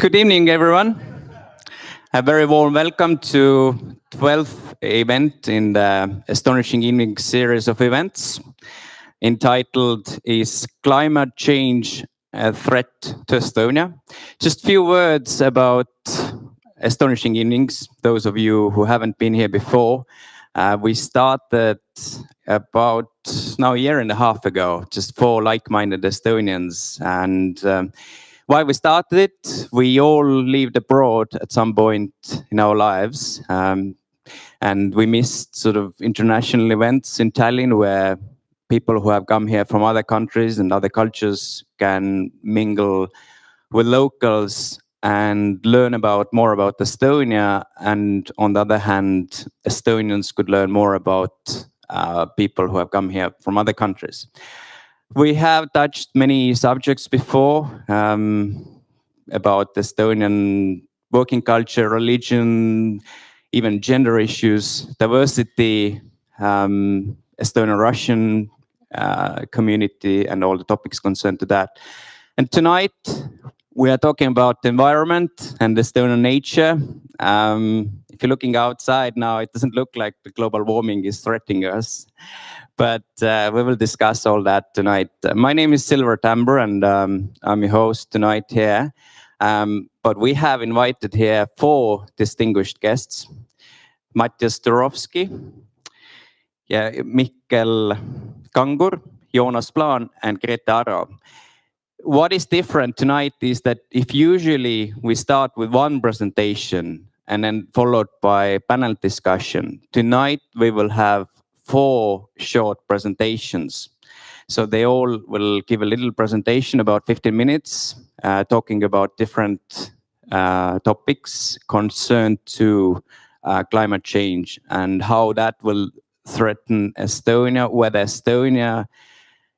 Good evening, everyone. A very warm welcome to 12th event in the Estonishing Evenings series of events entitled Is Climate Change a Threat to Estonia? Just a few words about Estonishing Evenings, those of you who haven't been here before. We started about now a year and a half ago, just 4 like-minded Estonians. And why we started it, we all lived abroad at some point in our lives. And we missed sort of international events in Tallinn where people who have come here from other countries and other cultures can mingle with locals and learn more about Estonia. And on the other hand, Estonians could learn more about people who have come here from other countries. We have touched many subjects before about Estonian working culture, religion, even gender issues, diversity, Estonian-Russian community, and all the topics concerned to that. And tonight, we are talking about the environment and Estonian nature. If you're looking outside now, it doesn't look like the global warming is threatening us. But we will discuss all that tonight. My name is Silver Tamber, and I'm your host tonight here. But we have invited here 4 distinguished guests. Mattias Turovski, Mikkel Kangur, Joonas Plaan, and Grete Aro. What is different tonight is that if usually we start with one presentation and then followed by panel discussion, tonight we will have 4 short presentations. So they all will give a little presentation, about 15 minutes, talking about different topics concerned to climate change and how that will threaten Estonia, whether Estonia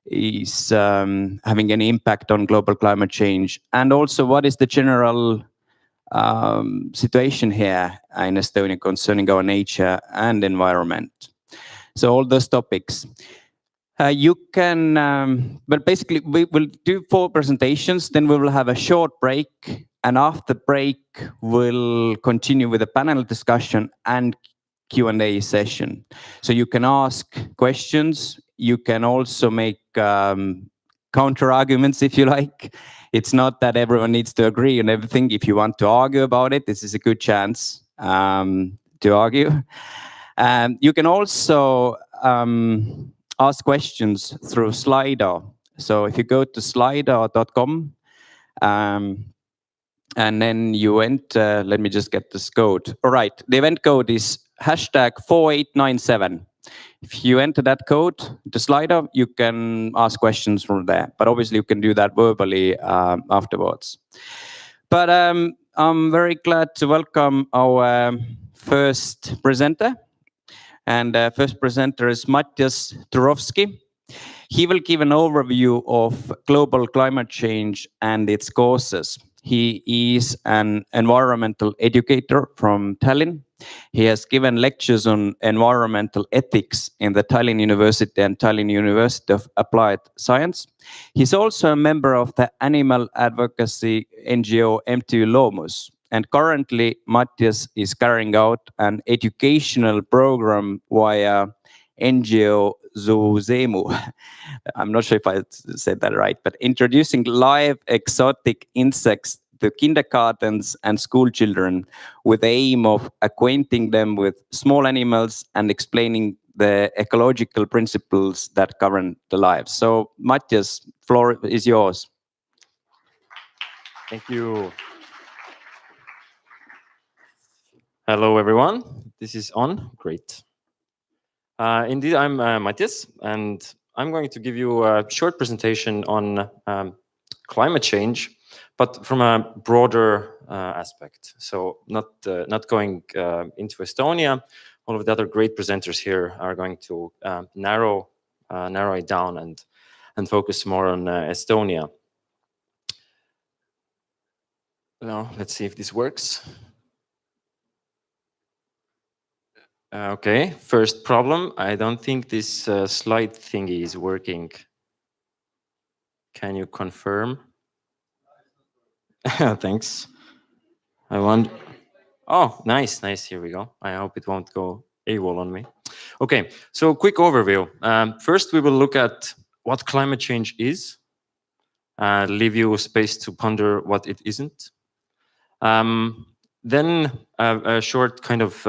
is having an impact on global climate change, and also what is the general situation here in Estonia concerning our nature and environment. So all those topics. You can, but basically we will do 4 presentations, then we will have a short break, and after break we'll continue with a panel discussion and Q&A session. So you can ask questions, you can also make counter arguments if you like. It's not that everyone needs to agree on everything. If you want to argue about it, this is a good chance to argue. You can also ask questions through Slido. So if you go to slido.com and then you enter, let me just get this code. All right, the event code is #4897. If you enter that code to Slido, you can ask questions from there. But obviously you can do that verbally afterwards. But I'm very glad to welcome our first presenter. And first presenter is Mattias Turovski. He will give an overview of global climate change and its causes. He is an environmental educator from Tallinn. He has given lectures on environmental ethics in the Tallinn University and Tallinn University of Applied Science. He's also a member of the animal advocacy NGO MTÜ Loomus. And currently, Mattias is carrying out an educational program via NGO Zuuzemu. I'm not sure if I said that right, but introducing live exotic insects to kindergartens and school children with the aim of acquainting them with small animals and explaining the ecological principles that govern the lives. So, Mattias, floor is yours. Thank you. Hello, everyone. This is on. Great. Indeed, I'm Mattias, and I'm going to give you a short presentation on climate change, but from a broader aspect. So not going into Estonia. All of the other great presenters here are going to narrow it down and focus more on Estonia. Now, let's see if this works. Okay, first problem. I don't think this slide thingy is working. Can you confirm? Thanks. I want. Oh, nice, nice. Here we go. I hope it won't go AWOL on me. Okay, so quick overview. First, we will look at what climate change is, leave you space to ponder what it isn't. Then a short kind of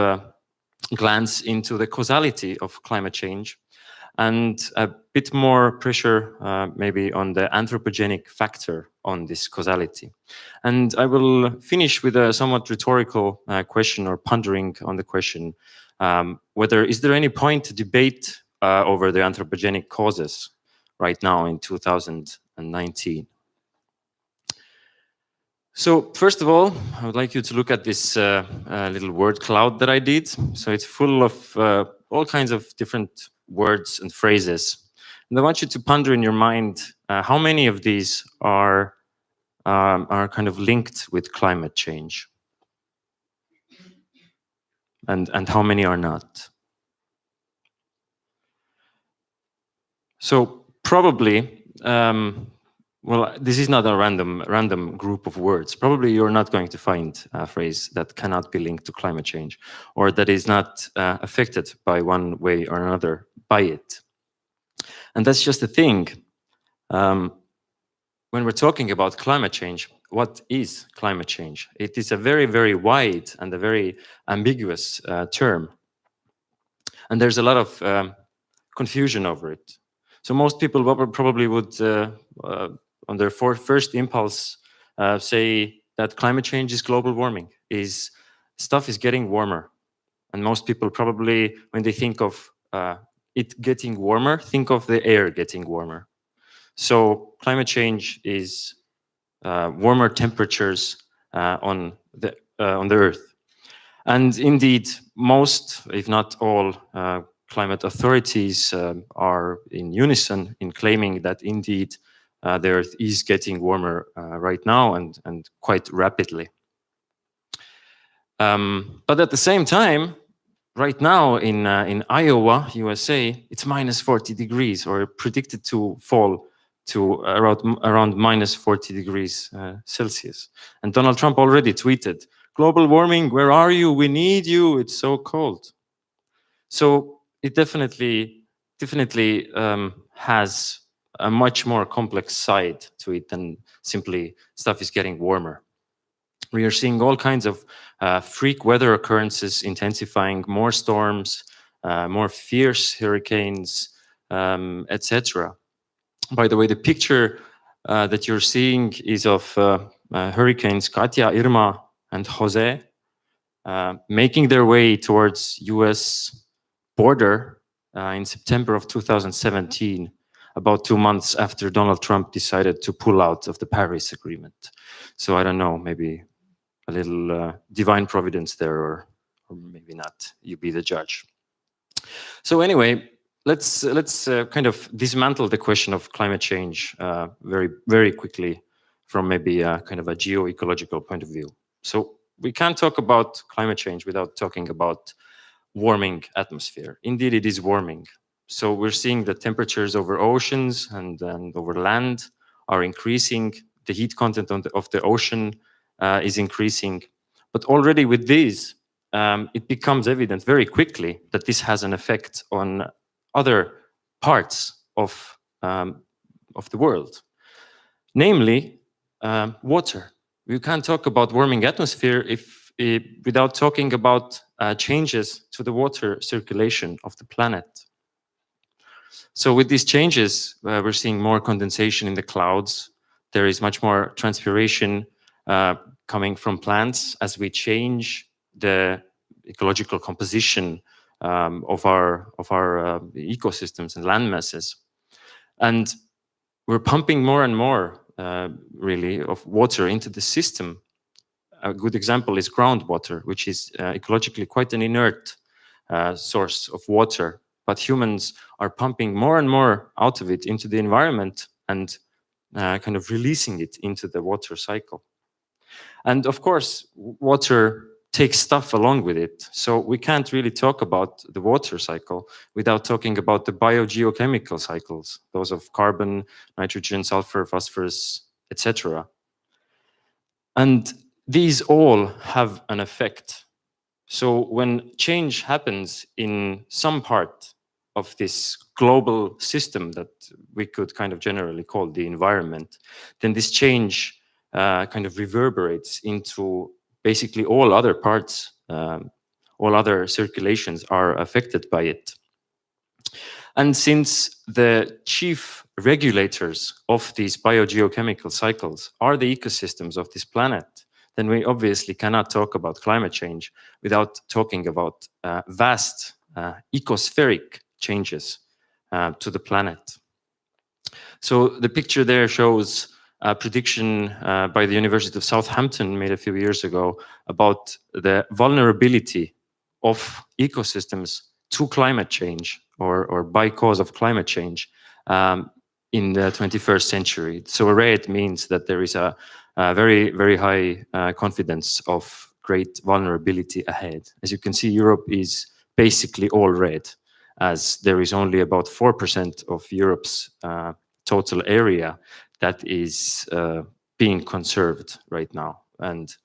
glance into the causality of climate change, and a bit more pressure maybe on the anthropogenic factor on this causality. And I will finish with a somewhat rhetorical question, or pondering on the question, whether is there any point to debate over the anthropogenic causes right now in 2019. So first of all, I would like you to look at this little word cloud that I did. So it's full of all kinds of different words and phrases. And I want you to ponder in your mind how many of these are kind of linked with climate change, and how many are not. So probably, well, this is not a random group of words. Probably you're not going to find a phrase that cannot be linked to climate change, or that is not affected by one way or another by it. And that's just the thing. When we're talking about climate change, what is climate change? It is a very, very wide and a very ambiguous term. And there's a lot of confusion over it. So most people probably would, on their first impulse, say that climate change is global warming, is stuff is getting warmer. And most people probably, when they think of it getting warmer, think of the air getting warmer. So climate change is warmer temperatures on the Earth. And indeed, most, if not all, climate authorities are in unison in claiming that indeed the Earth is getting warmer right now, and quite rapidly. But at the same time, right now in Iowa, USA, it's minus 40 degrees, or predicted to fall to around minus 40 degrees Celsius. And Donald Trump already tweeted, "Global warming, where are you? We need you. It's so cold." So it definitely has a much more complex side to it than simply stuff is getting warmer. We are seeing all kinds of freak weather occurrences intensifying, more storms, more fierce hurricanes, etc. By the way, the picture that you're seeing is of hurricanes Katia, Irma, and Jose making their way towards US border in September of 2017, about 2 months after Donald Trump decided to pull out of the Paris Agreement. So I don't know, maybe a little divine providence there, or maybe not. You be the judge. So anyway, let's kind of dismantle the question of climate change very, very quickly from maybe a kind of a geo-ecological point of view. So we can't talk about climate change without talking about warming atmosphere. Indeed, it is warming. So we're seeing the temperatures over oceans and over land are increasing. The heat content of the ocean is increasing. But already with these, it becomes evident very quickly that this has an effect on other parts of the world, namely water. We can't talk about warming atmosphere without talking about changes to the water circulation of the planet. So with these changes, we're seeing more condensation in the clouds. There is much more transpiration coming from plants as we change the ecological composition of our ecosystems and land masses. And we're pumping more and more, really, of water into the system. A good example is groundwater, which is ecologically quite an inert source of water. But humans are pumping more and more out of it into the environment and kind of releasing it into the water cycle. And of course, water takes stuff along with it. So we can't really talk about the water cycle without talking about the biogeochemical cycles, those of carbon, nitrogen, sulfur, phosphorus, etc. And these all have an effect. So when change happens in some part of this global system that we could kind of generally call the environment, then this change kind of reverberates into basically all other parts, all other circulations are affected by it. And since the chief regulators of these biogeochemical cycles are the ecosystems of this planet, then we obviously cannot talk about climate change without talking about vast ecospheric changes to the planet. So the picture there shows a prediction by the University of Southampton made a few years ago about the vulnerability of ecosystems to climate change or by cause of climate change in the 21st century. So red means that there is a very, very high confidence of great vulnerability ahead. As you can see, Europe is basically all red, as there is only about 4% of Europe's total area that is being conserved right now and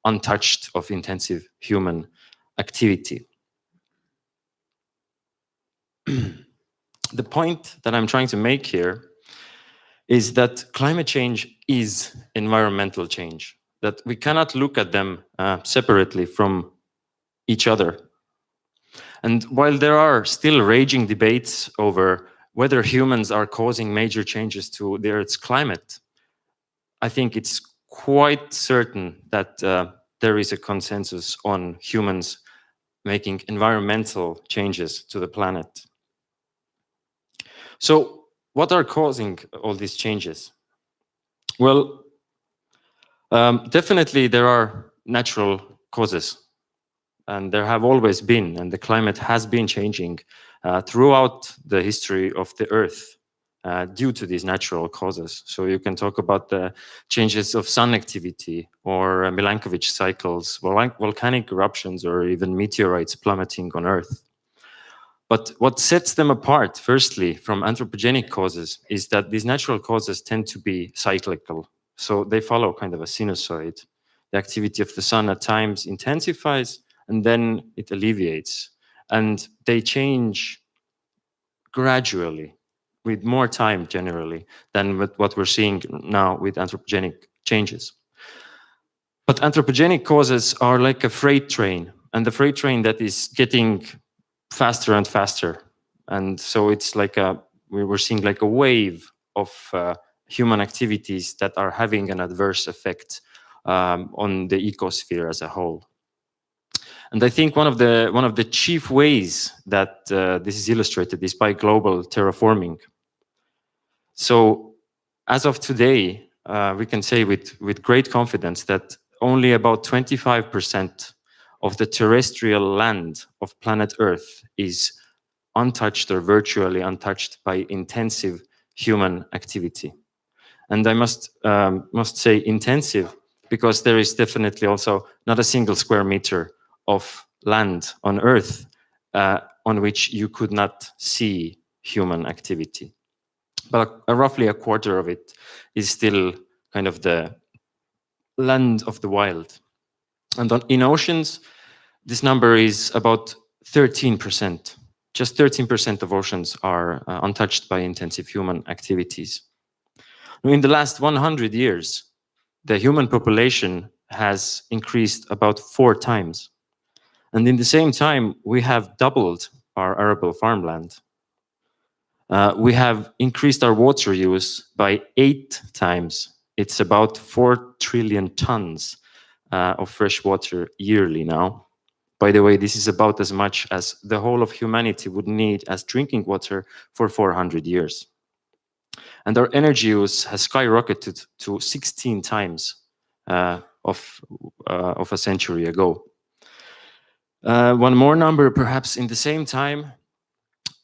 untouched of intensive human activity. The point that I'm trying to make here is that climate change is environmental change, that we cannot look at them separately from each other. And while there are still raging debates over whether humans are causing major changes to the Earth's climate, I think it's quite certain that there is a consensus on humans making environmental changes to the planet. So what are causing all these changes? Well, definitely there are natural causes, and there have always been, and the climate has been changing throughout the history of the Earth due to these natural causes. So you can talk about the changes of sun activity or Milankovitch cycles, volcanic eruptions, or even meteorites plummeting on Earth. But what sets them apart, firstly, from anthropogenic causes is that these natural causes tend to be cyclical. So they follow kind of a sinusoid. The activity of the sun at times intensifies and then it alleviates. And they change gradually, with more time generally than with what we're seeing now with anthropogenic changes. But anthropogenic causes are like a freight train, and the freight train that is getting faster and faster. And so it's like we're seeing like a wave of human activities that are having an adverse effect on the ecosphere as a whole. And I think one of the chief ways that this is illustrated is by global terraforming. So as of today, we can say with great confidence that only about 25% of the terrestrial land of planet Earth is untouched or virtually untouched by intensive human activity. And I must say intensive, because there is definitely also not a single square meter of land on Earth on which you could not see human activity. But roughly a quarter of it is still kind of the land of the wild. And in oceans, this number is about 13%. Just 13% of oceans are untouched by intensive human activities. In the last 100 years, the human population has increased about 4 times. And in the same time, we have doubled our arable farmland. We have increased our water use by 8 times. It's about 4 trillion tons of fresh water yearly now. By the way, this is about as much as the whole of humanity would need as drinking water for 400 years. And our energy use has skyrocketed to 16 times of a century ago. One more number, perhaps in the same time,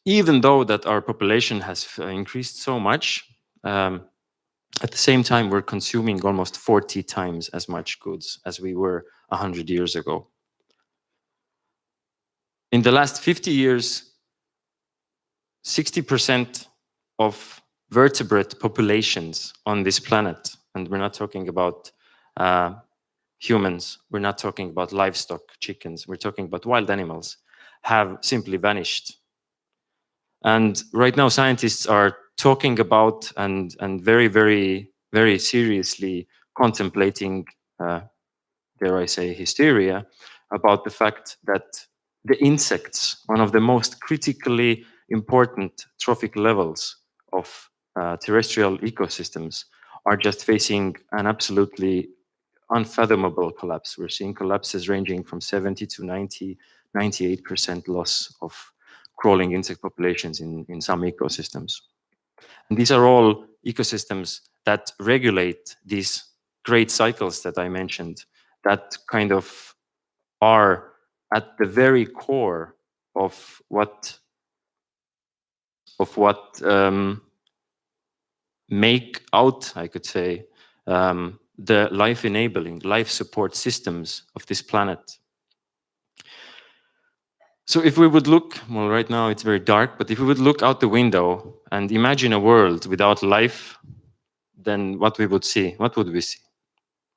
even though that our population has increased so much, at the same time, we're consuming almost 40 times as much goods as we were 100 years ago. In the last 50 years, 60% of vertebrate populations on this planet, and we're not talking about humans, we're not talking about livestock, chickens, we're talking about wild animals, have simply vanished. And right now scientists are talking about and very, very, very seriously contemplating, dare I say, hysteria about the fact that the insects, one of the most critically important trophic levels of terrestrial ecosystems, are just facing an absolutely unfathomable collapse. We're seeing collapses ranging from 70 to 90, 98% loss of crawling insect populations in some ecosystems. And these are all ecosystems that regulate these great cycles that I mentioned, that kind of are at the very core of what make out, I could say, the life enabling, life support systems of this planet. So if we would look, well, right now it's very dark, but if we would look out the window and imagine a world without life, then what we would see, what would we see?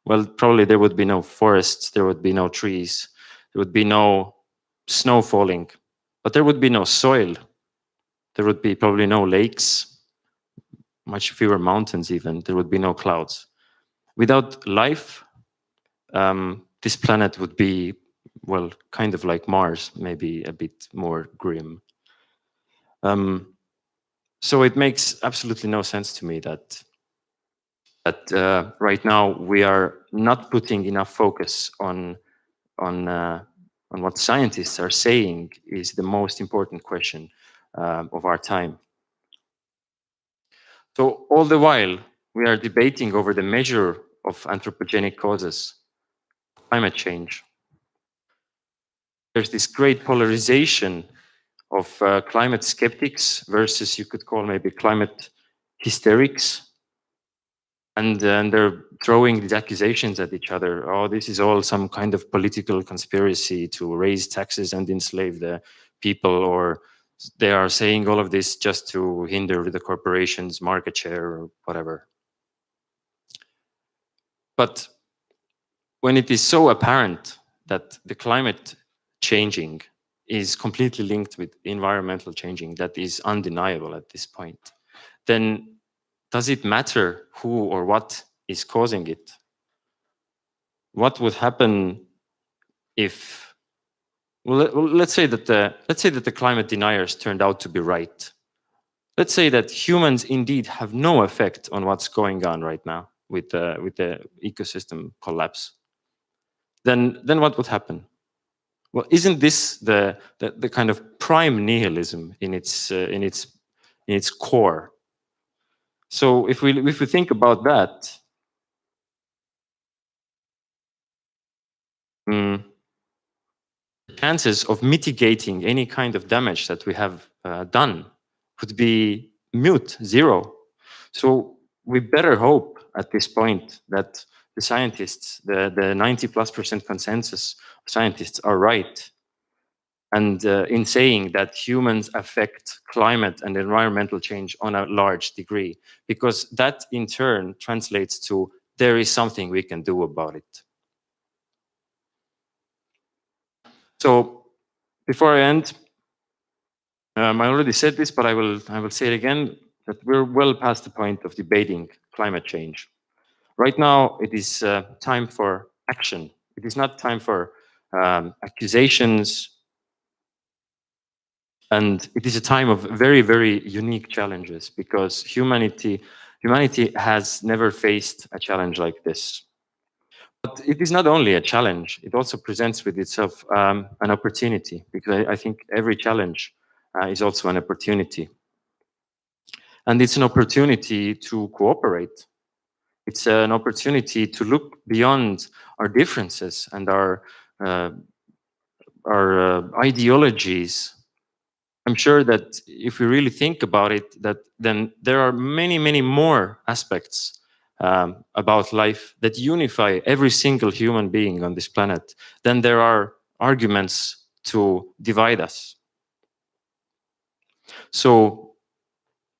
Well, probably there would be no forests, there would be no trees, there would be no snow falling, but there would be no soil. There would be probably no lakes, much fewer mountains even. There would be no clouds. Without life, this planet would be, well, kind of like Mars, maybe a bit more grim. So it makes absolutely no sense to me that right now we are not putting enough focus on what scientists are saying is the most important question of our time. So all the while we are debating over the measure of anthropogenic causes, climate change. There's this great polarization of climate skeptics versus, you could call maybe, climate hysterics. And they're throwing these accusations at each other. Oh, this is all some kind of political conspiracy to raise taxes and enslave the people, or they are saying all of this just to hinder the corporations' market share or whatever. But when it is so apparent that the climate changing is completely linked with environmental changing, that is undeniable at this point, then does it matter who or what is causing it? What would happen if, well, let's say that the climate deniers turned out to be right. Let's say that humans indeed have no effect on what's going on right now with the ecosystem collapse. Then what would happen? Well, isn't this the kind of prime nihilism in its core? So if we think about that, the chances of mitigating any kind of damage that we have done would be mute, zero. So we better hope at this point that the scientists, the 90+% consensus of scientists are right. And in saying that humans affect climate and environmental change on a large degree, because that in turn translates to there is something we can do about it. So before I end, I already said this, but I will say it again, that we're well past the point of debating climate change. Right now, it is time for action. It is not time for accusations. And it is a time of very, very unique challenges, because humanity has never faced a challenge like this. But it is not only a challenge, it also presents with itself an opportunity, because I think every challenge is also an opportunity. And it's an opportunity to cooperate. It's an opportunity to look beyond our differences and our ideologies. I'm sure that if we really think about it, that then there are many, many more aspects about life that unify every single human being on this planet than there are arguments to divide us. So,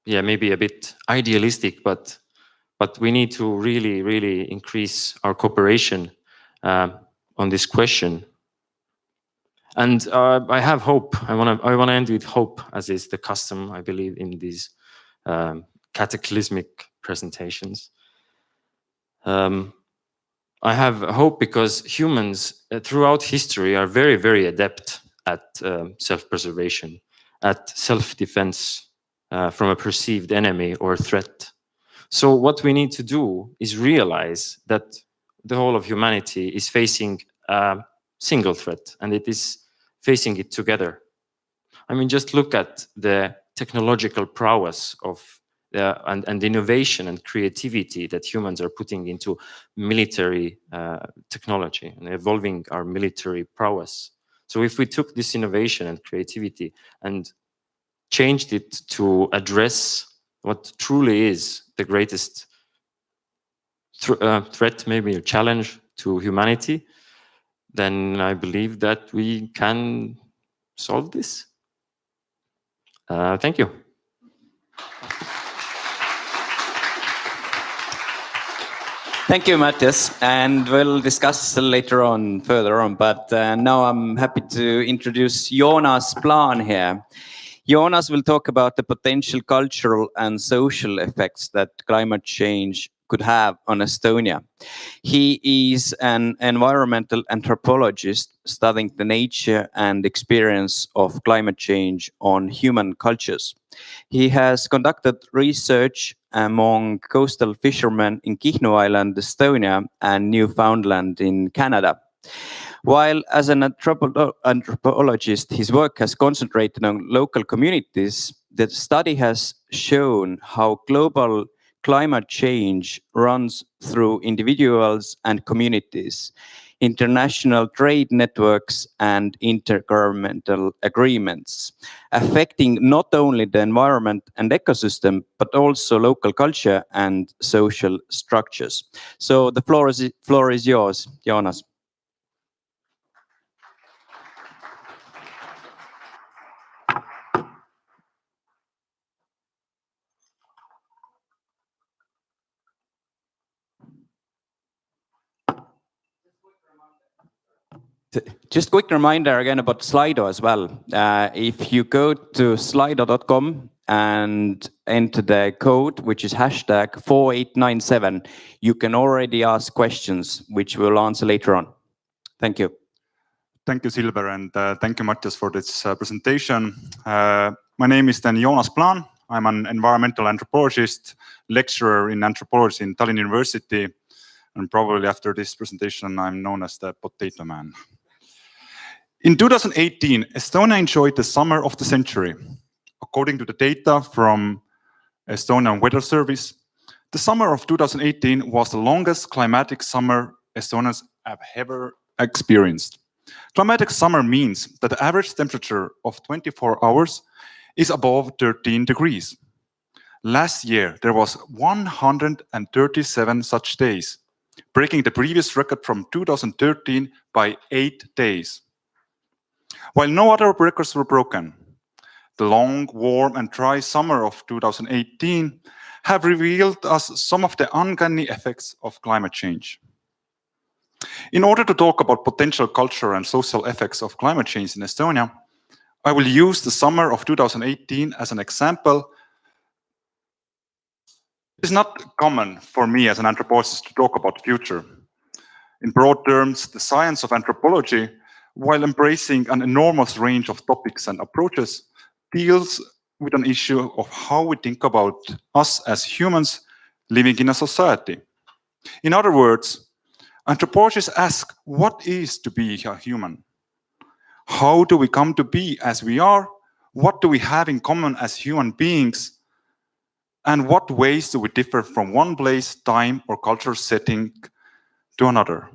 yeah, maybe a bit idealistic, but we need to really, really increase our cooperation on this question. And I have hope. I want to end with hope, as is the custom, I believe, in these cataclysmic presentations. I have hope because humans throughout history are very, very adept at self-preservation, at self-defense from a perceived enemy or threat. So what we need to do is realize that the whole of humanity is facing a single threat, and it is facing it together. I mean, just look at the technological prowess of and innovation and creativity that humans are putting into military technology and evolving our military prowess. So if we took this innovation and creativity and changed it to address what truly is the greatest threat, maybe a challenge to humanity, then I believe that we can solve this. Thank you. Thank you, Matthias, and we'll discuss later on, further on, but now I'm happy to introduce Joonas Plaan here. Joonas will talk about the potential cultural and social effects that climate change could have on Estonia. He is an environmental anthropologist studying the nature and experience of climate change on human cultures. He has conducted research among coastal fishermen in Kihnu Island, Estonia, and Newfoundland in Canada. While as an anthropologist, his work has concentrated on local communities, the study has shown how global climate change runs through individuals and communities, international trade networks, and intergovernmental agreements, affecting not only the environment and ecosystem, but also local culture and social structures. So the floor is yours, Joonas. Just quick reminder again about Slido as well. If you go to slido.com and enter the code, which is hashtag 4897, you can already ask questions, which we'll answer later on. Thank you. Thank you, Silver, and thank you, Matthias, for this presentation. My name is then Joonas Plaan. I'm an environmental anthropologist, lecturer in anthropology in Tallinn University, and probably after this presentation, I'm known as the Potato Man. In 2018, Estonia enjoyed the summer of the century. According to the data from Estonian Weather Service, the summer of 2018 was the longest climatic summer Estonians have ever experienced. Climatic summer means that the average temperature of 24 hours is above 13 degrees. Last year, there was 137 such days, breaking the previous record from 2013 by 8 days. While no other records were broken, the long, warm and dry summer of 2018 have revealed us some of the uncanny effects of climate change. In order to talk about potential cultural and social effects of climate change in Estonia, I will use the summer of 2018 as an example. It is not common for me as an anthropologist to talk about the future. In broad terms, the science of anthropology, while embracing an enormous range of topics and approaches, deals with an issue of how we think about us as humans living in a society. In other words, anthropologists ask, what is to be a human? How do we come to be as we are? What do we have in common as human beings? And what ways do we differ from one place, time, or cultural setting to another?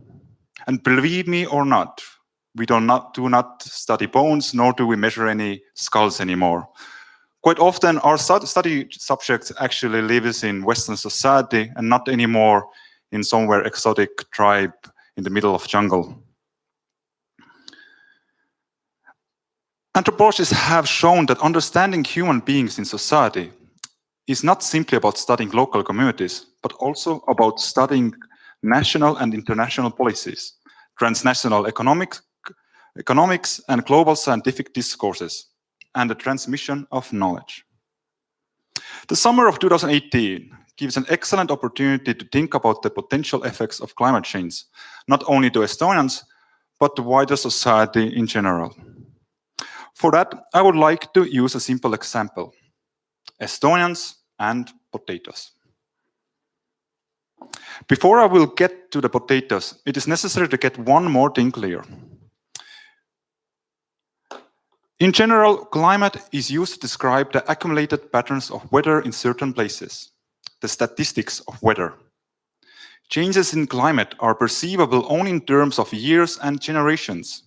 And believe me or not, we do not study bones, nor do we measure any skulls anymore. Quite often, our study subjects actually lives in Western society and not anymore in somewhere exotic tribe in the middle of jungle. Anthropologists have shown that understanding human beings in society is not simply about studying local communities, but also about studying national and international policies, transnational economics and global scientific discourses, and the transmission of knowledge. The summer of 2018 gives an excellent opportunity to think about the potential effects of climate change, not only to Estonians, but to wider society in general. For that, I would like to use a simple example: Estonians and potatoes. Before I will get to the potatoes, it is necessary to get one more thing clear. In general, climate is used to describe the accumulated patterns of weather in certain places, the statistics of weather. Changes in climate are perceivable only in terms of years and generations.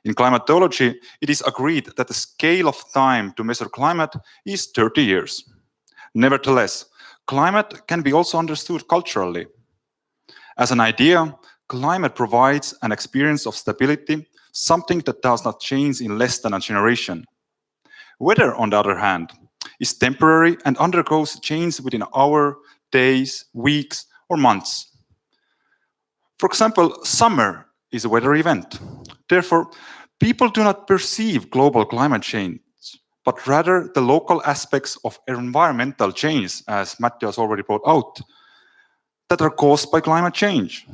In climatology, it is agreed that the scale of time to measure climate is 30 years. Nevertheless, climate can be also understood culturally. As an idea, climate provides an experience of stability, something that does not change in less than a generation. Weather, on the other hand, is temporary and undergoes change within hours, days, weeks, or months. For example, summer is a weather event. Therefore, people do not perceive global climate change, but rather the local aspects of environmental change, as Matthias already brought out, that are caused by climate change.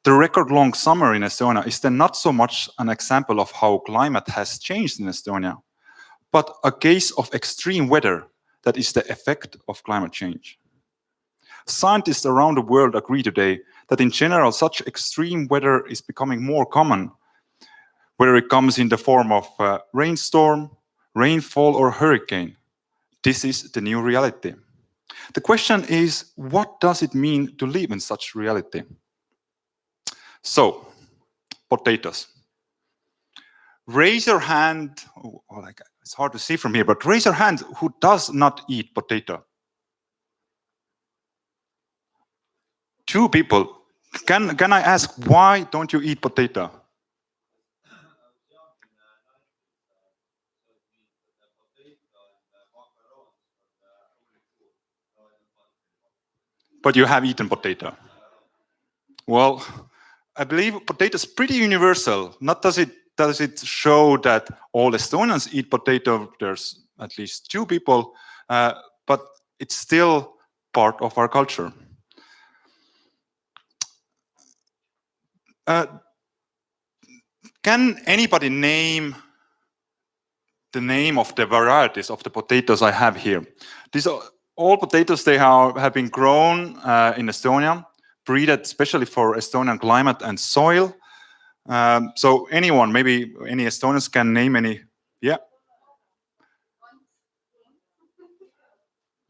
The record-long summer in Estonia is then not so much an example of how climate has changed in Estonia, but a case of extreme weather that is the effect of climate change. Scientists around the world agree today that in general such extreme weather is becoming more common, whether it comes in the form of rainstorm, rainfall, or hurricane. This is the new reality. The question is, what does it mean to live in such reality? So, potatoes. Raise your hand, it's hard to see from here, but raise your hand who does not eat potato. 2 people. Can I ask, why don't you eat potato? But you have eaten potato. Well, I believe potato is pretty universal. Not does it show that all Estonians eat potato. There's at least 2 people, but it's still part of our culture. Can anybody name the name of the varieties of the potatoes I have here? These are all potatoes. They have been grown in Estonia, breeded especially for Estonian climate and soil. So anyone, maybe any Estonians can name any? Yeah.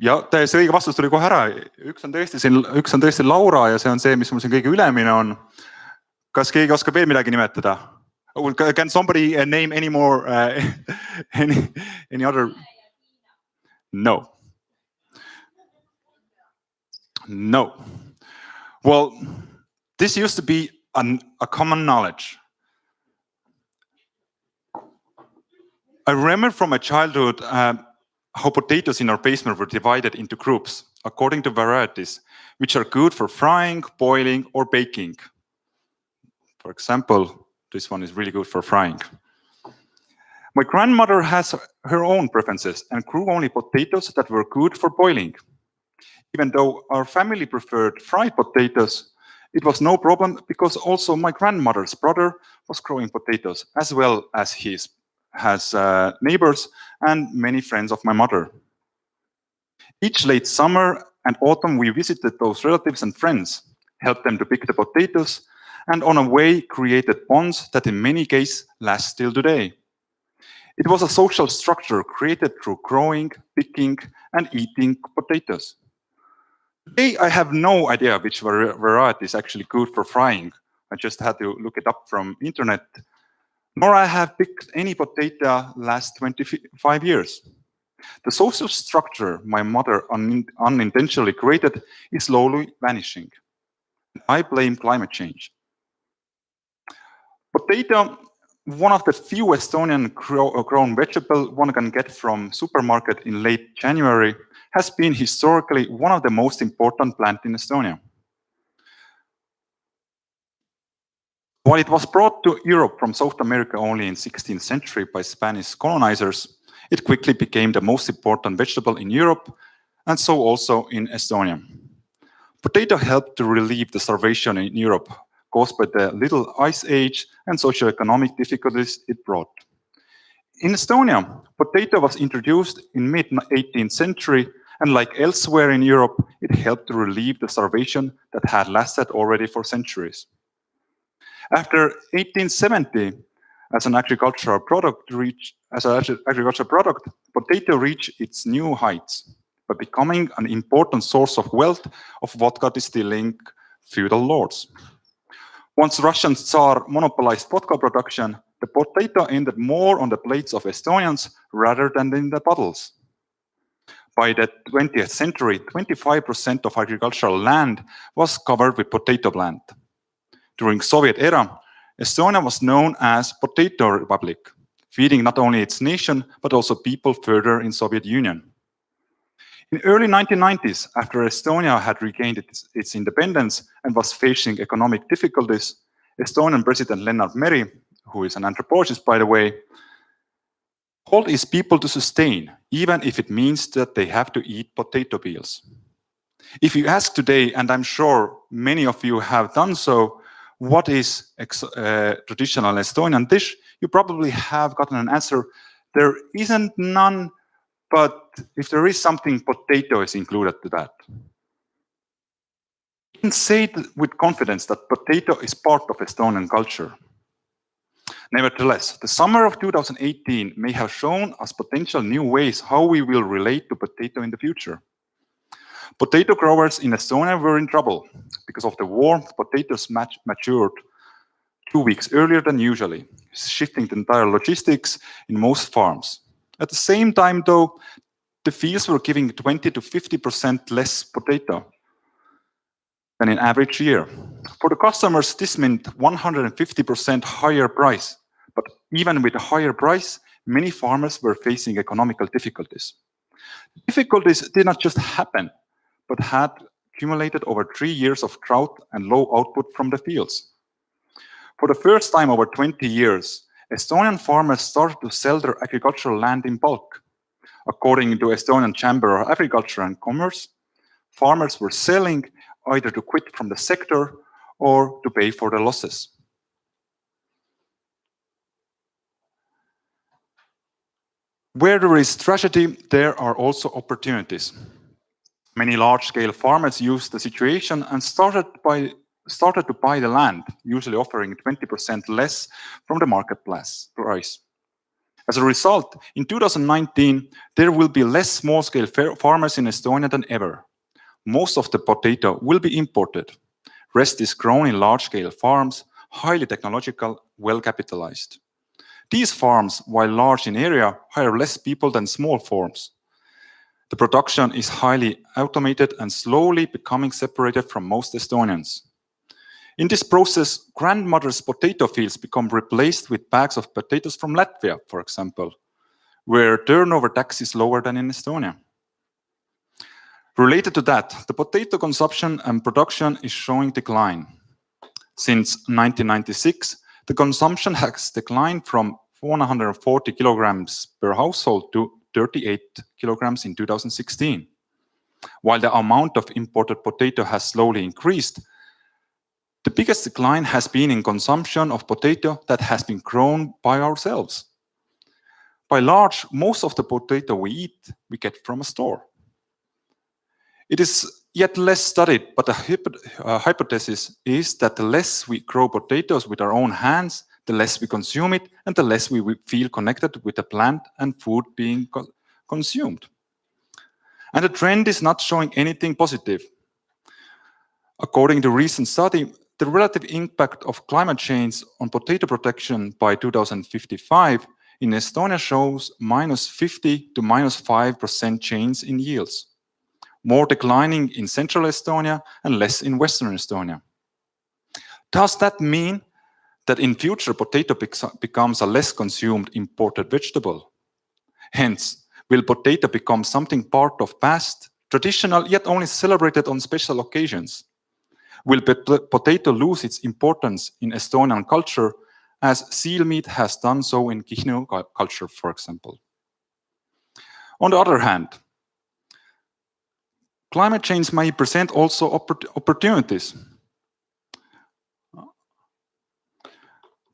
Ja täiesti õige vastus tuli kohe ära. Üks on tõesti Laura ja see on see, mis mul siin kõige ülemine on. Kas keegi oskab veel midagi nimetada? Can somebody name any more, any other? No. No. Well, this used to be a common knowledge. I remember from my childhood how potatoes in our basement were divided into groups according to varieties, which are good for frying, boiling, or baking. For example, this one is really good for frying. My grandmother has her own preferences and grew only potatoes that were good for boiling. Even though our family preferred fried potatoes, it was no problem because also my grandmother's brother was growing potatoes, as well as his neighbors and many friends of my mother. Each late summer and autumn, we visited those relatives and friends, helped them to pick the potatoes, and on a way created bonds that in many cases last till today. It was a social structure created through growing, picking, and eating potatoes. Today, I have no idea which variety is actually good for frying. I just had to look it up from internet. Nor I have picked any potato last 25 years. The social structure my mother unintentionally created is slowly vanishing. I blame climate change. Potato, one of the few Estonian grown vegetable one can get from supermarket in late January, has been historically one of the most important plants in Estonia. While it was brought to Europe from South America only in 16th century by Spanish colonizers, it quickly became the most important vegetable in Europe, and so also in Estonia. Potato helped to relieve the starvation in Europe caused by the Little Ice Age and socioeconomic difficulties it brought. In Estonia, potato was introduced in mid-18th century, and like elsewhere in Europe, it helped to relieve the starvation that had lasted already for centuries. After 1870, as an agricultural product, potato reached its new heights by becoming an important source of wealth of vodka distilling feudal lords. Once Russian Tsar monopolized vodka production, the potato ended more on the plates of Estonians rather than in the bottles. By the 20th century, 25% of agricultural land was covered with potato plant. During Soviet era, Estonia was known as Potato Republic, feeding not only its nation, but also people further in Soviet Union. In early 1990s, after Estonia had regained its independence and was facing economic difficulties, Estonian President Lennart Meri, who is an anthropologist by the way, called his people to sustain, even if it means that they have to eat potato peels. If you ask today, and I'm sure many of you have done so, what is traditional Estonian dish, you probably have gotten an answer. There isn't none, but if there is something, potato is included to that. You can say with confidence that potato is part of Estonian culture. Nevertheless, the summer of 2018 may have shown us potential new ways how we will relate to potato in the future. Potato growers in Estonia were in trouble. Because of the war, potatoes matured 2 weeks earlier than usually, shifting the entire logistics in most farms. At the same time, though, the fields were giving 20 to 50% less potato than in average year. For the customers, this meant 150% higher price. But even with a higher price, many farmers were facing economical difficulties. Difficulties did not just happen, but had accumulated over 3 years of drought and low output from the fields. For the first time over 20 years, Estonian farmers started to sell their agricultural land in bulk. According to Estonian Chamber of Agriculture and Commerce, farmers were selling either to quit from the sector or to pay for the losses. Where there is tragedy, there are also opportunities. Many large-scale farmers used the situation and started to buy the land, usually offering 20% less from the market price. As a result, in 2019, there will be less small-scale farmers in Estonia than ever. Most of the potato will be imported. Rest is grown in large-scale farms, highly technological, well-capitalized. These farms, while large in area, hire less people than small farms. The production is highly automated and slowly becoming separated from most Estonians. In this process, grandmother's potato fields become replaced with bags of potatoes from Latvia, for example, where turnover tax is lower than in Estonia. Related to that, the potato consumption and production is showing decline. Since 1996, the consumption has declined from 140 kilograms per household to 38 kilograms in 2016. While the amount of imported potato has slowly increased, the biggest decline has been in consumption of potato that has been grown by ourselves. By large, most of the potato we eat, we get from a store. It is yet less studied, but the hypothesis is that the less we grow potatoes with our own hands, the less we consume it, and the less we feel connected with the plant and food being consumed. And the trend is not showing anything positive. According to a recent study, the relative impact of climate change on potato production by 2055 in Estonia shows minus 50 to minus 5% change in yields, more declining in central Estonia and less in western Estonia. Does that mean that in future potato becomes a less consumed imported vegetable? Hence, will potato become something part of past, traditional, yet only celebrated on special occasions? Will potato lose its importance in Estonian culture as seal meat has done so in Kihnu culture, for example? On the other hand, climate change may present also opportunities.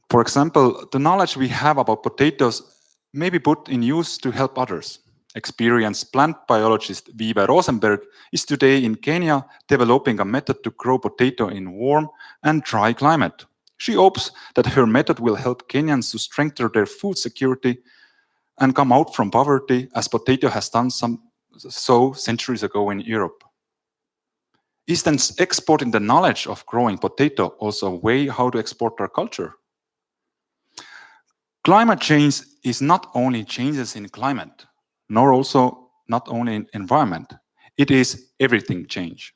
For example, the knowledge we have about potatoes may be put in use to help others. Experienced plant biologist Viive Rosenberg is today in Kenya developing a method to grow potato in warm and dry climate. She hopes that her method will help Kenyans to strengthen their food security and come out from poverty, as potato has done so centuries ago in Europe. Is then exporting the knowledge of growing potato also a way how to export our culture? Climate change is not only changes in climate, nor also not only in environment. It is everything change.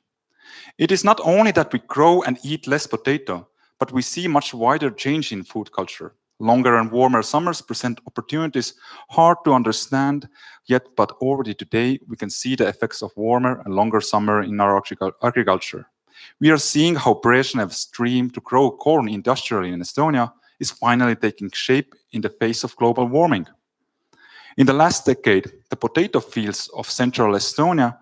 It is not only that we grow and eat less potato, but we see much wider change in food culture. Longer and warmer summers present opportunities hard to understand yet, but already today we can see the effects of warmer and longer summer in our agriculture. We are seeing how Brezhnev's dream to grow corn industrially in Estonia is finally taking shape in the face of global warming. In the last decade, the potato fields of central Estonia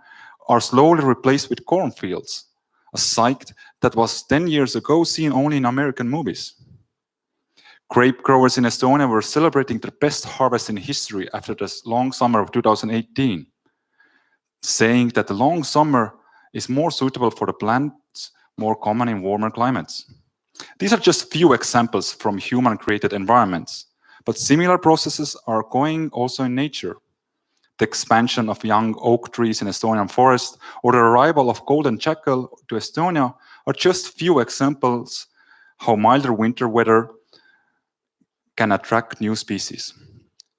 are slowly replaced with cornfields, a sight that was 10 years ago seen only in American movies. Grape growers in Estonia were celebrating their best harvest in history after the long summer of 2018, saying that the long summer is more suitable for the plants, more common in warmer climates. These are just few examples from human-created environments, but similar processes are going also in nature. The expansion of young oak trees in Estonian forest or the arrival of golden jackal to Estonia are just few examples how milder winter weather can attract new species.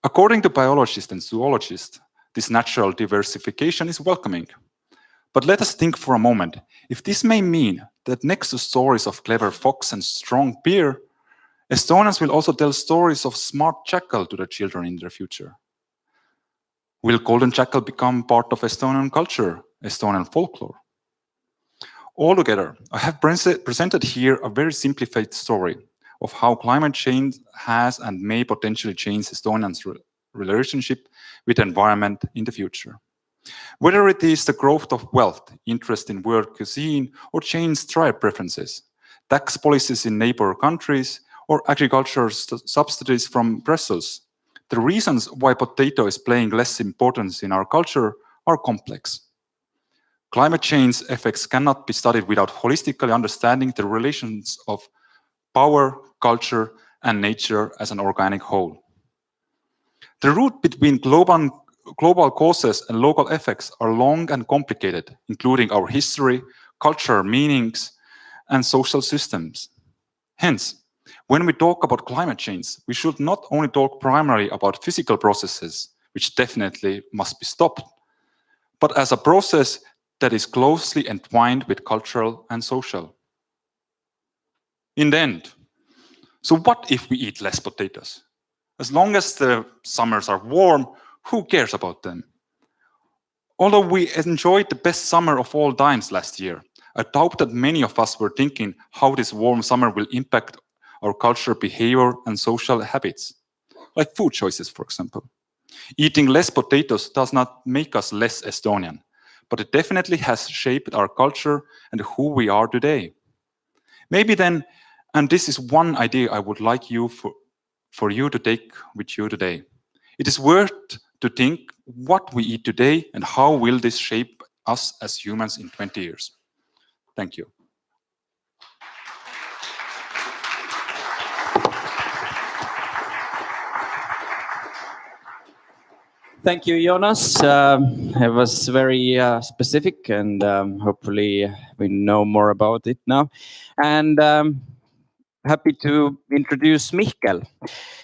According to biologists and zoologists, this natural diversification is welcoming. But let us think for a moment, if this may mean that next to stories of clever fox and strong bear, Estonians will also tell stories of smart jackal to their children in their future. Will golden jackal become part of Estonian culture, Estonian folklore? Altogether, I have presented here a very simplified story of how climate change has and may potentially change Estonians' relationship with the environment in the future. Whether it is the growth of wealth, interest in world cuisine, or changed tribe preferences, tax policies in neighbor countries, or agricultural subsidies from Brussels, the reasons why potato is playing less importance in our culture are complex. Climate change effects cannot be studied without holistically understanding the relations of power, culture, and nature as an organic whole. The route between global causes and local effects are long and complicated, including our history, culture, meanings, and social systems. Hence, when we talk about climate change, we should not only talk primarily about physical processes, which definitely must be stopped, but as a process that is closely entwined with cultural and social. In the end, so what if we eat less potatoes? As long as the summers are warm, who cares about them? Although we enjoyed the best summer of all times last year, I doubt that many of us were thinking how this warm summer will impact our culture, behavior, and social habits, like food choices, for example. Eating less potatoes does not make us less Estonian, but it definitely has shaped our culture and who we are today. Maybe then, and this is one idea I would like for you to take with you today. It is worth to think what we eat today and how will this shape us as humans in 20 years. Thank you. Thank you, Jonas. It was very specific, and hopefully we know more about it now. And happy to introduce Mihkel.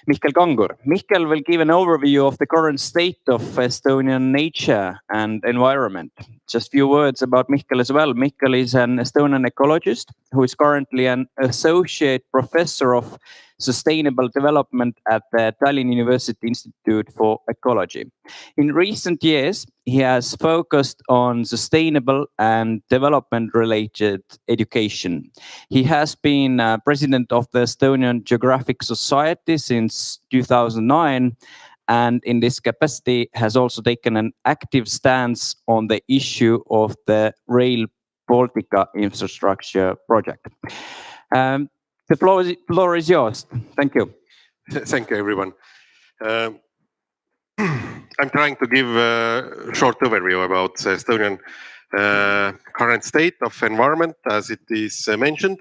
Mihkel Kangur. Mihkel will give an overview of the current state of Estonian nature and environment. Just few words about Mihkel as well. Mihkel is an Estonian ecologist who is currently an associate professor of sustainable development at the Tallinn University Institute for Ecology. In recent years, he has focused on sustainable and development-related education. He has been president of the Estonian Geographic Society since 2009, and in this capacity has also taken an active stance on the issue of the Rail Baltica infrastructure project. The floor is yours. Thank you. Thank you, everyone. I'm trying to give a short overview about the Estonian current state of environment, as it is mentioned.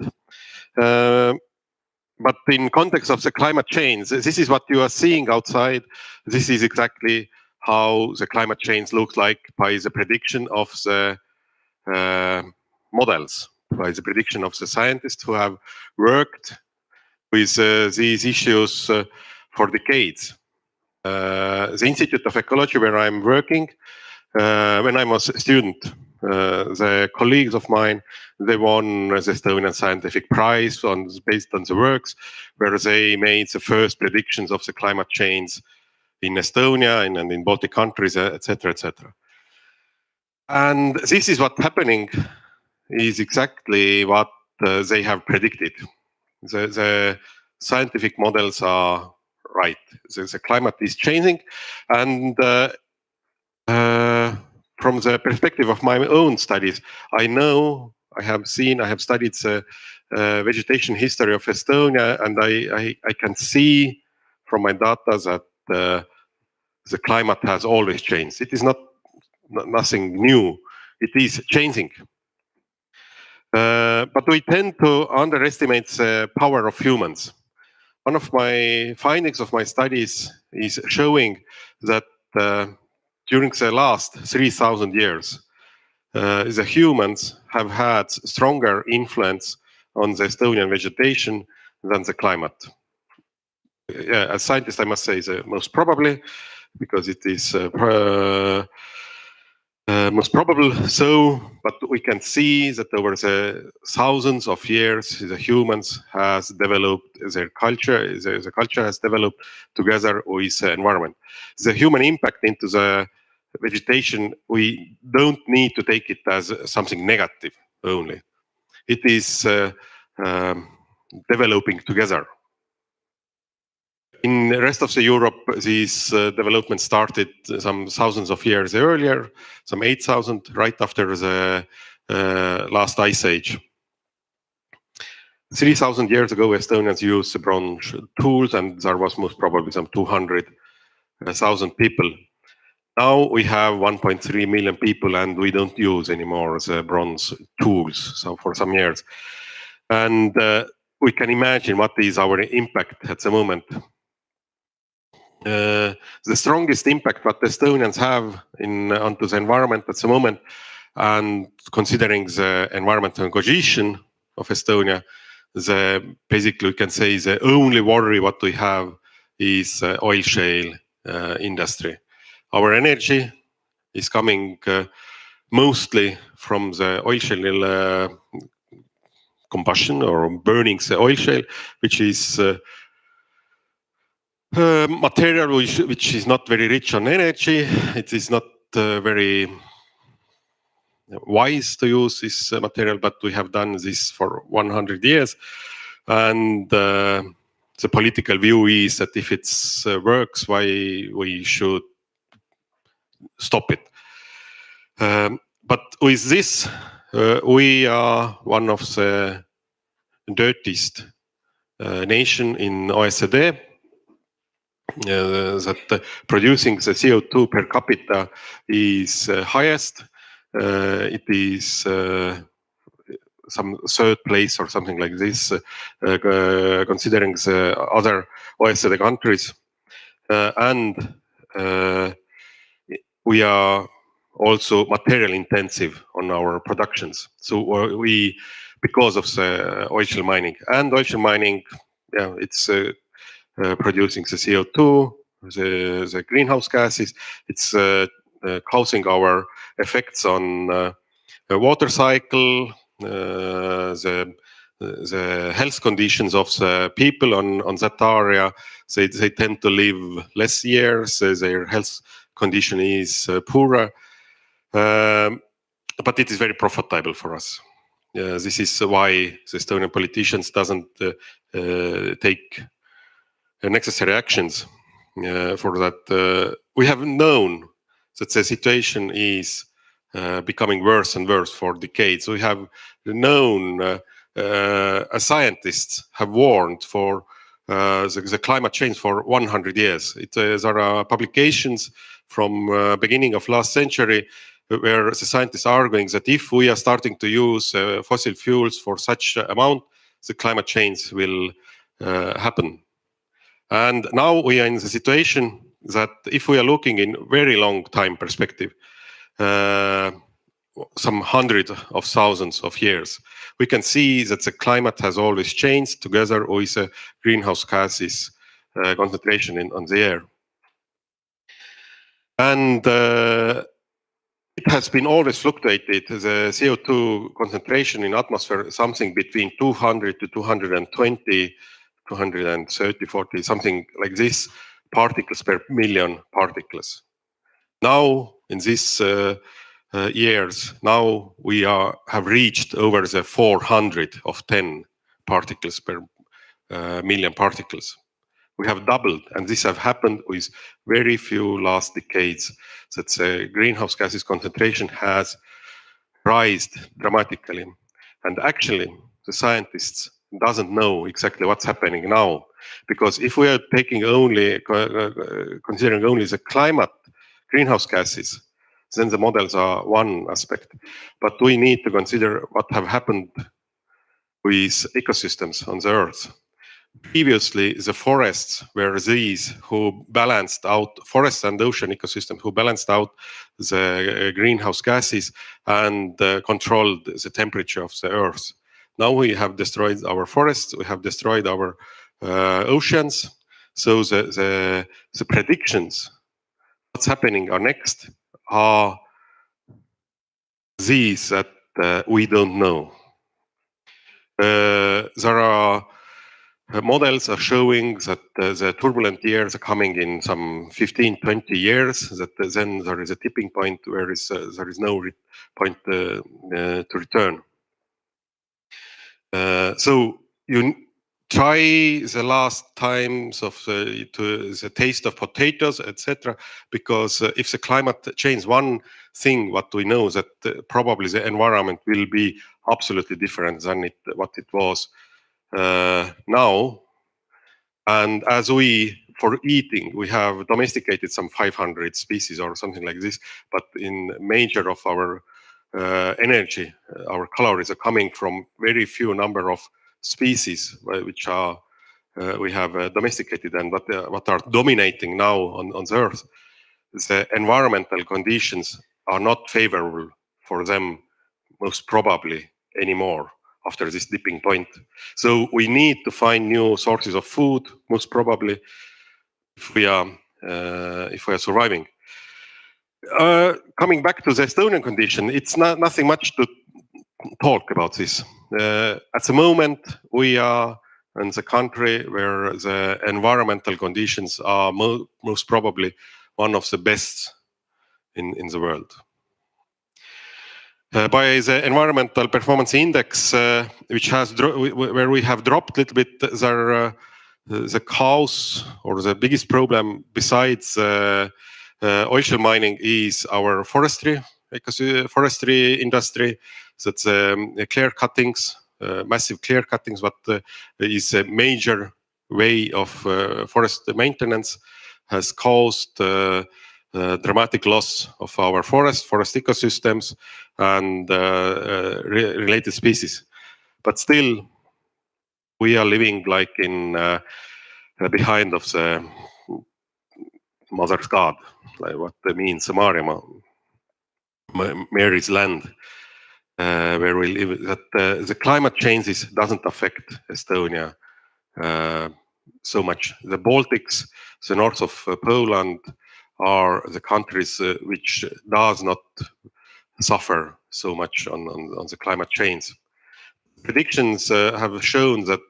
But in context of the climate change, this is what you are seeing outside. This is exactly how the climate change looks like by the prediction of the models, by the prediction of the scientists who have worked with these issues for decades. The Institute of Ecology, where I'm working, when I was a student, the colleagues of mine, they won the Estonian Scientific Prize based on the works where they made the first predictions of the climate change in Estonia and in Baltic countries, etc., etc. And this is what's happening is exactly what they have predicted. The scientific models are right. The climate is changing, and from the perspective of my own studies, I have studied the vegetation history of Estonia, and I can see from my data that the climate has always changed. It is nothing new. It is changing. But we tend to underestimate the power of humans. One of my findings of my studies is showing that during the last 3,000 years, the humans have had stronger influence on the Estonian vegetation than the climate. As a scientist, I must say the most probably, because it is most probable so, but we can see that over the thousands of years, the humans has developed their culture, the culture has developed together with the environment. The human impact into the vegetation, we don't need to take it as something negative only. It is developing together. In the rest of the Europe, this development started some thousands of years earlier, some 8,000, right after the last ice age. 3,000 years ago, Estonians used the bronze tools, and there was most probably some 200,000 people. Now we have 1.3 million people, and we don't use anymore the bronze tools, so for some years. And we can imagine what is our impact at the moment. The strongest impact that Estonians have onto the environment at the moment, and considering the environmental cohesion of Estonia, basically we can say the only worry what we have is oil shale industry. Our energy is coming mostly from the oil shale combustion or burning the oil shale, which is material which is not very rich on energy. It is not very wise to use this material, but we have done this for 100 years. And the political view is that if it works, why we should stop it. But with this, we are one of the dirtiest nation in OECD. That producing the CO2 per capita is highest. It is some third place or something like this, considering the other OECD countries. And we are also material intensive on our productions. So because of the oil shale mining. And oil shale mining, yeah, it's producing the CO2, the greenhouse gases. It's causing our effects on the water cycle, the health conditions of the people on that area. They tend to live less years. Their health condition is poorer. But it is very profitable for us. This is why the Estonian politicians doesn't take necessary actions for that. We have known that the situation is becoming worse and worse for decades. We have known, as scientists have warned for the climate change for 100 years. There are publications from beginning of last century where the scientists are arguing that if we are starting to use fossil fuels for such amount, the climate change will happen. And now we are in the situation that if we are looking in very long time perspective, some hundreds of thousands of years, we can see that the climate has always changed together with greenhouse gases concentration on the air. And it has been always fluctuated. The CO2 concentration in atmosphere, something between 200 to 220, 230, 40, something like this, particles per million particles. Now, in these years, now we have reached over the 410 particles per million particles. We have doubled, and this have happened with very few last decades, that the greenhouse gases concentration has risen dramatically. And actually, the scientists doesn't know exactly what's happening now, because if we are taking only, considering only the climate greenhouse gases, then the models are one aspect. But we need to consider what have happened with ecosystems on the Earth. Previously, the forests were these who balanced out, forests and ocean ecosystems who balanced out the greenhouse gases and controlled the temperature of the Earth. Now we have destroyed our forests, we have destroyed our oceans. So the predictions, what's happening are next, are these that we don't know. There are models are showing that the turbulent years are coming in some 15, 20 years, that then there is a tipping point where there is no point to return. So you try the last times of the taste of potatoes, etc. Because if the climate change, one thing what we know that probably the environment will be absolutely different than what it was now. And as for eating, we have domesticated some 500 species or something like this, but in major of our energy, our calories are coming from very few number of species which are we have domesticated, and what are dominating now on the Earth. The environmental conditions are not favorable for them, most probably anymore after this dipping point. So we need to find new sources of food, most probably, if we are surviving. Coming back to the Estonian condition, it's nothing much to talk about this. At the moment, we are in the country where the environmental conditions are most probably one of the best in the world. By the environmental performance index, which has where we have dropped a little bit, the cause or the biggest problem besides oil shale mining is our forestry industry. That's clear cuttings, massive clear cuttings, what is a major way of forest maintenance, has caused dramatic loss of our forest ecosystems and related species. But still, we are living like in behind of the Mother's God, like what means Maarjamaa, Mary's land, where we live. That the climate changes doesn't affect Estonia so much. The Baltics, the north of Poland, are the countries which does not suffer so much on the climate change. Predictions have shown that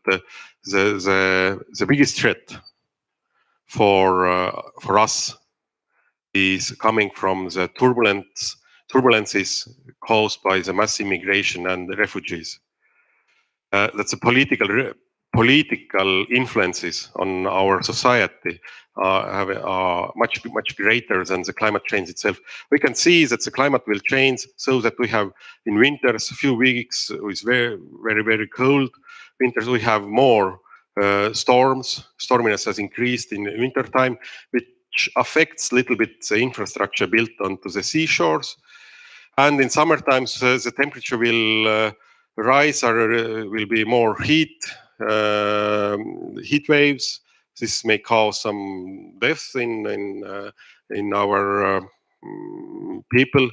the biggest threat for us is coming from the turbulences caused by the mass immigration and the refugees. That's a political influences on our society are much greater than the climate change itself. We can see that the climate will change, so that we have in winters a few weeks with very cold winters. We have more storms. Storminess has increased in winter time, which affects a little bit the infrastructure built onto the seashores. And in summer times, the temperature will rise, or will be more heat waves. This may cause some deaths in our people.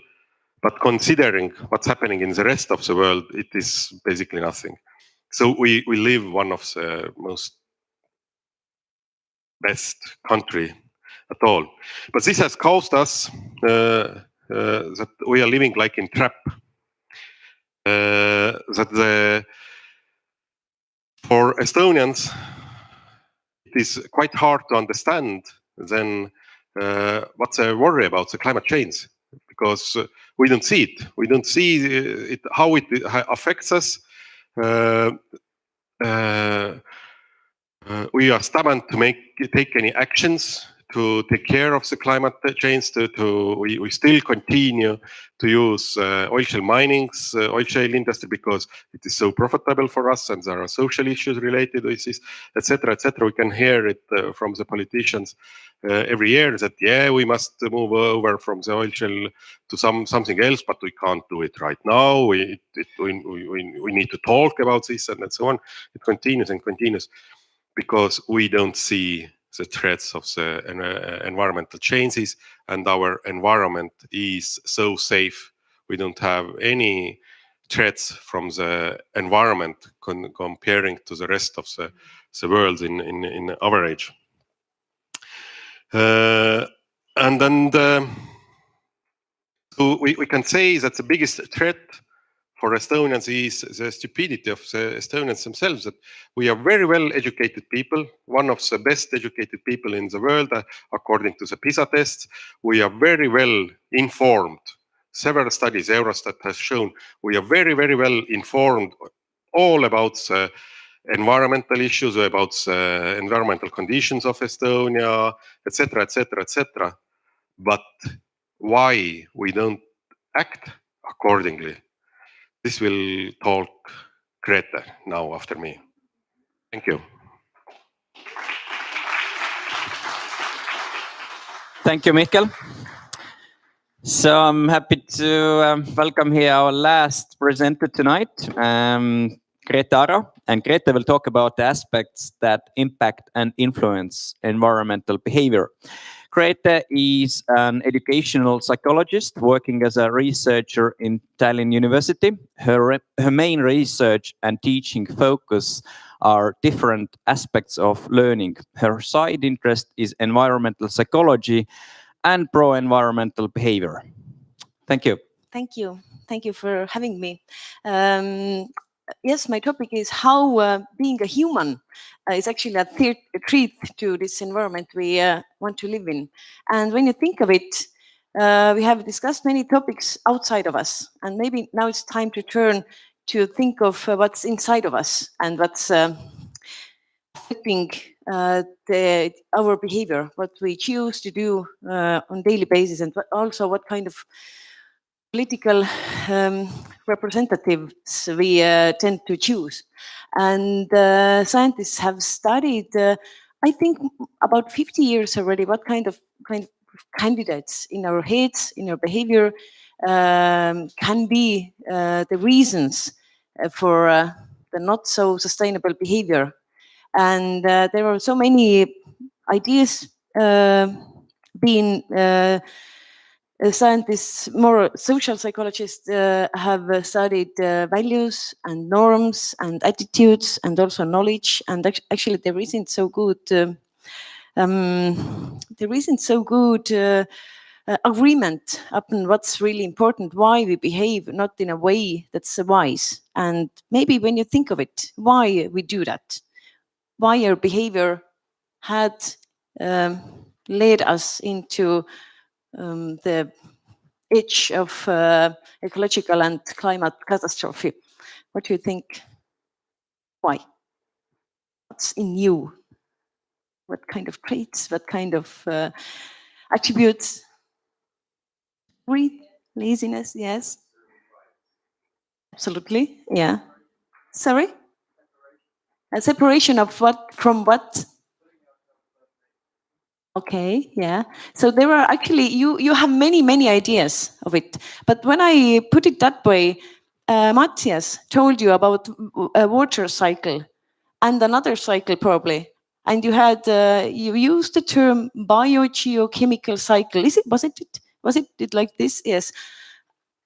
But considering what's happening in the rest of the world, it is basically nothing. So we live one of the most best country at all. But this has caused us that we are living like in trap. For Estonians, it is quite hard to understand then what's a worry about the climate change, because we don't see it. We don't see it, how it affects us. We are stubborn to take any actions to take care of the climate change. We still continue to use oil shale minings, oil shale industry, because it is so profitable for us, and there are social issues related with this, etc., etc. We can hear it from the politicians every year that we must move over from the oil shale to something else, but we can't do it right now. We need to talk about this, and so on. It continues and continues, because we don't see the threats of the environmental changes, and our environment is so safe. We don't have any threats from the environment comparing to the rest of the world in average. So we can say that the biggest threat for Estonians is the stupidity of the Estonians themselves, that we are very well educated people, one of the best educated people in the world, according to the PISA tests. We are very well informed. Several studies, Eurostat has shown, we are very well informed all about the environmental issues, about the environmental conditions of Estonia, etc., etc., etc. But why we don't act accordingly? This will talk Grete now after me. Thank you. Thank you, Mikkel. So I'm happy to welcome here our last presenter tonight, Grete Aro. And Grete will talk about the aspects that impact and influence environmental behavior. Grete is an educational psychologist working as a researcher in Tallinn University. Her main research and teaching focus are different aspects of learning. Her side interest is environmental psychology and pro-environmental behavior. Thank you. Thank you. Thank you for having me. Yes, my topic is how being a human is actually a threat to this environment we want to live in. And when you think of it, we have discussed many topics outside of us, and maybe now it's time to turn to think of what's inside of us and what's affecting our behavior, what we choose to do on daily basis, and also what kind of political representatives we tend to choose. And scientists have studied, I think, about 50 years already, what kind of candidates in our heads, in our behavior, can be the reasons for the not so sustainable behavior. And there are so many ideas being scientists, more social psychologists, have studied values and norms and attitudes and also knowledge. And actually, there isn't so good. There isn't so good agreement upon what's really important, why we behave not in a way that's wise. And maybe when you think of it, why we do that, why our behavior had led us into the edge of ecological and climate catastrophe. What do you think? Why? What's in you? What kind of traits? What kind of attributes? Greed, laziness, yes. Absolutely, yeah. Sorry? A separation of what from what? Okay, yeah. So there are actually, you have many ideas of it. But when I put it that way, Matthias told you about a water cycle and another cycle probably. And you had, you used the term biogeochemical cycle. Was it like this? Yes.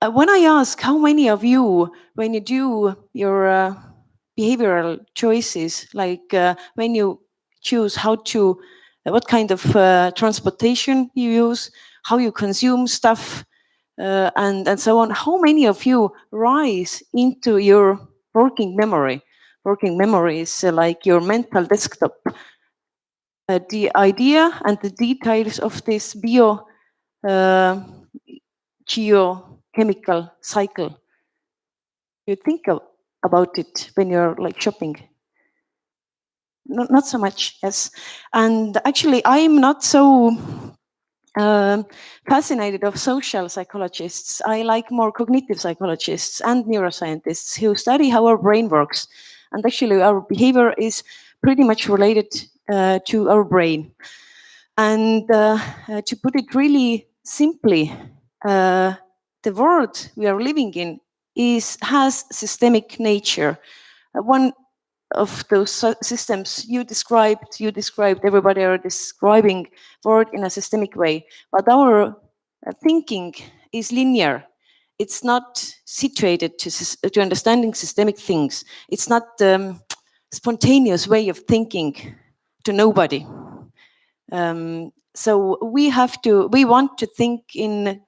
When I ask how many of you, when you do your behavioral choices, like when you choose how to, what kind of transportation you use, how you consume stuff, and so on, how many of you rise into your working memory? Working memory is like your mental desktop. The idea and the details of this geochemical cycle. You think about it when you're like shopping? Not so much, yes. And actually, I'm not so fascinated of social psychologists. I like more cognitive psychologists and neuroscientists who study how our brain works. And actually, our behavior is pretty much related to our brain. And to put it really simply, the world we are living in has systemic nature. One of those systems you described, everybody are describing world in a systemic way. But our thinking is linear. It's not situated to understanding systemic things. It's not spontaneous way of thinking to nobody. So we want to think in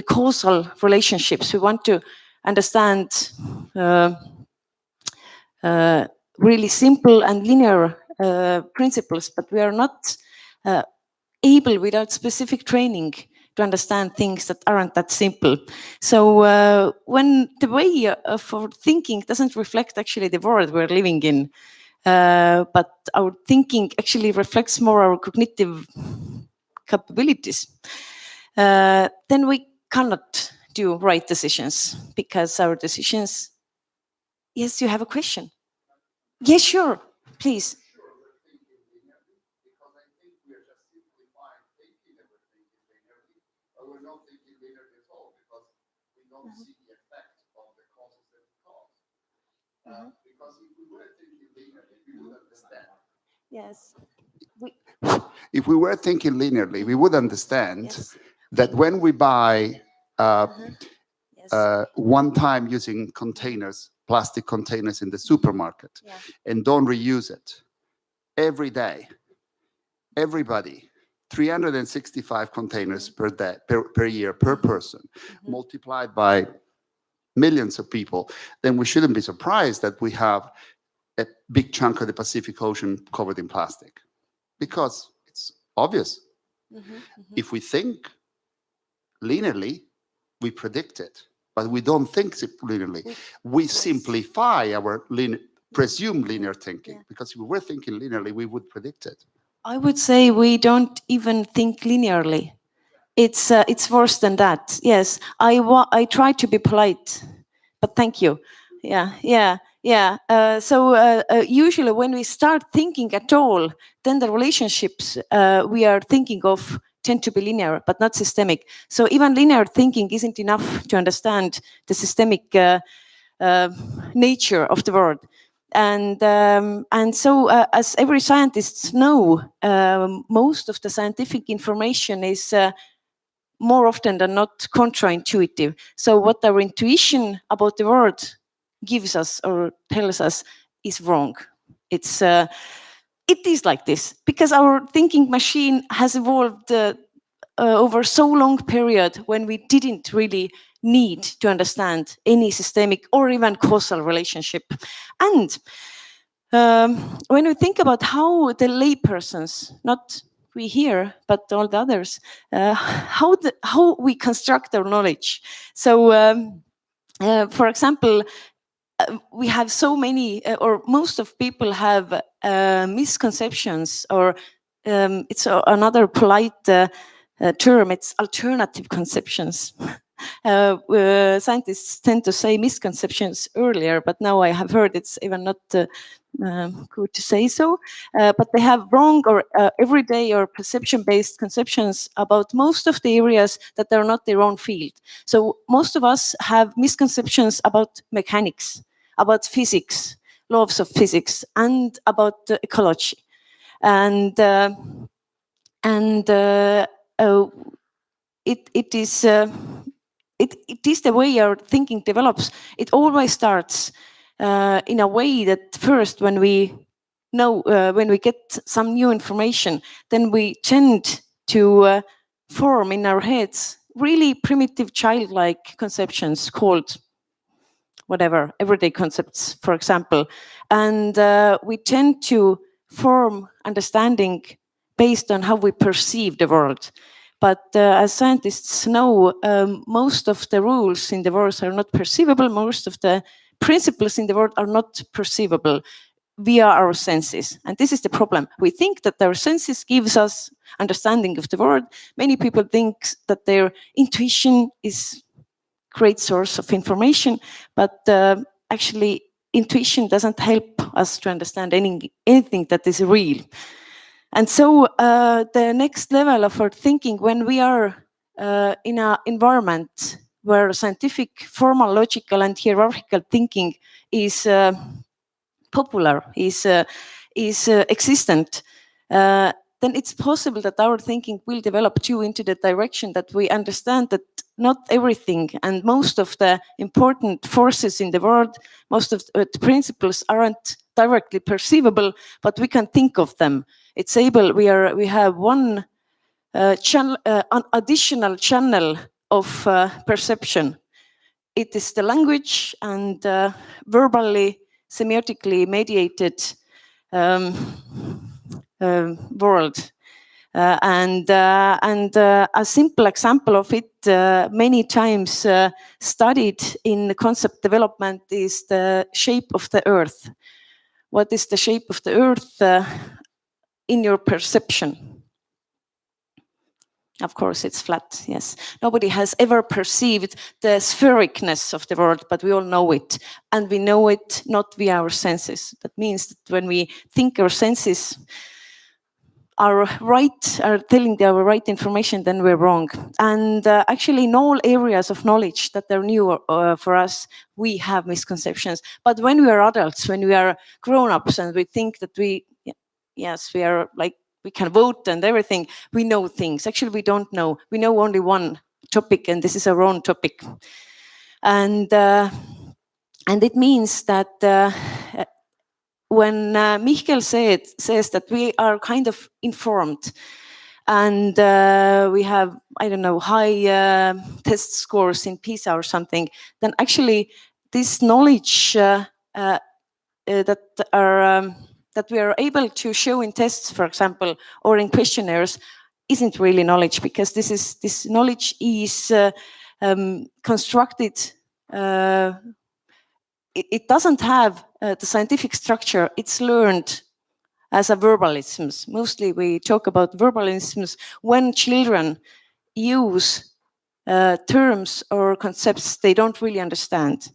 causal relationships. We want to understand really simple and linear principles, but we are not able, without specific training, to understand things that aren't that simple. So when the way of our thinking doesn't reflect actually the world we're living in, but our thinking actually reflects more our cognitive capabilities, then we cannot do right decisions, because our decisions... Yes, you have a question? Yes, sure, please. Yes. If we were thinking linearly, we would understand that when we buy one time using containers, plastic containers in the supermarket, and don't reuse it, every day, everybody, 365 containers per day, per year, per person, multiplied by millions of people, then we shouldn't be surprised that we have a big chunk of the Pacific Ocean covered in plastic, because it's obvious. If we think linearly, we predict it, but we don't think linearly. We simplify our presumed linear thinking, because if we were thinking linearly, we would predict it. I would say we don't even think linearly. It's worse than that. Yes, I try to be polite, but thank you. Yeah. So usually when we start thinking at all, then the relationships we are thinking of tend to be linear, but not systemic. So even linear thinking isn't enough to understand the systemic nature of the world. And so, as every scientist know, most of the scientific information is more often than not contra-intuitive. So what our intuition about the world gives us or tells us is wrong. It is like this because our thinking machine has evolved over so long period when we didn't really need to understand any systemic or even causal relationship. And when we think about how the laypersons, not we here, but all the others, how we construct our knowledge. So, for example, we have so many, or most of people have misconceptions, or it's another polite term. It's alternative conceptions. Scientists tend to say misconceptions earlier, but now I have heard it's even not good to say so. But they have wrong or everyday or perception-based conceptions about most of the areas that are not their own field. So most of us have misconceptions about mechanics, about physics, laws of physics, and about ecology. And it is the way our thinking develops. It always starts in a way that first, when we get some new information, then we tend to form in our heads really primitive childlike conceptions called whatever, everyday concepts, for example. And we tend to form understanding based on how we perceive the world. But as scientists know, most of the rules in the world are not perceivable. Most of the principles in the world are not perceivable via our senses. And this is the problem. We think that our senses gives us understanding of the world. Many people think that their intuition is great source of information, but actually intuition doesn't help us to understand anything that is real. And so the next level of our thinking, when we are in an environment where scientific, formal, logical, and hierarchical thinking is popular, is existent, then it's possible that our thinking will develop too into the direction that we understand that not everything and most of the important forces in the world, most of the principles aren't directly perceivable, but we can think of them. It's able. We have one channel, an additional channel of perception. It is the language and verbally, semiotically mediated world. And a simple example of it, many times studied in concept development, is the shape of the Earth. What is the shape of the Earth in your perception? Of course, it's flat, yes. Nobody has ever perceived the sphericness of the world, but we all know it. And we know it not via our senses. That means that when we think our senses are telling the right information, then we're wrong. And actually, in all areas of knowledge that are new for us, we have misconceptions. But when we are adults, when we are grown-ups, and we think that we are like, we can vote and everything, we know things. Actually, we don't know. We know only one topic, and this is our own topic. And it means that when Michael says that we are kind of informed, and we have, I don't know, high test scores in PISA or something, then actually this knowledge that we are able to show in tests, for example, or in questionnaires, isn't really knowledge, because this knowledge is constructed. It doesn't have the scientific structure. It's learned as a verbalisms. Mostly we talk about verbalisms when children use terms or concepts they don't really understand.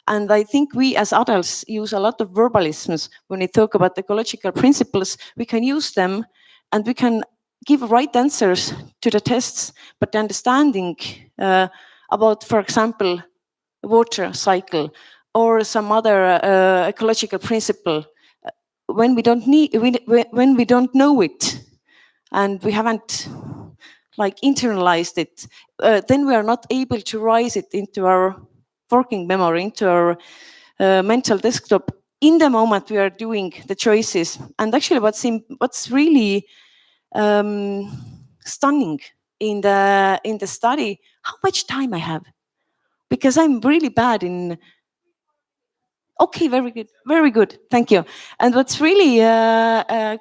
And I think we as adults use a lot of verbalisms when we talk about ecological principles. We can use them and we can give right answers to the tests, but the understanding about, for example, water cycle or some other ecological principle, when we don't know it and we haven't internalized it, then we are not able to rise it into our working memory, into our mental desktop in the moment we are doing the choices. And actually what's really stunning in the study, how much time I have, because I'm really bad in. Okay, very good, thank you. And what's really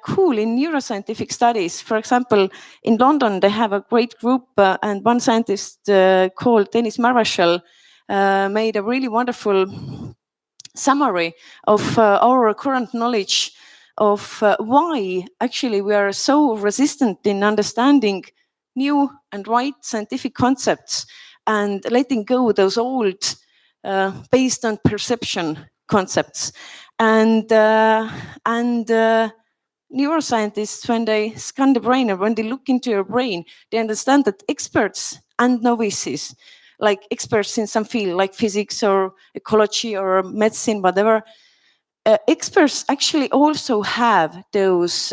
cool in neuroscientific studies, for example, in London, they have a great group and one scientist called Dennis Marshall made a really wonderful summary of our current knowledge of why actually we are so resistant in understanding new and right scientific concepts and letting go those old based on perception concepts. And neuroscientists, when they scan the brain or when they look into your brain, they understand that experts and novices, like experts in some field like physics or ecology or medicine, whatever, experts actually also have those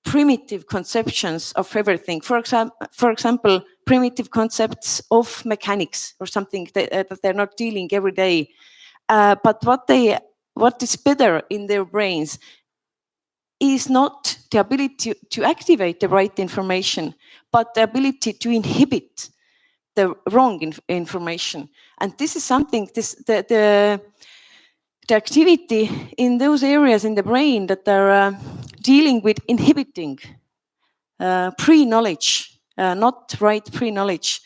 primitive conceptions of everything. For example, primitive concepts of mechanics or something that they're not dealing every day. But what is better in their brains is not the ability to activate the right information, but the ability to inhibit the wrong information. And this is something, the activity in those areas in the brain that are dealing with inhibiting pre-knowledge, not right pre-knowledge.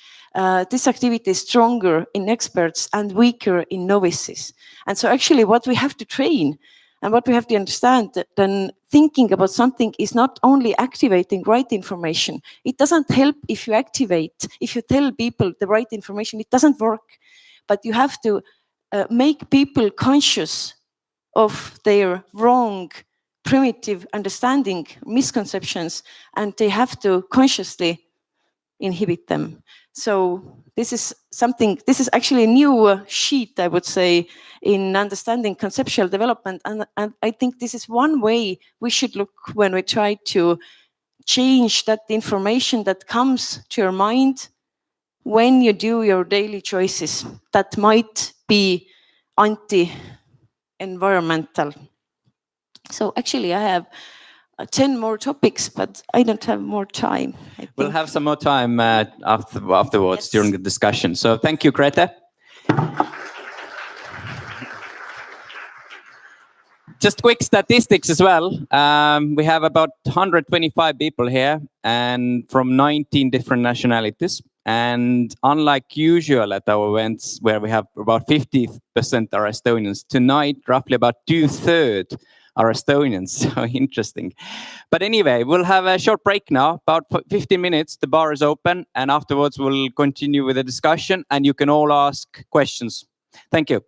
This activity is stronger in experts and weaker in novices. And so actually what we have to train and what we have to understand that then thinking about something is not only activating right information. It doesn't help if you tell people the right information, it doesn't work. But you have to make people conscious of their wrong, primitive understanding, misconceptions, and they have to consciously inhibit them. So this is actually a new sheet, I would say, in understanding conceptual development. And I think this is one way we should look when we try to change that information that comes to your mind when you do your daily choices that might be anti-environmental. So actually I have 10 more topics, but I don't have more time. We'll have some more time afterwards. Yes. During the discussion. So thank you, Grete. Just quick statistics as well. We have about 125 people here and from 19 different nationalities. And unlike usual at our events where we have about 50% are Estonians, tonight roughly about 2/3 are Estonians. So interesting. But anyway, we'll have a short break now, about 15 minutes. The bar is open and afterwards we'll continue with the discussion and you can all ask questions. Thank you.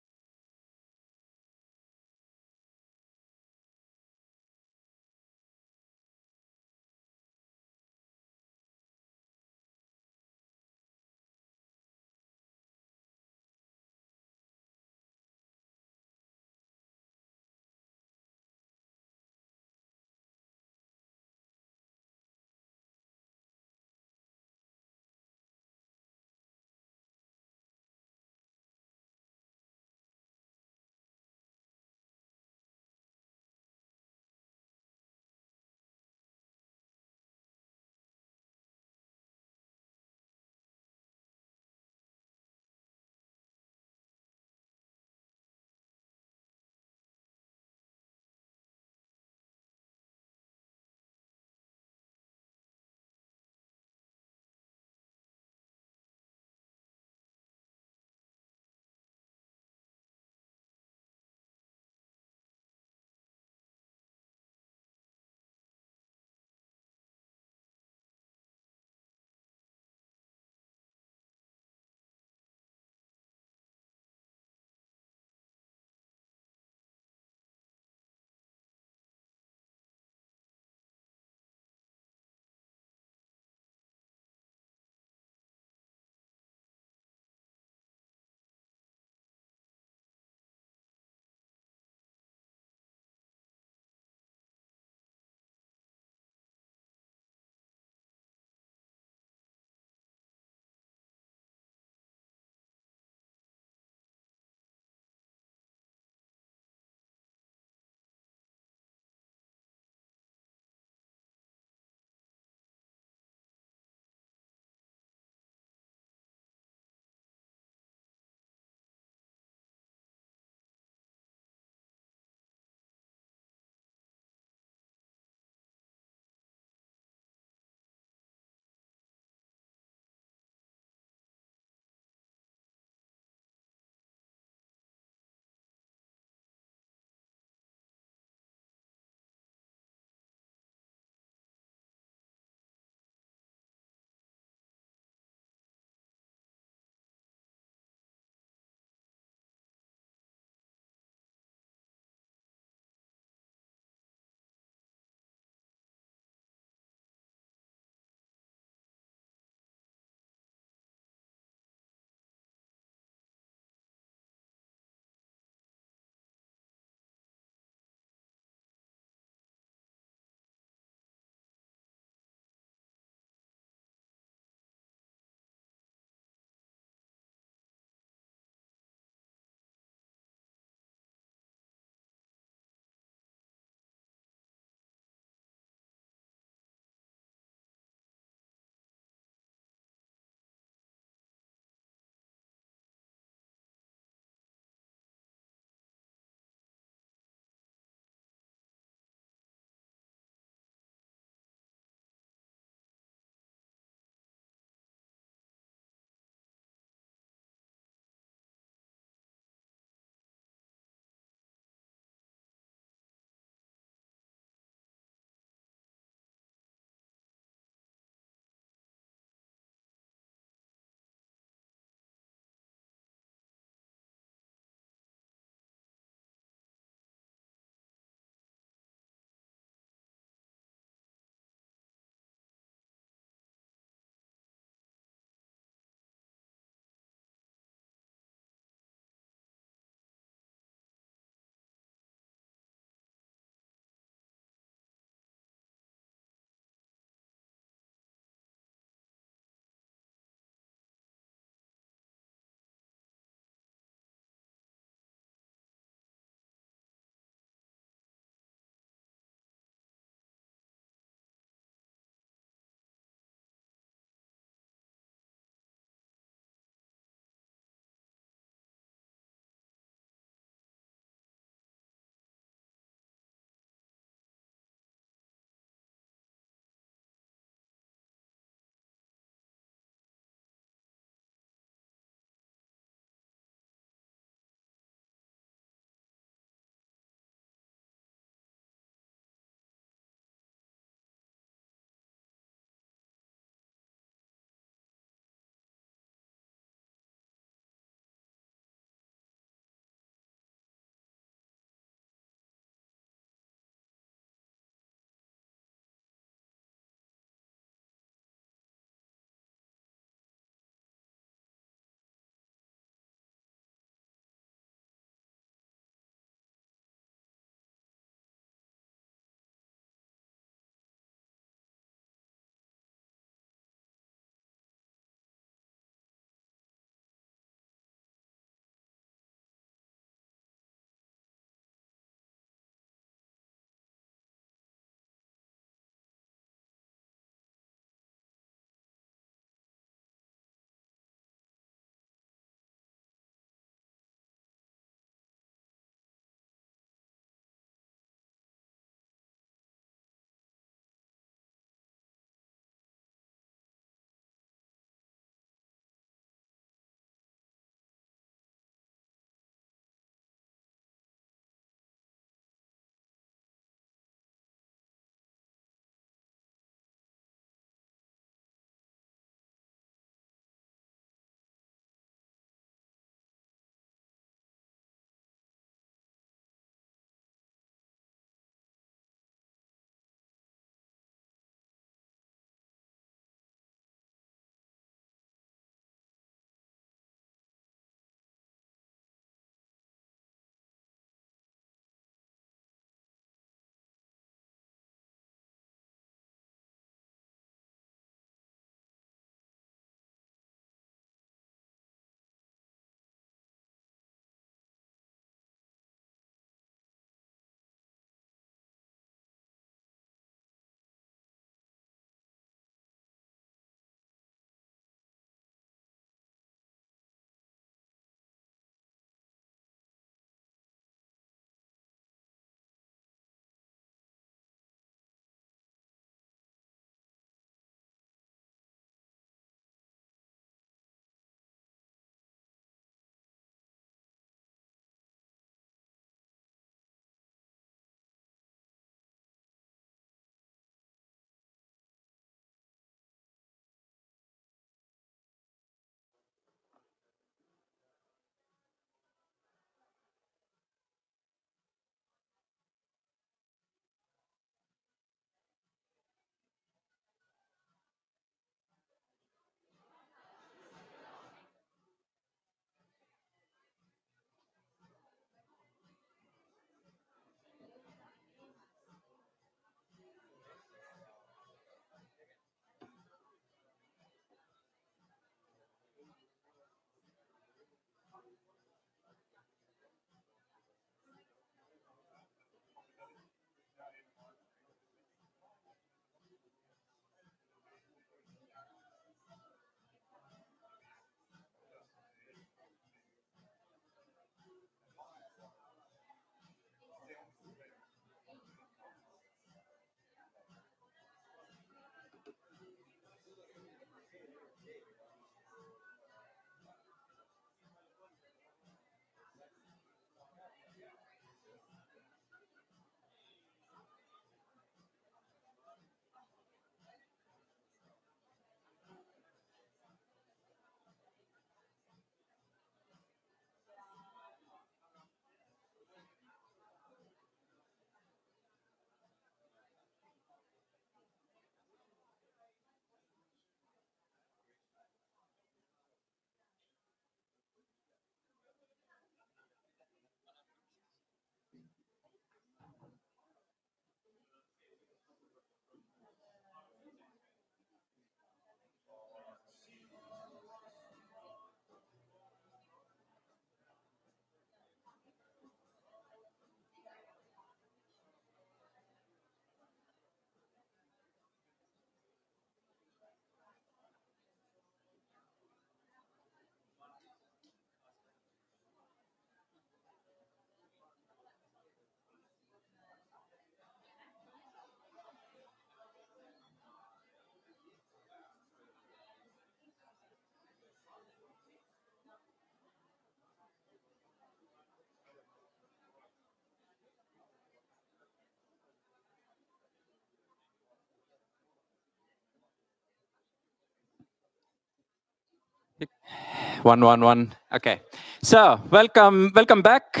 111. Okay. So welcome back,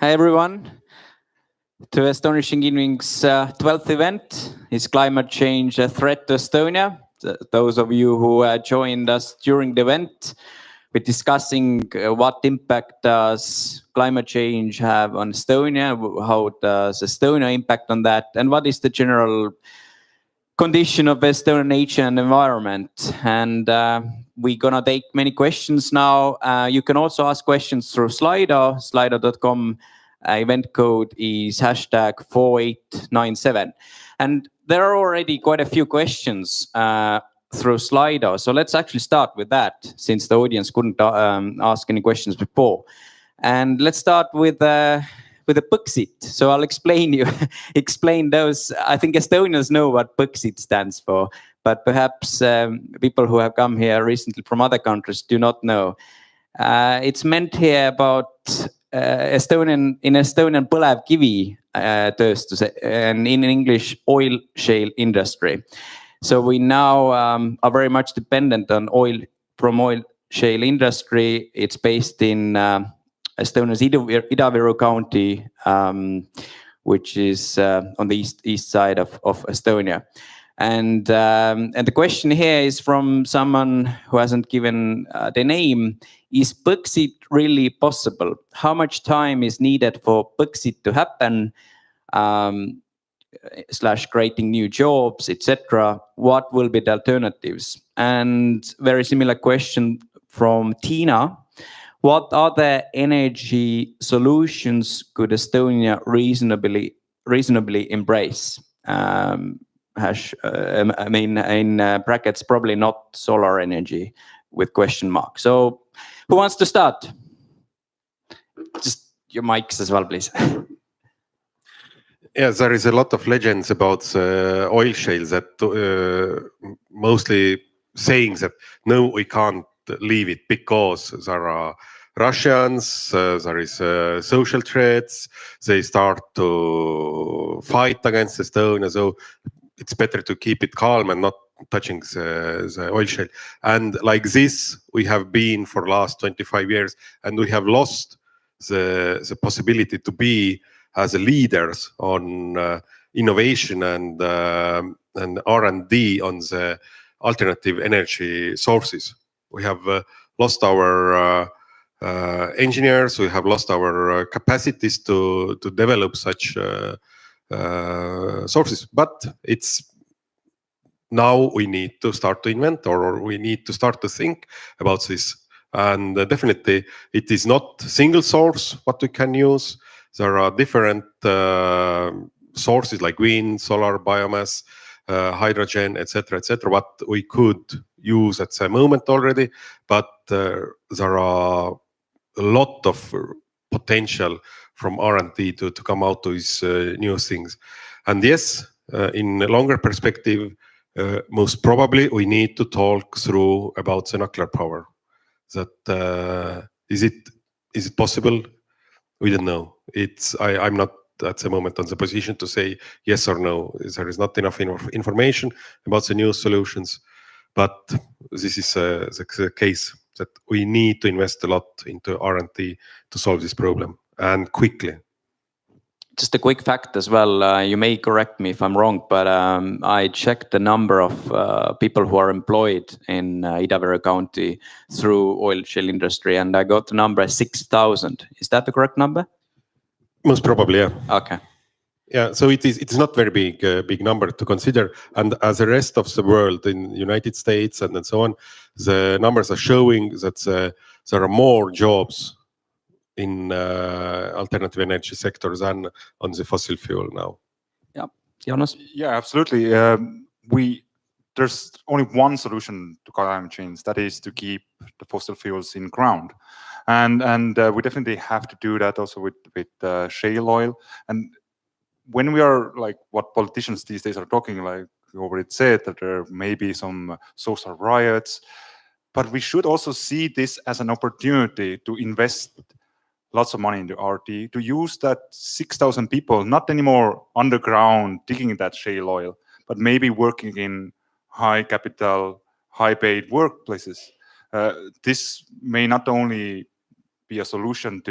everyone, to Estonishing Evenings 12th event. Is climate change a threat to Estonia? Those of you who joined us during the event, we're discussing what impact does climate change have on Estonia, how does Estonia impact on that, and what is the general condition of Estonian nature and environment. And we're gonna take many questions now. You can also ask questions through Slido, slido.com. Event code is #4897. And there are already quite a few questions through Slido. So let's actually start with that, since the audience couldn't ask any questions before. And let's start with a Põxit. So I'll explain those. I think Estonians know what Põxit stands for, but perhaps people who have come here recently from other countries do not know. It's meant here about Estonian põlevkivi tööstus, and in English, oil shale industry. So we now are very much dependent on oil shale industry. It's based in Estonia's Ida-Viru County, which is on the east side of Estonia. And the question here is from someone who hasn't given the name. Is Põxit really possible? How much time is needed for Põxit to happen, / creating new jobs, etc.? What will be the alternatives? And very similar question from Tina. What other energy solutions could Estonia reasonably embrace? I mean, in brackets, probably not solar energy with question mark. So who wants to start? Just your mics as well, please. Yeah, there is a lot of legends about oil shales that mostly saying that no, we can't leave it because there are Russians, there is social threats, they start to fight against Estonia, so it's better to keep it calm and not touching the oil shale. And like this, we have been for the last 25 years, and we have lost the possibility to be as leaders on innovation and R&D on the alternative energy sources. We have lost our engineers, we have lost our capacities to develop such sources. But it's now we need to start to invent, or we need to start to think about this. And definitely it is not single source what we can use. There are different sources like wind, solar, biomass, hydrogen, etc., what we could use at the moment already. But there are a lot of potential from R&D to come out with these new things. And yes, in a longer perspective, most probably we need to talk through about the nuclear power. That is it possible? We don't know. I'm not at the moment on the position to say yes or no. There is not enough information about the new solutions, but this is the case that we need to invest a lot into R&D to solve this problem, and quickly. Just a quick fact as well, you may correct me if I'm wrong, but I checked the number of people who are employed in Ida-Viru County through oil shale industry, and I got the number 6,000. Is that the correct number? Most probably, yeah. Okay. Yeah, so it's not very big number to consider, and as the rest of the world in United States and so on, the numbers are showing that there are more jobs in alternative energy sectors than on the fossil fuel now. Yeah, Jonas? Yeah, absolutely. There's only one solution to climate change, that is to keep the fossil fuels in ground. And we definitely have to do that also with shale oil. And when we are like what politicians these days are talking, like we already said, that there may be some social riots, but we should also see this as an opportunity to invest lots of money into RT, to use that 6,000 people, not anymore underground digging that shale oil, but maybe working in high capital, high paid workplaces. This may not only be a solution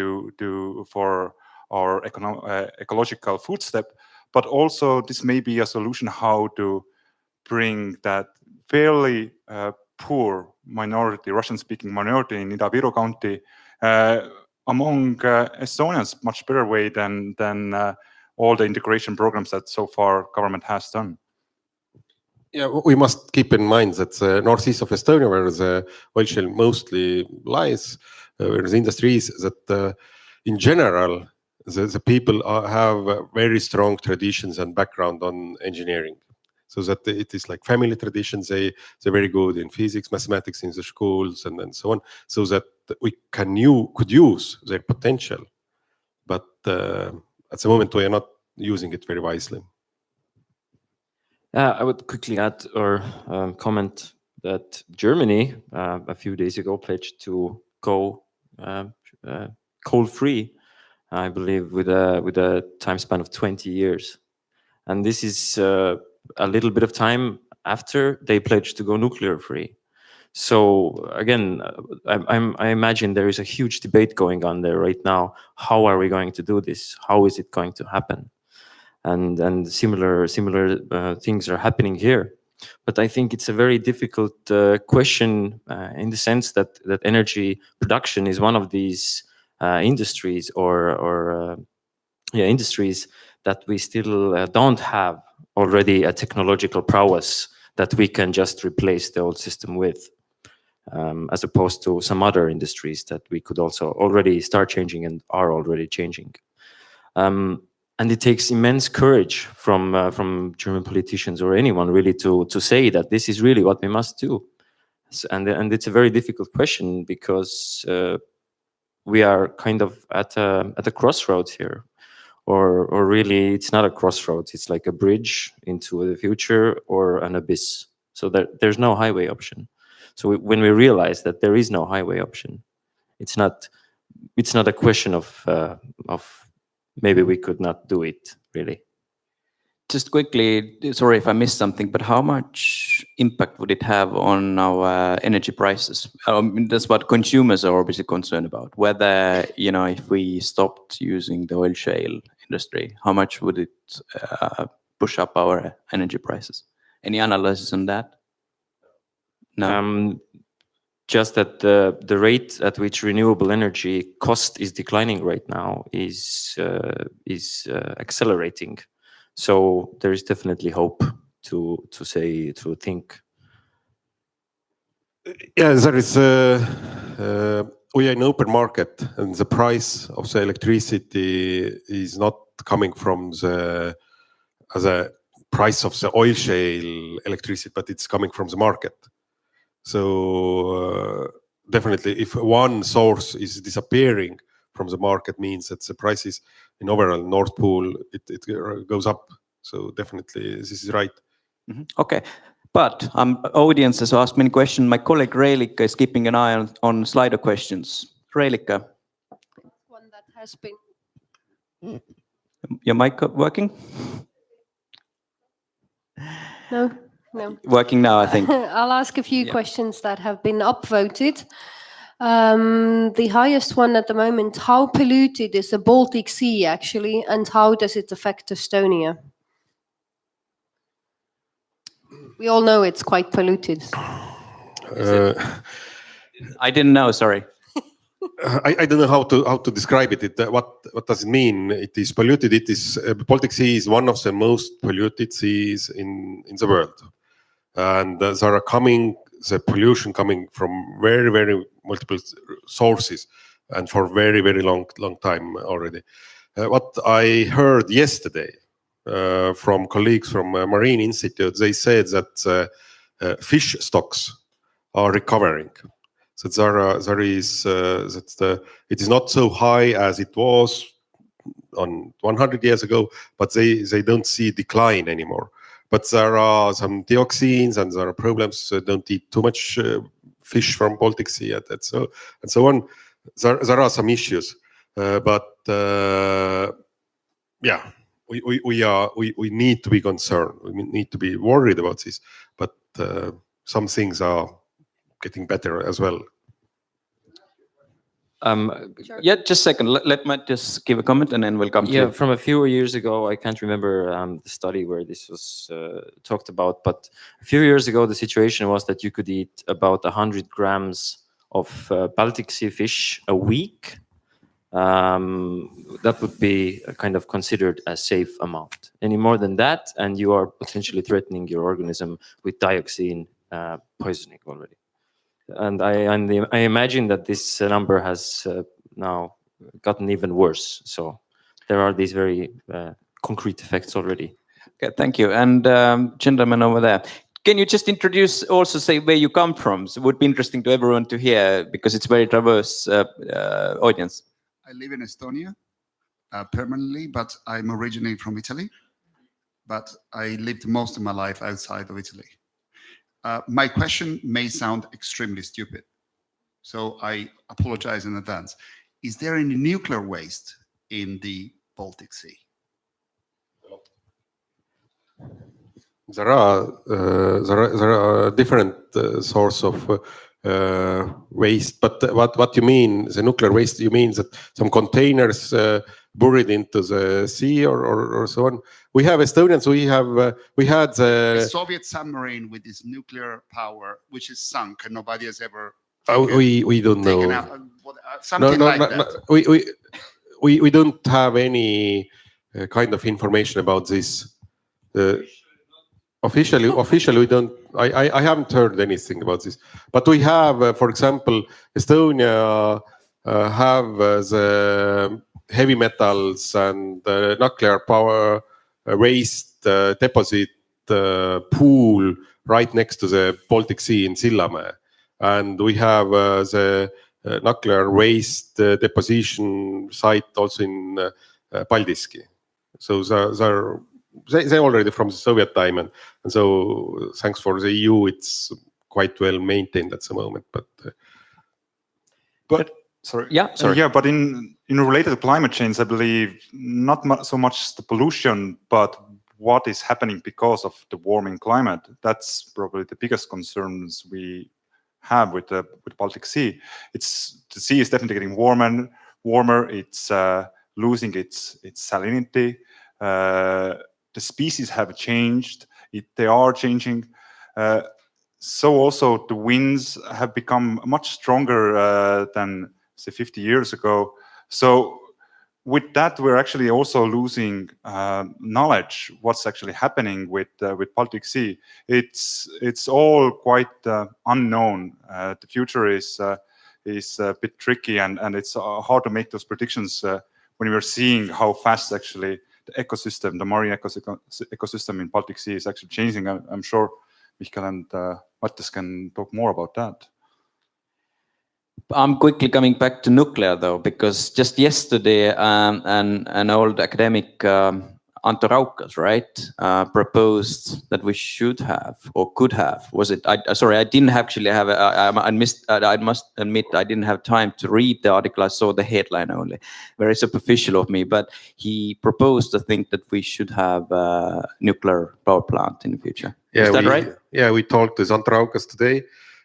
for our ecological footstep, but also this may be a solution how to bring that fairly poor minority, Russian-speaking minority in Ida-Viru County among Estonians much better way than all the integration programs that so far government has done. Yeah, we must keep in mind that northeast of Estonia, where the oil shale mostly lies, where the industry is, that in general, the people have very strong traditions and background on engineering. So that it is like family traditions, they're very good in physics, mathematics in the schools and so on, so that we could use their potential. But at the moment, we are not using it very wisely. I would quickly add or comment that Germany a few days ago pledged to go coal-free, I believe, with a time span of 20 years. And this is a little bit of time after they pledged to go nuclear-free. So again, I imagine there is a huge debate going on there right now. How are we going to do this? How is it going to happen? And similar things are happening here. But I think it's a very difficult question in the sense that energy production is one of these industries or industries that we still don't have already a technological prowess that we can just replace the old system with, as opposed to some other industries that we could also already start changing and are already changing. And it takes immense courage from German politicians or anyone really to say that this is really what we must do. And it's a very difficult question because we are kind of at a crossroads here, or really it's not a crossroads. It's like a bridge into the future or an abyss. So there's no highway option. So when we realize that there is no highway option, it's not a question of maybe we could not do it, really. Just quickly, sorry if I missed something, but how much impact would it have on our energy prices? That's what consumers are obviously concerned about. Whether, if we stopped using the oil shale industry, how much would it push up our energy prices? Any analysis on that? No. Just that the rate at which renewable energy cost is declining right now is accelerating. So there is definitely hope to think. Yeah, there is. We are in open market, and the price of the electricity is not coming from as a price of the oil shale electricity, but it's coming from the market. So definitely, if one source is disappearing from the market, means that the prices in overall Nord Pool it goes up. So definitely, this is right. Mm-hmm. Okay, but audience has asked many questions. My colleague Reelika is keeping an eye on Slido questions. Reelika, one that has been. Your mic working? No. Working now, I think. I'll ask a few questions that have been upvoted. The highest one at the moment, how polluted is the Baltic Sea actually, and how does it affect Estonia? We all know it's quite polluted. I didn't know, sorry. I don't know how to describe it. What does it mean? It is polluted. It is Baltic Sea is one of the most polluted seas in the world, and there are the pollution coming from very, very multiple sources, and for very, very long time already. What I heard yesterday from colleagues from Marine Institute, they said that fish stocks are recovering. So it is not so high as it was on 100 years ago, but they don't see decline anymore. But there are some dioxins and there are problems. So don't eat too much fish from Baltic Sea and so on. There are some issues, but yeah, we need to be concerned. We need to be worried about this. But some things are getting better as well. Yeah, just a second. Let me just give a comment and then we'll come to Yeah, you. from a few years ago, I can't remember the study where this was talked about, but a few years ago, the situation was that you could eat about 100 grams of Baltic Sea fish a week. That would be kind of considered a safe amount. Any more than that, and you are potentially threatening your organism with dioxin poisoning already. And I imagine that this number has now gotten even worse. So there are these very concrete effects already. Okay, thank you. And gentleman over there, can you just introduce, also say where you come from? So it would be interesting to everyone to hear because it's very diverse audience. I live in Estonia permanently, but I'm originally from Italy. But I lived most of my life outside of Italy. My question may sound extremely stupid, so I apologize in advance. Is there any nuclear waste in the Baltic Sea? There are different source of waste, but what you mean, the nuclear waste, you mean that some containers buried into the sea or so on? We have Estonians, we had A the Soviet submarine with this nuclear power, which is sunk and nobody has ever we don't taken know. out, something like that. We don't have any kind of information about this. Officially, we don't. I haven't heard anything about this. But we have, for example, Estonia have the heavy metals and nuclear power waste deposit pool right next to the Baltic Sea in Sillamäe, and we have the nuclear waste deposition site also in Paldiski. So they already from the Soviet time, and so thanks for the EU, it's quite well maintained at the moment. But sorry, yeah. But in related to climate change, I believe not so much the pollution, but what is happening because of the warming climate. That's probably the biggest concerns we have with the Baltic Sea. The sea is definitely getting warmer. It's losing its salinity. The species have changed. They are changing. So also the winds have become much stronger than say 50 years ago. So with that, we're actually also losing knowledge what's actually happening with Baltic Sea. It's all quite unknown. The future is a bit tricky, and it's hard to make those predictions when we're seeing how fast actually the ecosystem, the marine ecosystem in Baltic Sea is actually changing. I'm sure Mihkel and Mattis can talk more about that. I'm quickly coming back to nuclear though, because just yesterday an old academic, Anto Raukas, right, proposed that we should have or could have. Was it? Sorry, I didn't actually have. I must admit, I didn't have time to read the article. I saw the headline only. Very superficial of me, but he proposed to think that we should have a nuclear power plant in the future. Is that right? Yeah, we talked with Anto Raukas today.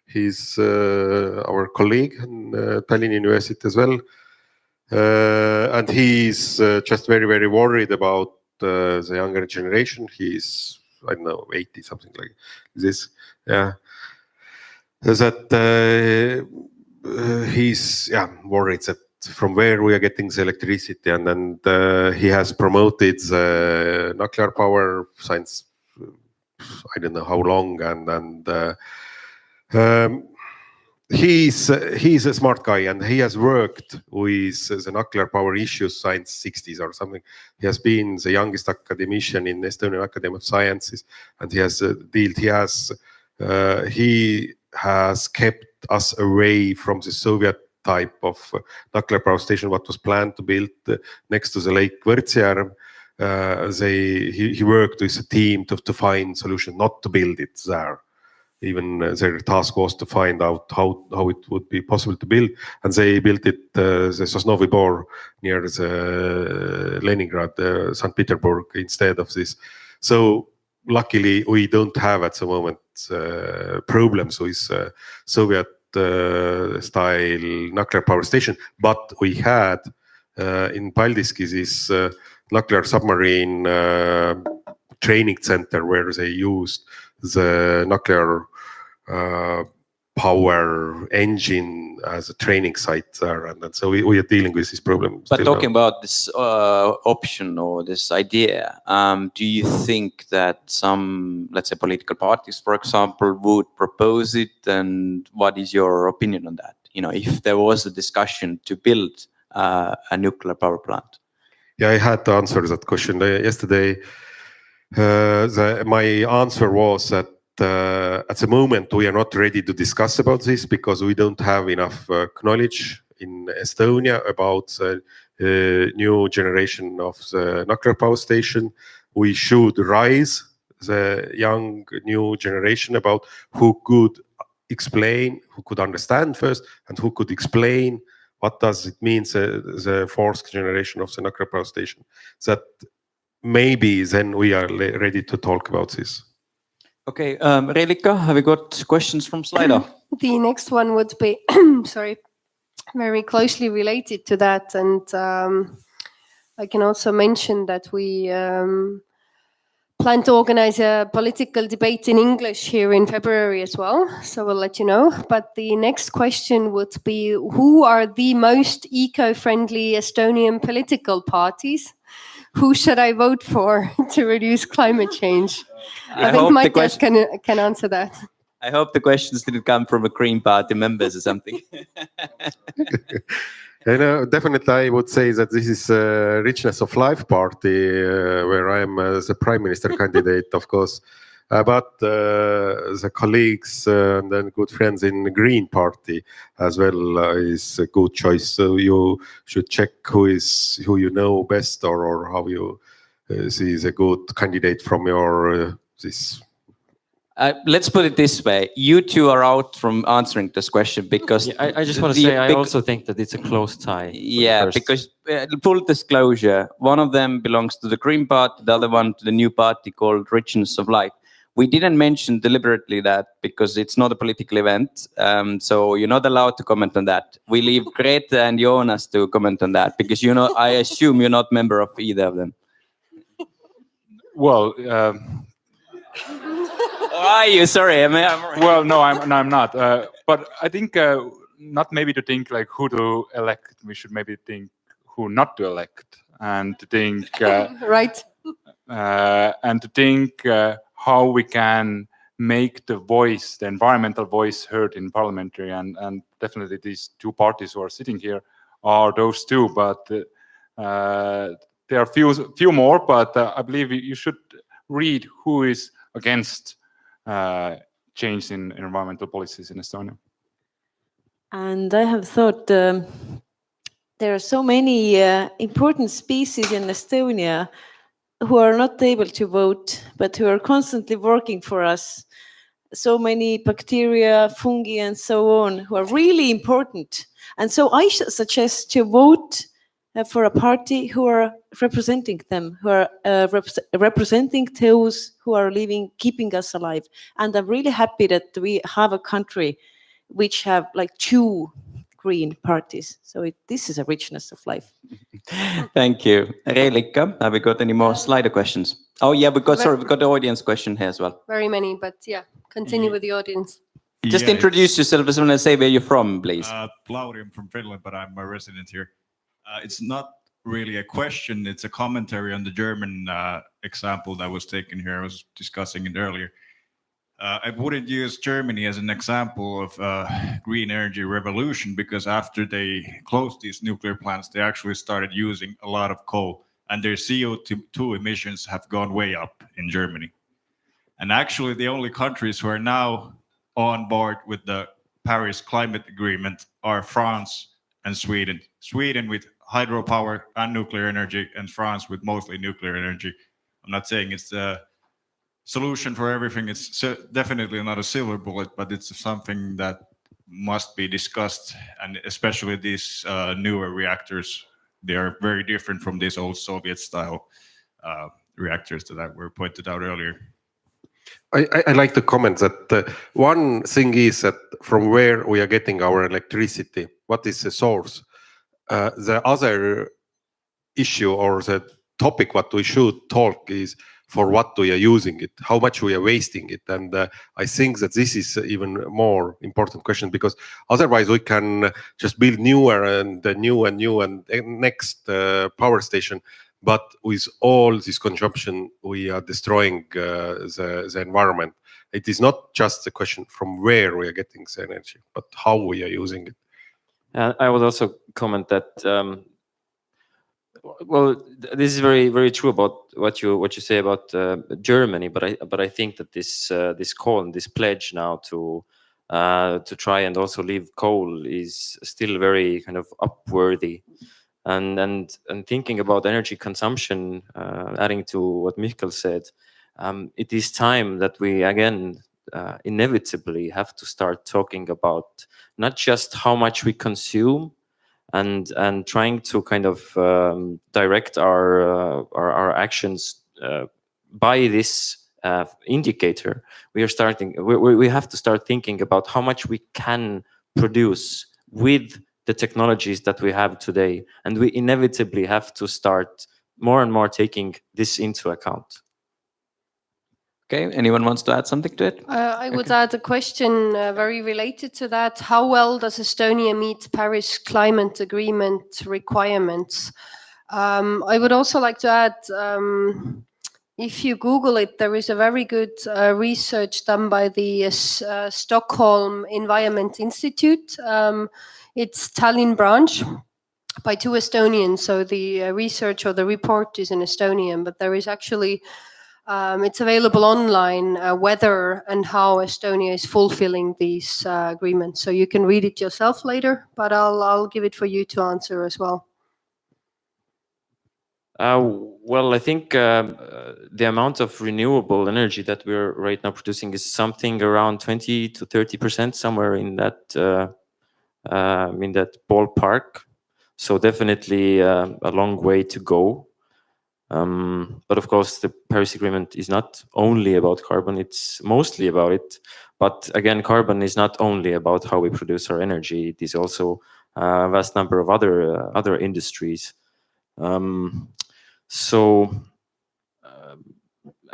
He's our colleague in Tallinn University as well. And he's just very, very worried about the younger generation. He's, I don't know, 80, something like this. Yeah. That he's worried that from where we are getting the electricity, and he has promoted the nuclear power since I don't know how long, and he's a smart guy, and he has worked with the nuclear power issues since 60s or something. He has been the youngest academician in Estonian Academy of Sciences, and he has kept us away from the Soviet type of nuclear power station what was planned to build next to the Lake Võrtsjärv. He worked with a team to find solution not to build it there. Even their task was to find out how it would be possible to build, and they built it the Sosnovyy Bor near the Leningrad, St. Petersburg instead of this. So luckily, we don't have at the moment problems with Soviet style nuclear power station, but we had in Paldiski this nuclear submarine training center where they used the nuclear power engine as a training site there, and so we are dealing with this problem. But talking about this option or this idea, do you think that some, let's say, political parties, for example, would propose it? And what is your opinion on that? You know, if there was a discussion to build a nuclear power plant. Yeah, I had to answer that question yesterday. My answer was that at the moment we are not ready to discuss about this because we don't have enough knowledge in Estonia about the new generation of the nuclear power station. We should raise the young new generation about who could explain, who could understand first, and who could explain what does it mean the fourth generation of the nuclear power station. That maybe then we are ready to talk about this. Okay, Reelika, have you got questions from Slido? The next one would be, sorry, very closely related to that. And I can also mention that we plan to organize a political debate in English here in February as well. So we'll let you know. But the next question would be, who are the most eco-friendly Estonian political parties? Who should I vote for to reduce climate change? I think Mattias can answer that. I hope the questions didn't come from a Green Party members or something. Definitely, I would say that this is a Richness of Life party where I am the prime minister candidate, of course. But the colleagues and then good friends in the Green Party as well is a good choice. So you should check who you know best or how you see is a good candidate from your this. Let's put it this way: you two are out from answering this question because I just want to say I also think that it's a close tie. Yeah, because full disclosure, one of them belongs to the Green Party, the other one to the new party called Richness of Life. We didn't mention deliberately that because it's not a political event, so you're not allowed to comment on that. We leave Grete and Jonas to comment on that because I assume you're not member of either of them. Well, are you? Sorry, well, no, I'm not. But I think not maybe to think like who to elect. We should maybe think who not to elect, and to think right, and to think how we can make the environmental voice, heard in parliamentary, and definitely these two parties who are sitting here are those two. But there are few more. But I believe you should read who is against change in environmental policies in Estonia. And I have thought there are so many important species in Estonia who are not able to vote, but who are constantly working for us. So many bacteria, fungi, and so on, who are really important. And so I suggest to vote for a party who are representing them, who are representing those who are living, keeping us alive. And I'm really happy that we have a country which have like two green parties. So this is a richness of life. Thank you. Reelika, have we got any more Slido questions? Oh yeah, we've got the audience question here as well. Very many, but yeah, continue with the audience. Just introduce yourself as well and say where you're from, please. Lauri, I'm from Finland, but I'm a resident here. It's not really a question, it's a commentary on the German example that was taken here. I was discussing it earlier. I wouldn't use Germany as an example of green energy revolution because after they closed these nuclear plants, they actually started using a lot of coal and their CO2 emissions have gone way up in Germany. And actually the only countries who are now on board with the Paris Climate Agreement are France and Sweden. Sweden with hydropower and nuclear energy and France with mostly nuclear energy. I'm not saying it's a solution for everything. It's definitely not a silver bullet, but it's something that must be discussed. And especially these newer reactors, they are very different from these old Soviet style reactors that were pointed out earlier. I like to comment that one thing is that from where we are getting our electricity, what is the source? The other issue or the topic what we should talk is for what we are using it, how much we are wasting it. And I think that this is even more important question, because otherwise we can just build newer and new and next power station. But with all this consumption, we are destroying the environment. It is not just the question from where we are getting the energy, but how we are using it. I would also comment that well, this is very, very true about what you say about Germany, but I think that this call and this pledge now to try and also leave coal is still very kind of upworthy, and thinking about energy consumption, adding to what Michael said, it is time that we again inevitably have to start talking about not just how much we consume, and trying to kind of direct our actions by this indicator. We have to start thinking about how much we can produce with the technologies that we have today, and we inevitably have to start more and more taking this into account. Okay, anyone wants to add something to it? I would add a question very related to that. How well does Estonia meet Paris Climate Agreement requirements? I would also like to add, if you Google it, there is a very good research done by the Stockholm Environment Institute. It's Tallinn branch by two Estonians. So the research or the report is in Estonian, but there is actually it's available online, whether and how Estonia is fulfilling these agreements. So you can read it yourself later, but I'll give it for you to answer as well. Well, I think the amount of renewable energy that we're right now producing is something around 20 to 30%, somewhere in that ballpark. So definitely a long way to go. But of course, the Paris Agreement is not only about carbon, it's mostly about it. But again, carbon is not only about how we produce our energy, it is also a vast number of other industries.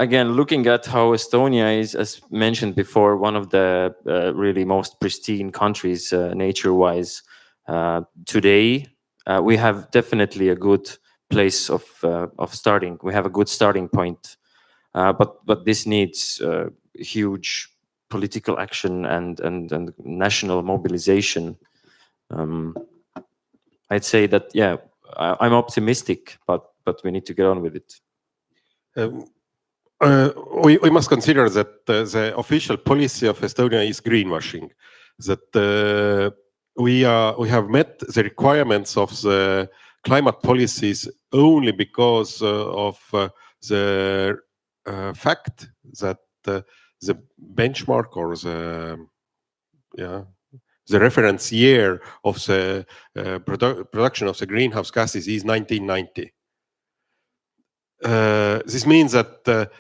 Again, looking at how Estonia is, as mentioned before, one of the really most pristine countries nature-wise today, we have definitely a good place of starting. We have a good starting point, but this needs huge political action and national mobilization. I'd say that I'm optimistic, but we need to get on with it. We must consider that the official policy of Estonia is greenwashing. That we have met the requirements of the climate policies only because of the fact that the benchmark or the reference year of the production of the greenhouse gases is 1990. This means that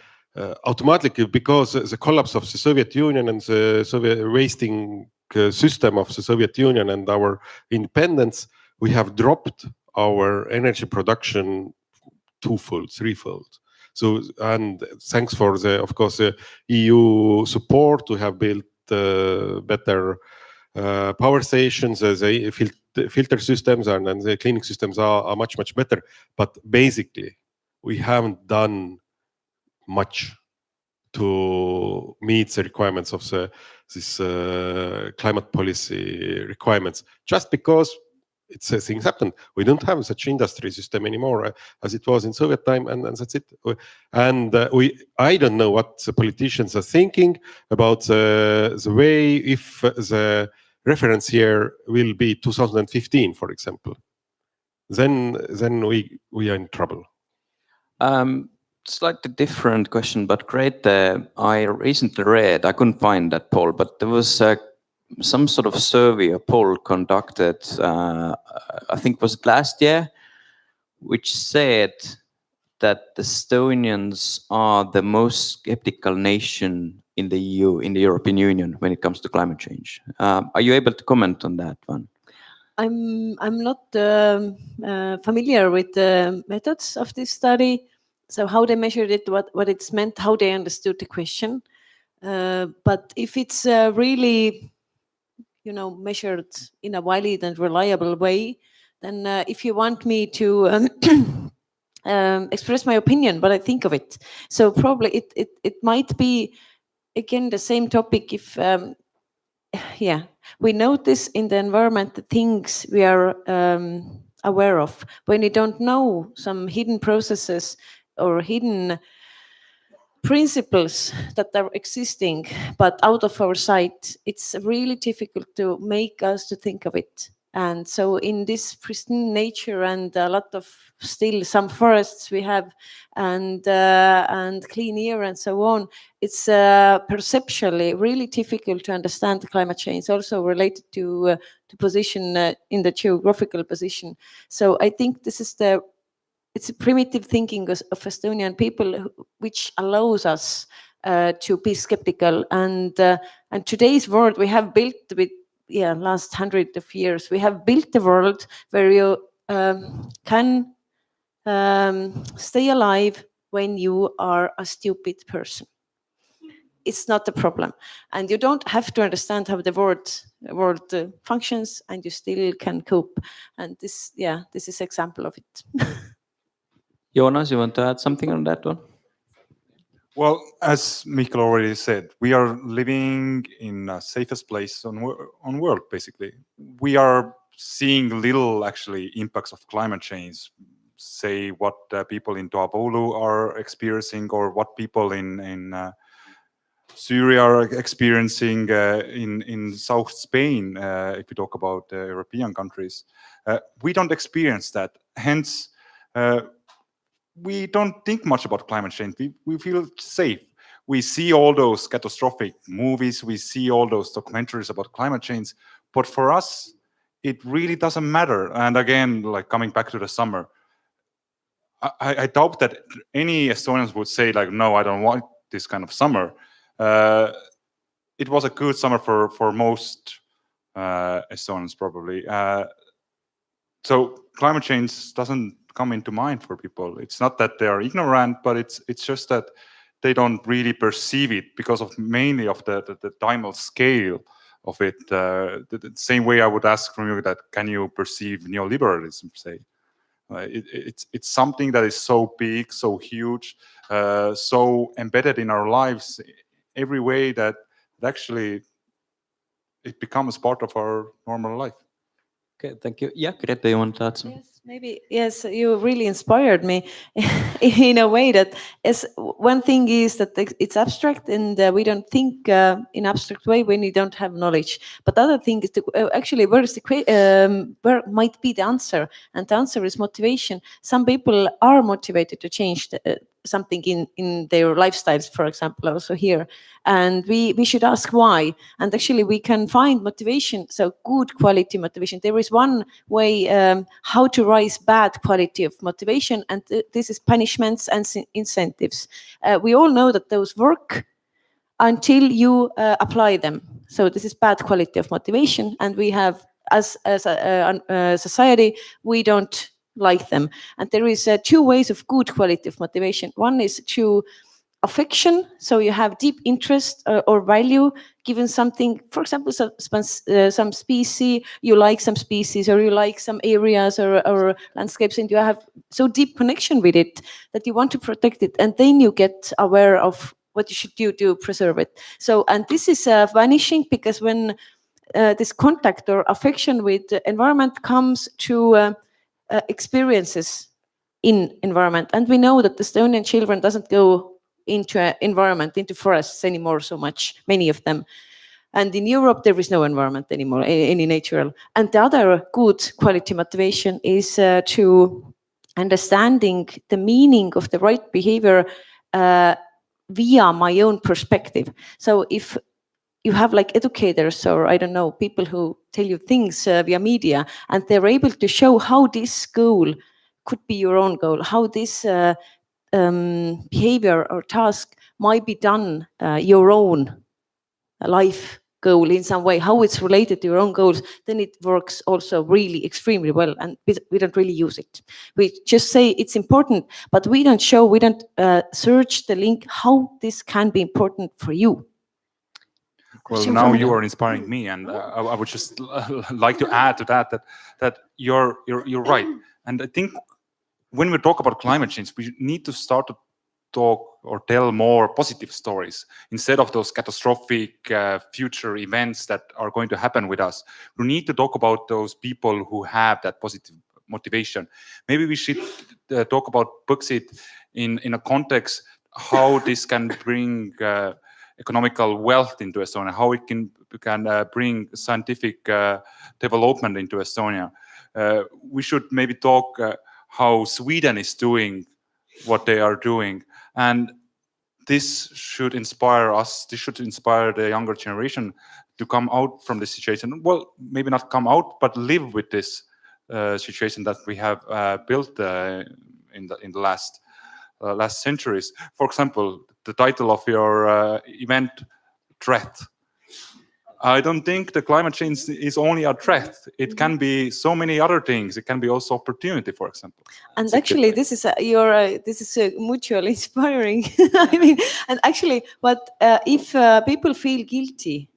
automatically, because the collapse of the Soviet Union and the Soviet wasting system of the Soviet Union and our independence, we have dropped our energy production twofold, threefold. So, and thanks for the, of course, the EU support, we have built better power stations, the filter systems and the cleaning systems are much better. But basically, we haven't done much to meet the requirements of this climate policy requirements, just because things happen. We don't have such industry system anymore as it was in Soviet time, and that's it. And I don't know what the politicians are thinking about the way, if the reference year will be 2015, for example, then we are in trouble. Slightly different question, but great. I recently read, I couldn't find that poll, but there was some sort of survey, a poll conducted, I think was last year, which said that the Estonians are the most skeptical nation in the EU, in the European Union, when it comes to climate change. Are you able to comment on that one? I'm not familiar with the methods of this study, so how they measured it, what it's meant, how they understood the question. But if it's really, measured in a valid and reliable way, then if you want me to express my opinion, what I think of it, so probably it might be again the same topic if. Yeah, we notice in the environment the things we are aware of. When we don't know some hidden processes or hidden principles that are existing but out of our sight, it's really difficult to make us to think of it. And so in this pristine nature and a lot of still some forests we have and clean air and so on, it's perceptually really difficult to understand climate change, also related to position in the geographical position. So I think this is it's a primitive thinking of Estonian people which allows us to be skeptical. And today's world we have built with last 100 of years, we have built a world where you can stay alive when you are a stupid person. It's not a problem, and you don't have to understand how the world functions, and you still can cope. And this is example of it. Jonas, you want to add something on that one? Well, as Mikael already said, we are living in the safest place on world, basically. We are seeing little, actually, impacts of climate change. Say what people in Toabolu are experiencing, or what people in Syria are experiencing in South Spain, if we talk about European countries. We don't experience that. Hence, we don't think much about climate change. We feel safe. We see all those catastrophic movies. We see all those documentaries about climate change. But for us, it really doesn't matter. And again, like coming back to the summer, I doubt that any Estonians would say like, no, I don't want this kind of summer. It was a good summer for most Estonians, probably. So climate change doesn't come into mind for people. It's not that they are ignorant, but it's just that they don't really perceive it because of mainly of the time scale of it. The same way I would ask from you that, can you perceive neoliberalism, say? It's something that is so big, so huge, so embedded in our lives every way that actually it becomes part of our normal life. Okay, thank you. Yeah, Grete, you want to add something? Yes, maybe. Yes, you really inspired me in a way that one thing is that it's abstract, and we don't think in abstract way when we don't have knowledge. But the other thing is actually where might be the answer, and the answer is motivation. Some people are motivated to change something in their lifestyles, for example, also here. And we should ask why. And actually we can find motivation, so good quality motivation. There is one way how to raise bad quality of motivation, and this is punishments and incentives. We all know that those work until you apply them. So this is bad quality of motivation, and we have, as a society, we don't like them. And there is two ways of good quality of motivation. One is to affection, so you have deep interest or value given something, for example, some species, you like some species, or you like some areas or landscapes, and you have so deep connection with it that you want to protect it, and then you get aware of what you should do to preserve it. So, and this is vanishing, because when this contact or affection with the environment comes to experiences in environment, and we know that the Estonian children doesn't go into environment, into forests anymore so much, many of them. And in Europe, there is no environment anymore, any natural. And the other good quality motivation is to understanding the meaning of the right behavior via my own perspective. So if you have like educators, or I don't know, people who tell you things via media, and they're able to show how this goal could be your own goal, how this behavior or task might be done your own life goal in some way, how it's related to your own goals, then it works also really extremely well, and we don't really use it. We just say it's important, but we don't search the link how this can be important for you. Well, now you are inspiring me, and I would just like to add to that you're right. And I think when we talk about climate change, we need to start to talk or tell more positive stories instead of those catastrophic future events that are going to happen with us. We need to talk about those people who have that positive motivation. Maybe we should talk about Põxit in a context how this can bring economical wealth into Estonia, how it can bring scientific development into Estonia. We should maybe talk how Sweden is doing what they are doing. And this should inspire us, this should inspire the younger generation to come out from this situation. Well, maybe not come out, but live with this situation that we have built in the last centuries. For example, the title of your event, Threat. I don't think the climate change is only a threat. It can be so many other things. It can be also opportunity, for example. And actually, this is mutually inspiring. I mean, and actually, but if people feel guilty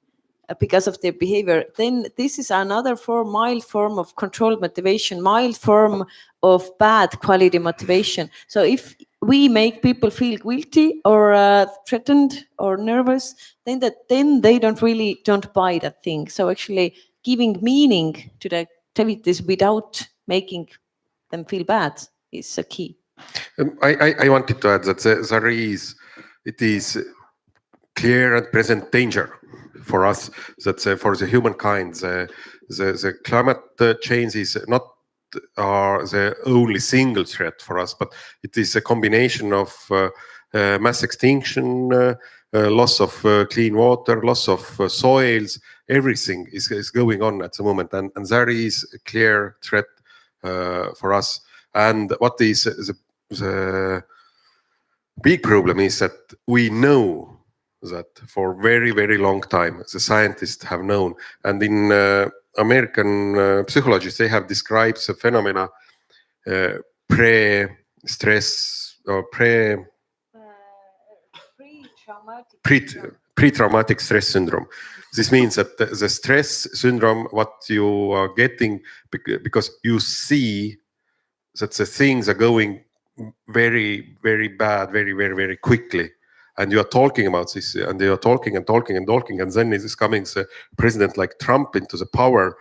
because of their behavior, then this is another mild form of controlled motivation, mild form of bad quality motivation. So if we make people feel guilty or threatened or nervous, then they don't buy that thing. So actually giving meaning to the activities without making them feel bad is a key. I wanted to add that there is clear and present danger for us, that for the humankind, the climate change is not the only single threat for us, but it is a combination of mass extinction, loss of clean water, loss of soils. Everything is going on at the moment, and there is a clear threat for us. And what is the big problem is that we know that for very, very long time, the scientists have known. And in American psychologists, they have described the phenomena pre-stress or pre-traumatic stress syndrome. This means that the stress syndrome, what you are getting, because you see that the things are going very, very bad, very, very, very quickly. And you are talking about this, and you are talking, and then it is coming the president like Trump into the power,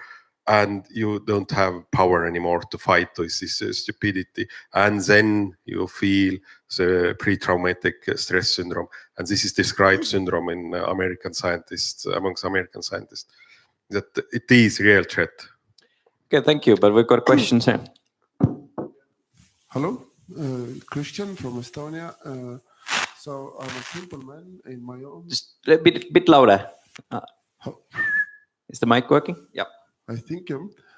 and you don't have power anymore to fight with this stupidity. And then you feel the pre-traumatic stress syndrome. And this is described syndrome in amongst American scientists, that it is a real threat. Okay, thank you. But we've got questions here. Hello, Christian from Estonia. So I'm a simple man in my own. Just a bit louder. Is the mic working? Yeah. I think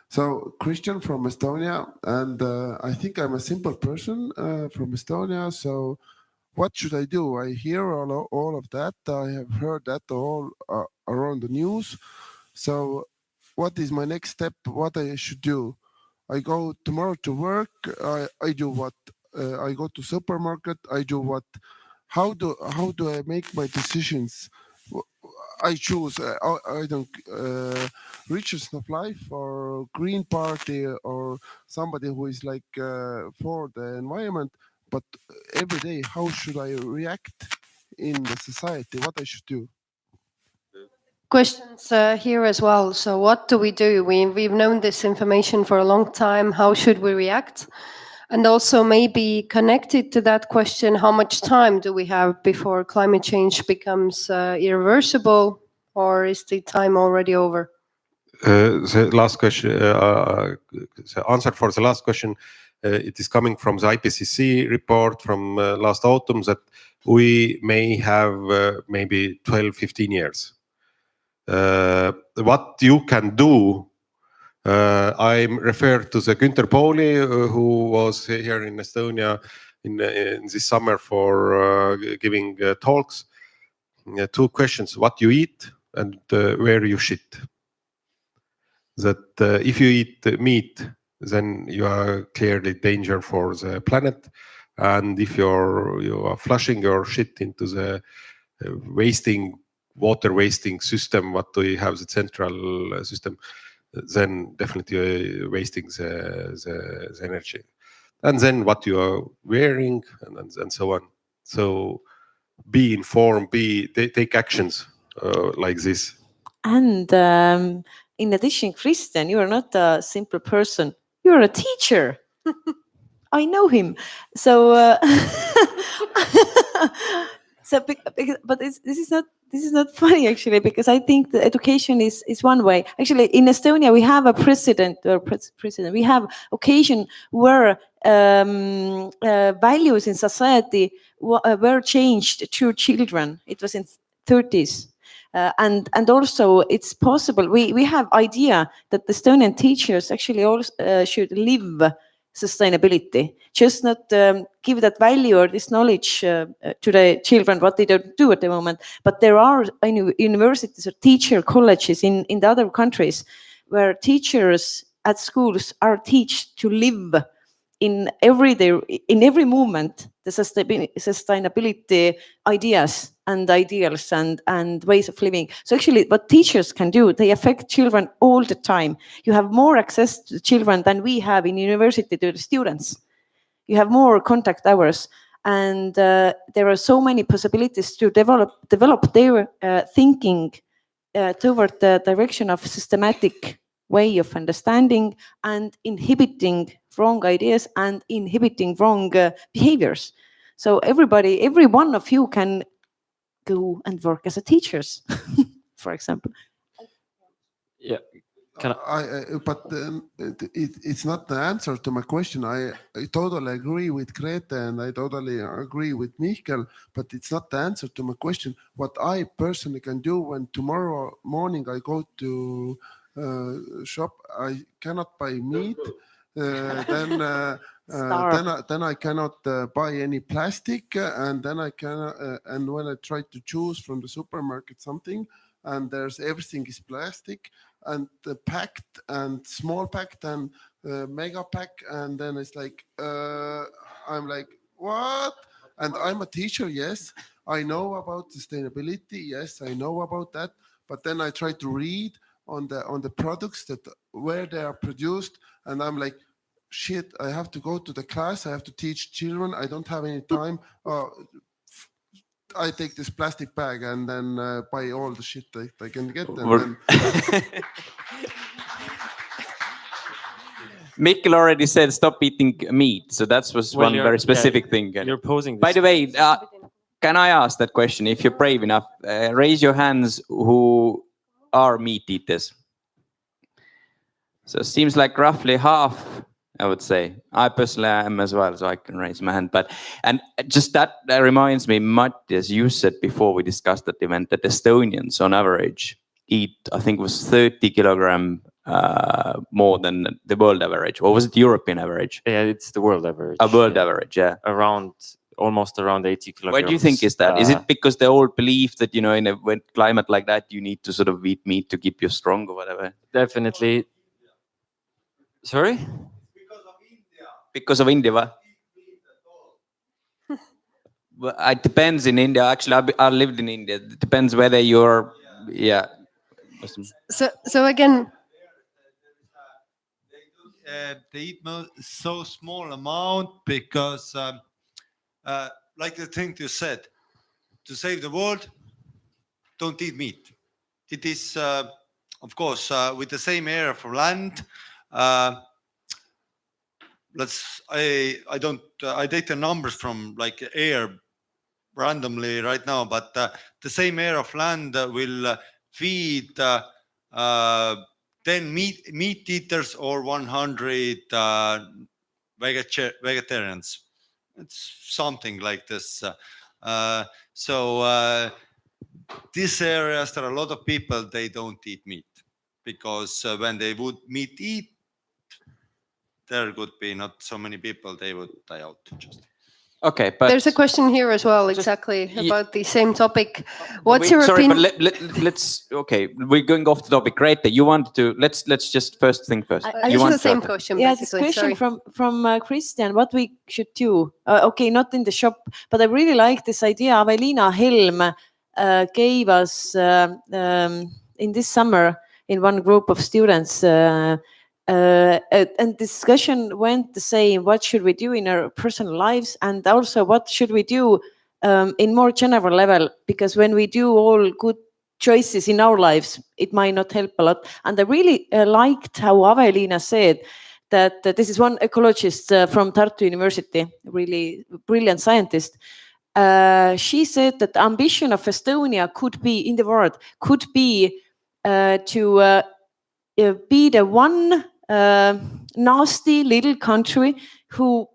so. Christian from Estonia, and I think I'm a simple person from Estonia. So, what should I do? I hear all of that. I have heard that all around the news. So, what is my next step? What I should do? I go tomorrow to work. I do what? I go to supermarket. I do what? How do I make my decisions? I choose. I don't Richest of Life or Green Party or somebody who is like for the environment. But every day, how should I react in the society? What I should do? Questions here as well. So what do we do? We've known this information for a long time. How should we react? And also maybe connected to that question, how much time do we have before climate change becomes irreversible, or is the time already over? The last question, the answer for the last question, it is coming from the IPCC report from last autumn, that we may have maybe 12, 15 years. What you can do, I'm referred to the Günther Pauli, who was here in Estonia in this summer for giving talks. 2 questions: what you eat and where you shit. That if you eat meat, then you are clearly danger for the planet, and if you are flushing your shit into the water wasting system, what we have the central system, then definitely wasting the energy. And then what you are wearing and so on. So be informed, take actions like this. And in addition, Christian, you are not a simple person. You're a teacher. I know him. So, but this is not funny actually, because I think the education is one way. Actually, in Estonia, we have a president. We have occasion where values in society were changed through children. It was in 30s. And also it's possible. We have idea that the Estonian teachers actually also should live sustainability, just not give that value or this knowledge to the children, what they don't do at the moment. But there are universities or teacher colleges in the other countries where teachers at schools are taught to live in every movement the sustainability ideas and ideals and ways of living. So actually what teachers can do, they affect children all the time. You have more access to children than we have in university to the students. You have more contact hours, and there are so many possibilities to develop their thinking toward the direction of systematic way of understanding and inhibiting wrong ideas and inhibiting wrong behaviors. So every one of you can go and work as a teachers, for example. Yeah. It's not the answer to my question. I totally agree with Grete and I totally agree with Mihkel, but it's not the answer to my question. What I personally can do when tomorrow morning I go to shop, I cannot buy meat, then I cannot buy any plastic, and then I cannot. And when I try to choose from the supermarket something, and there's everything is plastic, and the packed and small packed and mega pack, and then it's like I'm like, what? And I'm a teacher, yes, I know about sustainability, yes, I know about that, but then I try to read on the products that where they are produced, and I'm like, shit, I have to go to the class, I have to teach children, I don't have any time. I take this plastic bag and then buy all the shit that I can get. And Mikkel already said stop eating meat, so that was one very specific thing. You're posing this. By the way, can I ask that question? If you're brave enough, raise your hands who are meat eaters. So it seems like roughly half, I would say. I personally am as well, so I can raise my hand. And just that reminds me, Mattias, you said before we discussed that event that Estonians on average eat, I think it was 30 kilogram more than the world average. Or was it the European average? Yeah, it's the world average. A world average, yeah. Almost around 80 kilograms. What do you think is that? Is it because they all believe that, in a climate like that, you need to sort of eat meat to keep you strong or whatever? Definitely. Sorry? Because of India, what? Well, it depends in India. Actually, I lived in India. It depends whether you're, yeah. So again, they eat so small amount because, like the thing you said, to save the world, don't eat meat. It is, of course, with the same area for land. I take the numbers from like air randomly right now, but the same area of land will feed 10 meat eaters or 100 vegetarians. It's something like this. So these areas, there are a lot of people, they don't eat meat because when they would eat, there could be not so many people, they would die out. Just Okay, but There's a question here as well, exactly about the same topic. What's your sorry, opinion? but let's. Okay, we're going off the topic. Great, that you want to. Let's just first thing first. It's the same question, Yeah, this basically. question Sorry. from Christian, what we should do. Okay, not in the shop, but I really like this idea. Avelina Helm gave us in this summer in one group of students. And discussion went the same. What should we do in our personal lives, and also what should we do in more general level? Because when we do all good choices in our lives, it might not help a lot. And I really liked how Avelina said that this is one ecologist from Tartu University, really brilliant scientist. She said that the ambition of Estonia could be in the world, could be to be the one nasty little country who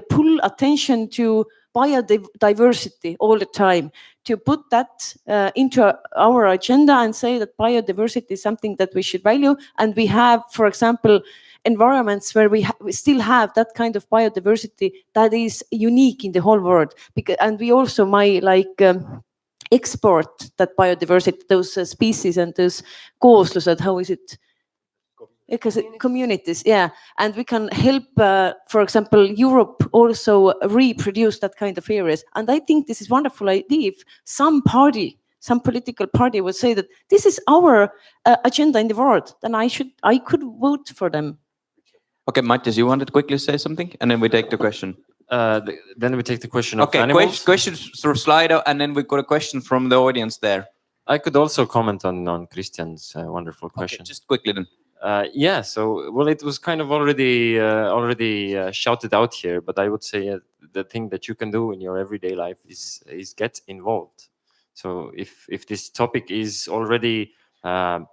pull attention to biodiversity all the time, to put that into our agenda and say that biodiversity is something that we should value. And we have, for example, environments where we still have that kind of biodiversity that is unique in the whole world. And we also might export that biodiversity, those species and those kooslused, how is it? Because communities, yeah, and we can help, for example, Europe also reproduce that kind of areas. And I think this is a wonderful idea. If some political party would say that this is our agenda in the world, then I could vote for them. Okay, Mattias, you wanted to quickly say something, and then we take the question. Then we take the question of okay, animals. Questions through Slido, and then we got a question from the audience there. I could also comment on Christian's wonderful question. Okay, just quickly then. Yeah, so well, it was kind of already shouted out here, but I would say the thing that you can do in your everyday life is get involved. So if this topic is already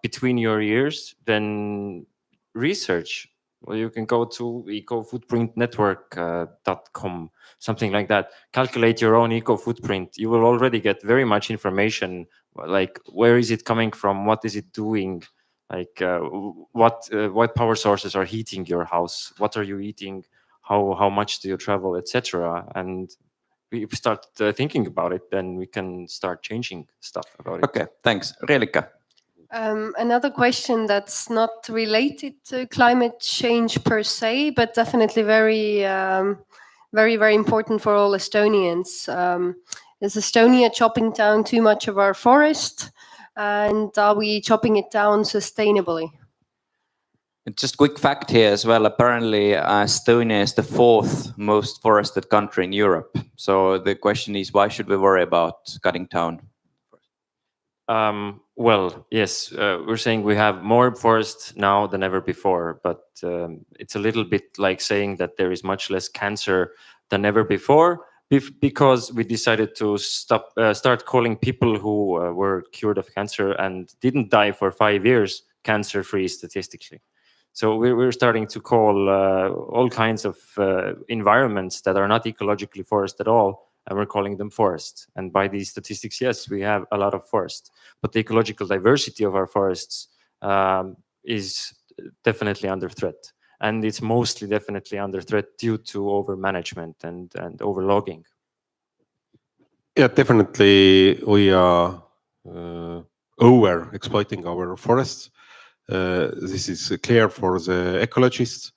between your ears, then research. Well, you can go to ecofootprintnetwork.com, something like that. Calculate your own eco footprint. You will already get very much information, like where is it coming from, what is it doing, like what power sources are heating your house, what are you eating, how much do you travel, etc. And we start thinking about it, then we can start changing stuff about it. Okay, thanks. Relika. Another question that's not related to climate change per se, but definitely very, very important for all Estonians. Is Estonia chopping down too much of our forest? And are we chopping it down sustainably? Just quick fact here as well. Apparently, Estonia is the 4th most forested country in Europe. So the question is, why should we worry about cutting down? Well, yes, we're saying we have more forest now than ever before, but it's a little bit like saying that there is much less cancer than ever before, because we decided to start calling people who were cured of cancer and didn't die for 5 years cancer-free statistically. So we're starting to call all kinds of environments that are not ecologically forest at all, and we're calling them forests. And by these statistics, yes, we have a lot of forest, but the ecological diversity of our forests is definitely under threat. And it's mostly definitely under threat due to overmanagement and overlogging. Yeah, definitely we are over exploiting our forests. This is clear for the ecologists.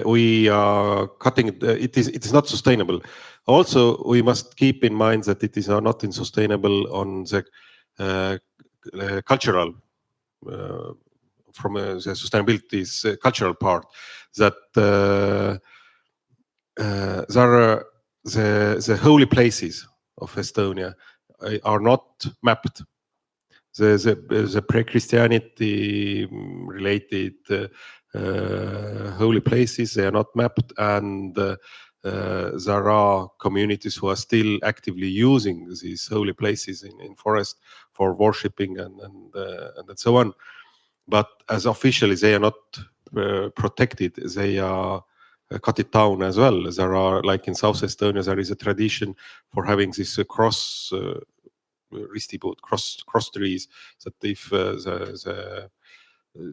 We are cutting it. It is not sustainable. Also, we must keep in mind that it is not unsustainable on the cultural, from the sustainability's cultural part. That there are the holy places of Estonia are not mapped. The pre-Christianity related holy places, they are not mapped, and there are communities who are still actively using these holy places in forest for worshipping and so on. But as officially they are not protected, they are cut it down as well. There are, like in South Estonia, there is a tradition for having this cross ristipuud, cross trees, that if the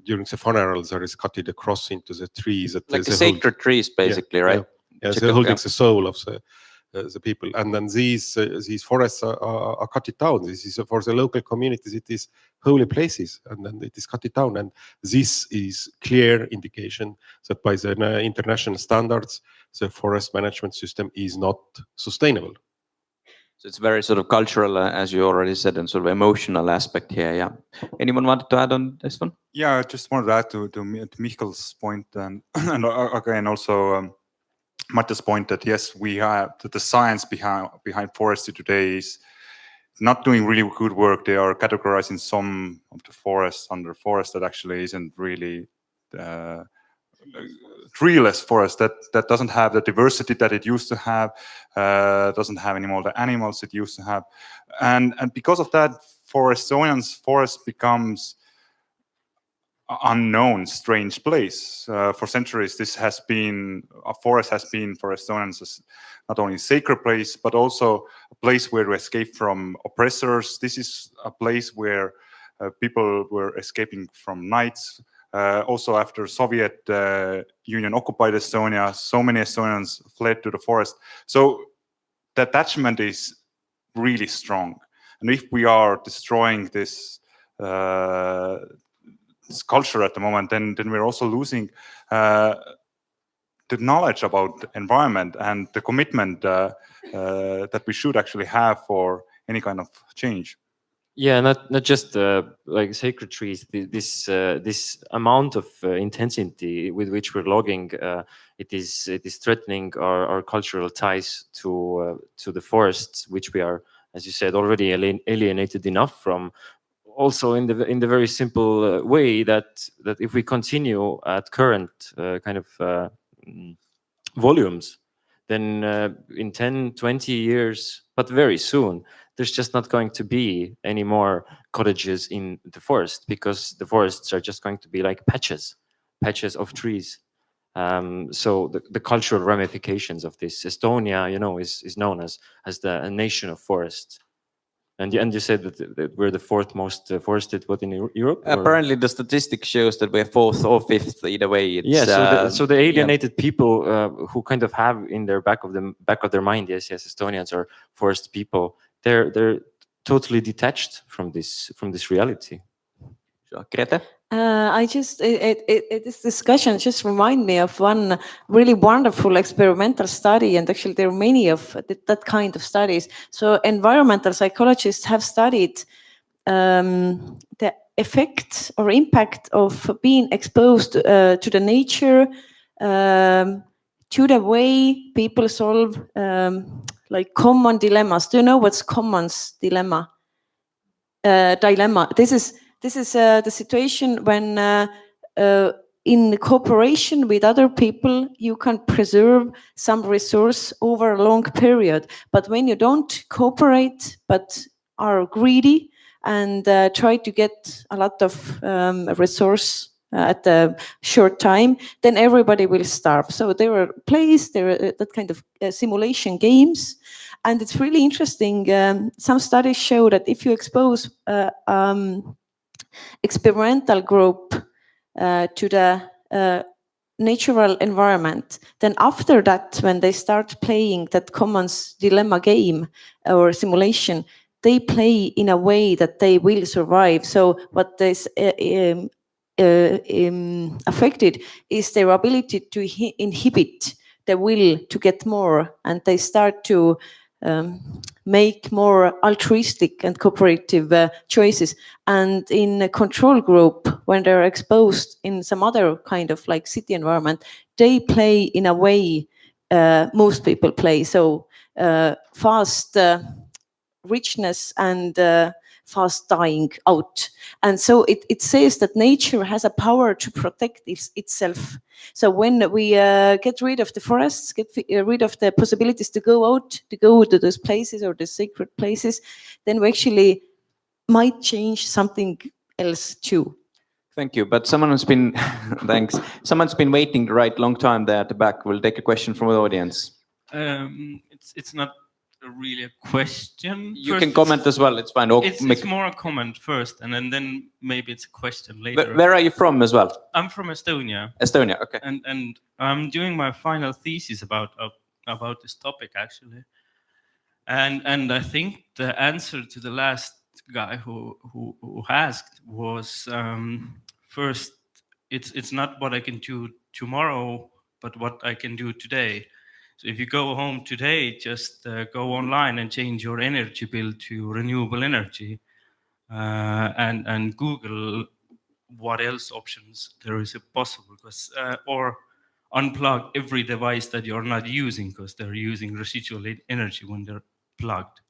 during the funerals there is cutted across into the trees. That like the sacred trees, basically, right? Yeah, they're holding the soul of the people, and then these forests are cut it down. This is for the local communities. It is holy places, and then it is cut it down. And this is clear indication that by the international standards, the forest management system is not sustainable. So it's very sort of cultural, as you already said, and sort of emotional aspect here. Yeah. Anyone wanted to add on this one? Yeah, I just wanted to add to Michal's point, and again also Matti's point that yes, we have that the science behind forestry today is not doing really good work. They are categorizing some of the forests under forest that actually isn't really treeless forest, that doesn't have the diversity that it used to have, doesn't have any more the animals it used to have, and because of that, for Estonians, forest becomes unknown, strange place. For centuries, a forest has been for Estonians not only a sacred place, but also a place where we escape from oppressors. This is a place where people were escaping from knights. Also, after Soviet Union occupied Estonia, so many Estonians fled to the forest. So the attachment is really strong. And if we are destroying this culture at the moment, then we're also losing the knowledge about the environment and the commitment that we should actually have for any kind of change. Yeah, not just like sacred trees. This amount of intensity with which we're logging, it is threatening our cultural ties to the forests, which we are, as you said, already alienated enough from. Also, in the very simple way that if we continue at current kind of volumes, then in 10, 20 years, but very soon, there's just not going to be any more cottages in the forest, because the forests are just going to be like patches of trees. So the cultural ramifications of this, Estonia, is known as a nation of forests. And you said that we're the fourth most forested in Europe? Apparently, the statistic shows that we're fourth or fifth. Either way, it's, so the alienated people who kind of have in their back of their mind, yes, Estonians are forest people. They're totally detached from this reality. Grete? This discussion just remind me of one really wonderful experimental study, and actually there are many of that kind of studies. So environmental psychologists have studied the effect or impact of being exposed to the nature, to the way people solve like common dilemmas. Do you know what's Common's dilemma? This is the situation when in cooperation with other people, you can preserve some resource over a long period. But when you don't cooperate, but are greedy and try to get a lot of resource at a short time, then everybody will starve. So there are that kind of simulation games. And it's really interesting. Some studies show that if you expose experimental group to the natural environment, then after that, when they start playing that Commons dilemma game or simulation, they play in a way that they will survive. So what is affected is their ability to inhibit the will to get more, and they start to make more altruistic and cooperative choices. And in a control group, when they're exposed in some other kind of like city environment, they play in a way most people play. So fast richness and fast dying out. And so it says that nature has a power to protect itself. So when we get rid of the forests, get rid of the possibilities to go out, to go to those places or the sacred places, then we actually might change something else too. Thank you. But someone has been, thanks. Someone's been waiting the right long time there at the back. We'll take a question from the audience. It's not really a question. You can comment as well. It's fine. It's more a comment first, and then maybe it's a question later. Where are you from as well? I'm from Estonia. Estonia, okay. And I'm doing my final thesis about this topic actually. And I think the answer to the last guy who asked was first, it's not what I can do tomorrow, but what I can do today. So if you go home today, just go online and change your energy bill to renewable energy, and Google what else options there is possible, because or unplug every device that you're not using because they're using residual energy when they're plugged.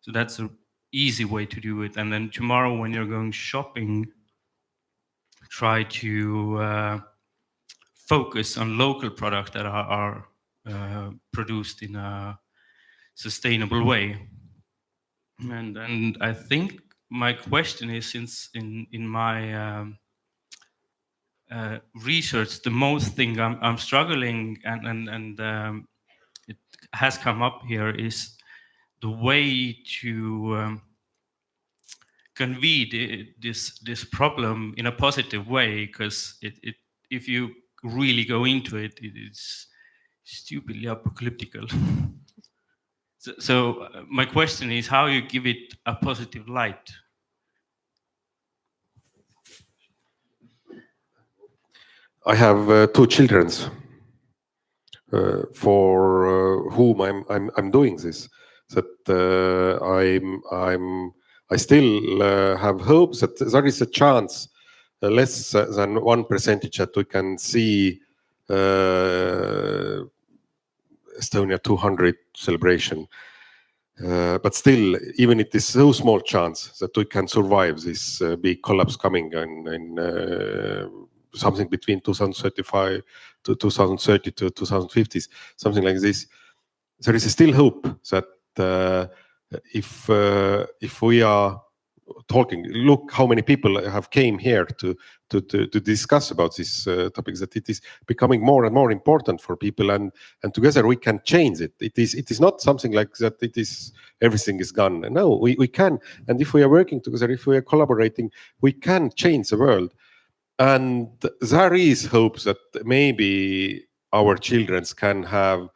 So that's an easy way to do it. And then tomorrow when you're going shopping, try to focus on local products that are produced in a sustainable way. And I think my question is, since in my research, the most thing I'm struggling and it has come up here is the way to convey this problem in a positive way, because if you really go into it, it's stupidly apocalyptical. So my question is how you give it a positive light. I have 2 children for whom I'm doing this. That I still have hopes that there is a chance, less than 1%, that we can see Estonia 200 celebration. But still, even it is so small chance that we can survive this big collapse coming in something between 2035 to 2030 to 2050, something like this. There is still hope that if we are talking, look how many people have came here to discuss about this topic, that it is becoming more and more important for people, and together we can change it. It is not something like that. It is everything is gone. No, we can, and if we are working together, if we are collaborating, we can change the world. And there is hope that maybe our children can have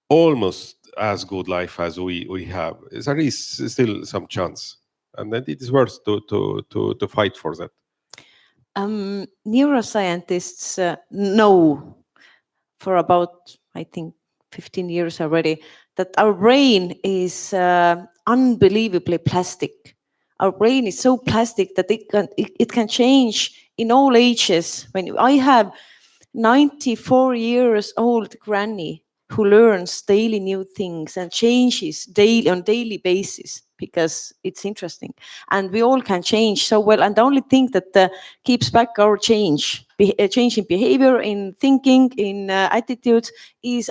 almost as good life as we have. There is still some chance, and that it is worth to fight for that. Neuroscientists know for about, I think, 15 years already that our brain is unbelievably plastic. Our brain is so plastic that it can change in all ages. When I have 94 years old granny who learns daily new things and changes on daily basis because it's interesting, and we all can change so well. And the only thing that keeps back our change in behavior, in thinking, in attitudes, is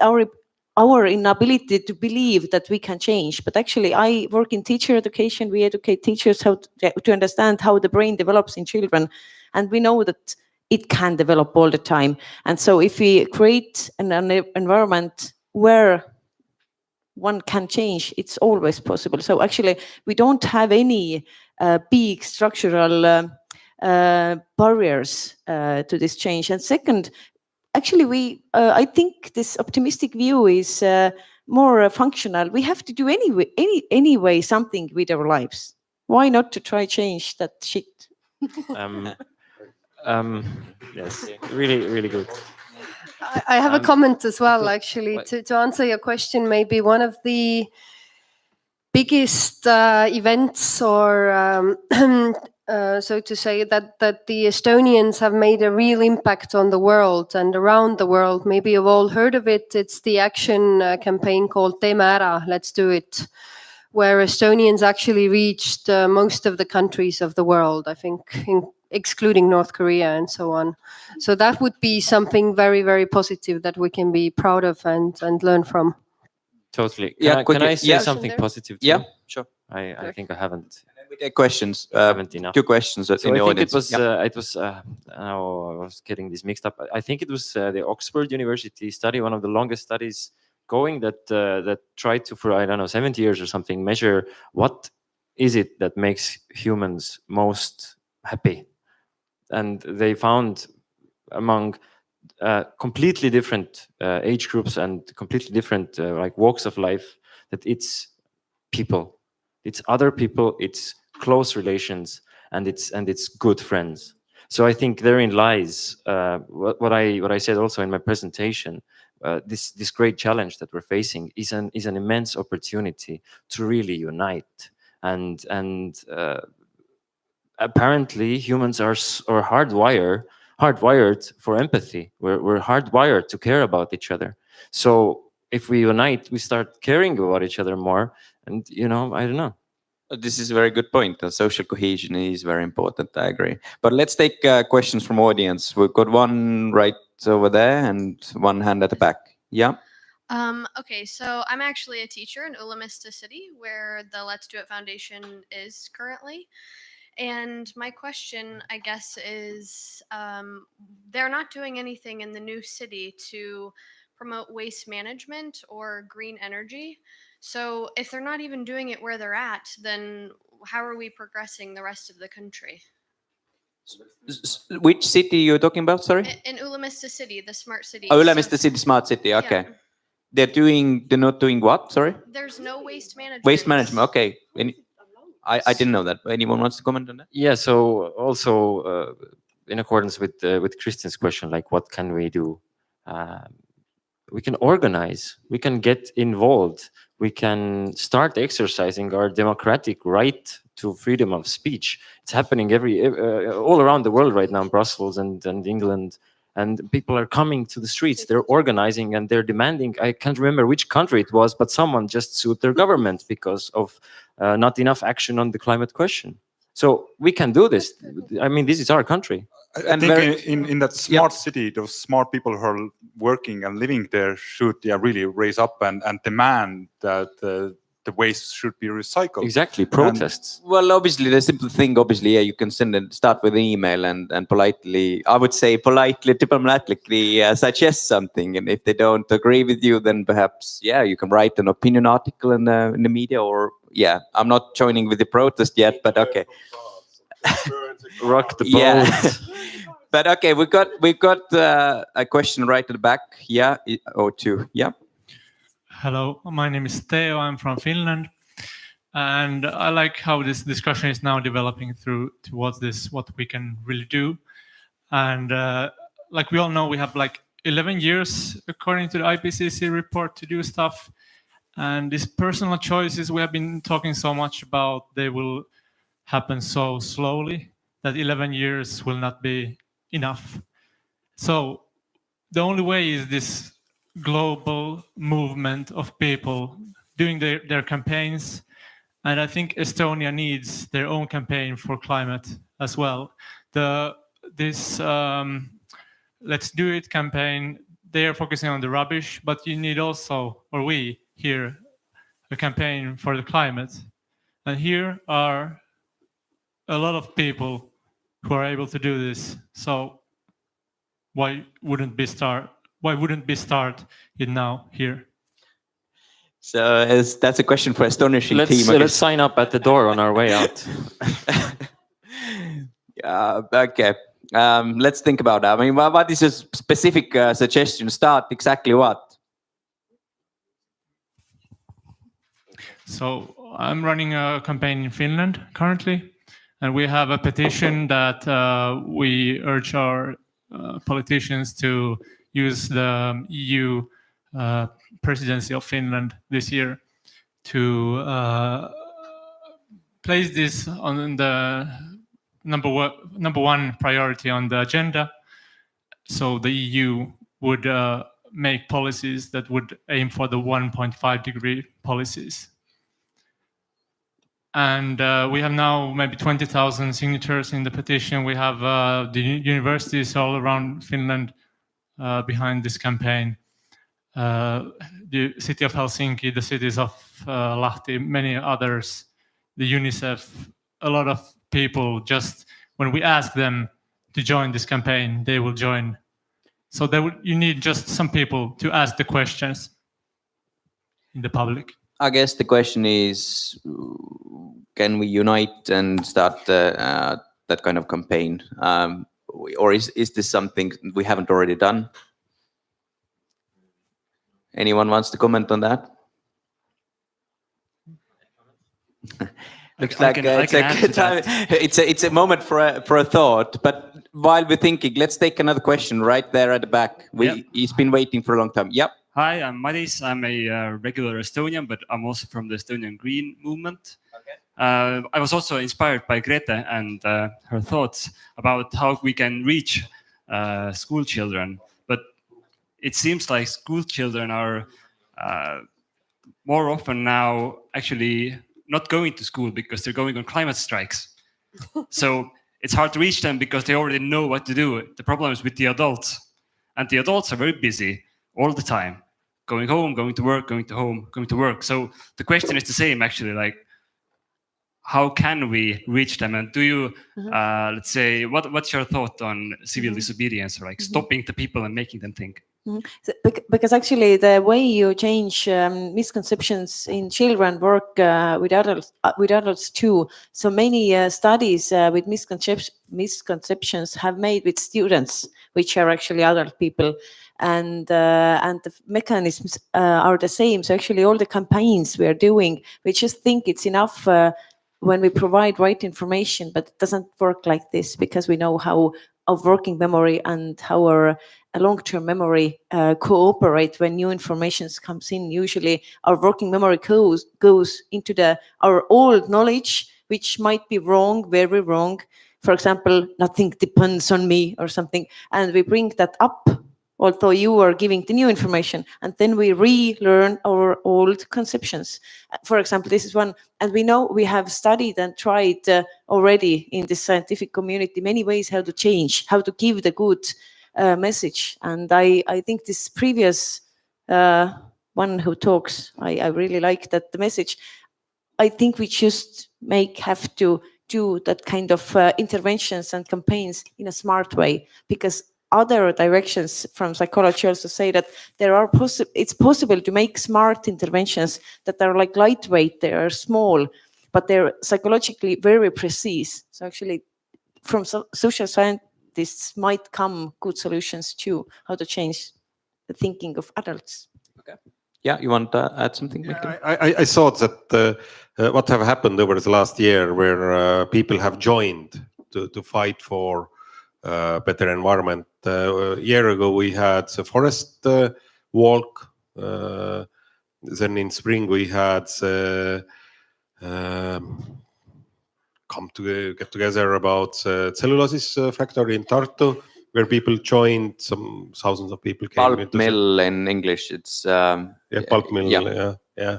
our inability to believe that we can change. But actually, I work in teacher education. We educate teachers how to understand how the brain develops in children, and we know that it can develop all the time. And so if we create an environment where one can change, it's always possible. So actually, we don't have any big structural barriers to this change. And second, actually, I think this optimistic view is more functional. We have to do anyway something with our lives. Why not to try change that shit? Yes, really, really good. I have a comment as well, actually, to answer your question. Maybe one of the biggest events, or so to say, that the Estonians have made a real impact on the world and around the world. Maybe you've all heard of it. It's the action campaign called Teeme ära, Let's Do It, where Estonians actually reached most of the countries of the world, I think, excluding North Korea and so on. So that would be something very, very positive that we can be proud of and learn from. Totally. Can I say something positive too? Yeah, sure. I think I haven't. We take questions. Haven't enough. 2 questions in the audience. It was. Now I was getting this mixed up. I think it was the Oxford University study, one of the longest studies going that tried to, for I don't know, 70 years or something, measure what is it that makes humans most happy, and they found among completely different age groups and completely different like walks of life that it's people, it's other people, it's close relations, and it's good friends. So I think therein lies what I said also in my presentation. This great challenge that we're facing is an immense opportunity to really unite, and apparently humans are hardwired for empathy. We're hardwired to care about each other. So if we unite, we start caring about each other more. And I don't know. This is a very good point. Social cohesion is very important. I agree. But let's take questions from audience. We've got one right over there and one hand at the back. Yeah. Okay, so I'm actually a teacher in Ulamista City, where the Let's Do It Foundation is currently. And my question, I guess, is they're not doing anything in the new city to promote waste management or green energy. So if they're not even doing it where they're at, then how are we progressing the rest of the country? Which city you're talking about? Sorry. In Ulamista City, the smart city. Oh, Ulamista City, smart city. Okay. Yeah. They're not doing what? Sorry. There's no waste management. Waste management. Okay. I didn't know that. Anyone wants to comment on that? Yeah. So also in accordance with Christian's question, like what can we do? We can organize. We can get involved. We can start exercising our democratic right to freedom of speech. It's happening all around the world right now, in Brussels and England. And people are coming to the streets. They're organizing and they're demanding. I can't remember which country it was, but someone just sued their government because of not enough action on the climate question. So we can do this. I mean, this is our country. I think in that smart city, those smart people who are working and living there should really raise up and demand that the waste should be recycled. Exactly, protests. Well, obviously, the simple thing, you can start with an email and politely, I would say politely, diplomatically suggest something. And if they don't agree with you, then perhaps, you can write an opinion article in the media or, I'm not joining with the protest yet, but okay. Rock the boat. But okay, we got a question right at the back. Yeah, or two. Yeah. Hello, my name is Teo. I'm from Finland, and I like how this discussion is now developing towards this, what we can really do. And like we all know, we have like 11 years, according to the IPCC report, to do stuff. And these personal choices we have been talking so much about, they will happen so slowly that 11 years will not be enough. So the only way is this global movement of people doing their campaigns. And I think Estonia needs their own campaign for climate as well. This Let's Do It campaign, they are focusing on the rubbish, but you need also, or we here, a campaign for the climate. And here are a lot of people who are able to do this. So why wouldn't we start it now here? So that's a question for Estonishing team. Let's sign up at the door on our way out. Okay. Let's think about that. I mean, what is a specific suggestion? Start exactly what? So I'm running a campaign in Finland currently, and we have a petition that we urge our politicians to use the EU presidency of Finland this year to place this on the number one priority on the agenda. So the EU would make policies that would aim for the 1.5 degree policies. And we have now maybe 20,000 signatures in the petition. We have the universities all around Finland behind this campaign. The city of Helsinki, the cities of Lahti, many others, the UNICEF, a lot of people, just when we ask them to join this campaign, they will join. So you need just some people to ask the questions. in the public. I guess the question is, can we unite and start that kind of campaign? Or is this something we haven't already done? Anyone wants to comment on that? Looks like it's a good time. It's a moment for a thought. But while we're thinking, let's take another question right there at the back. He's been waiting for a long time. Yep. Hi, I'm Madis. I'm a regular Estonian, but I'm also from the Estonian Green movement. Okay. I was also inspired by Grete and her thoughts about how we can reach school children. But it seems like school children are more often now actually not going to school because they're going on climate strikes. So it's hard to reach them because they already know what to do. The problem is with the adults. And the adults are very busy all the time, going home, going to work, going to home, going to work. So the question is the same, actually, like, how can we reach them? And do you, let's say, what's your thought on civil disobedience, or like stopping the people and making them think? So, because actually the way you change misconceptions in children work with adults too. So many studies with misconceptions have made with students, which are actually adult people, and the mechanisms are the same. So actually all the campaigns we are doing, we just think it's enough when we provide right information, but it doesn't work like this, because we know how our working memory and how our long-term memory cooperate when new information comes in. Usually our working memory goes into our old knowledge, which might be wrong, very wrong. For example, nothing depends on me or something. And we bring that up, although you are giving the new information, and then we relearn our old conceptions. For example, this is one, and we know we have studied and tried already in the scientific community many ways how to change, how to give the good message. And I think this previous one who talks, I really like that the message. I think we just have to do that kind of interventions and campaigns in a smart way, because other directions from psychology also say that it's possible to make smart interventions that are like lightweight, they are small, but they're psychologically very precise. So actually from social scientists might come good solutions too, how to change the thinking of adults. Okay. Yeah, you want to add something? Yeah, I thought that what have happened over the last year, where people have joined to fight for better environment. A year ago we had the forest walk. Then in spring we had get together about cellulosis factory in Tartu, where people joined. Some thousands of people came. Pulp mill in English. It's pulp mill. Yeah.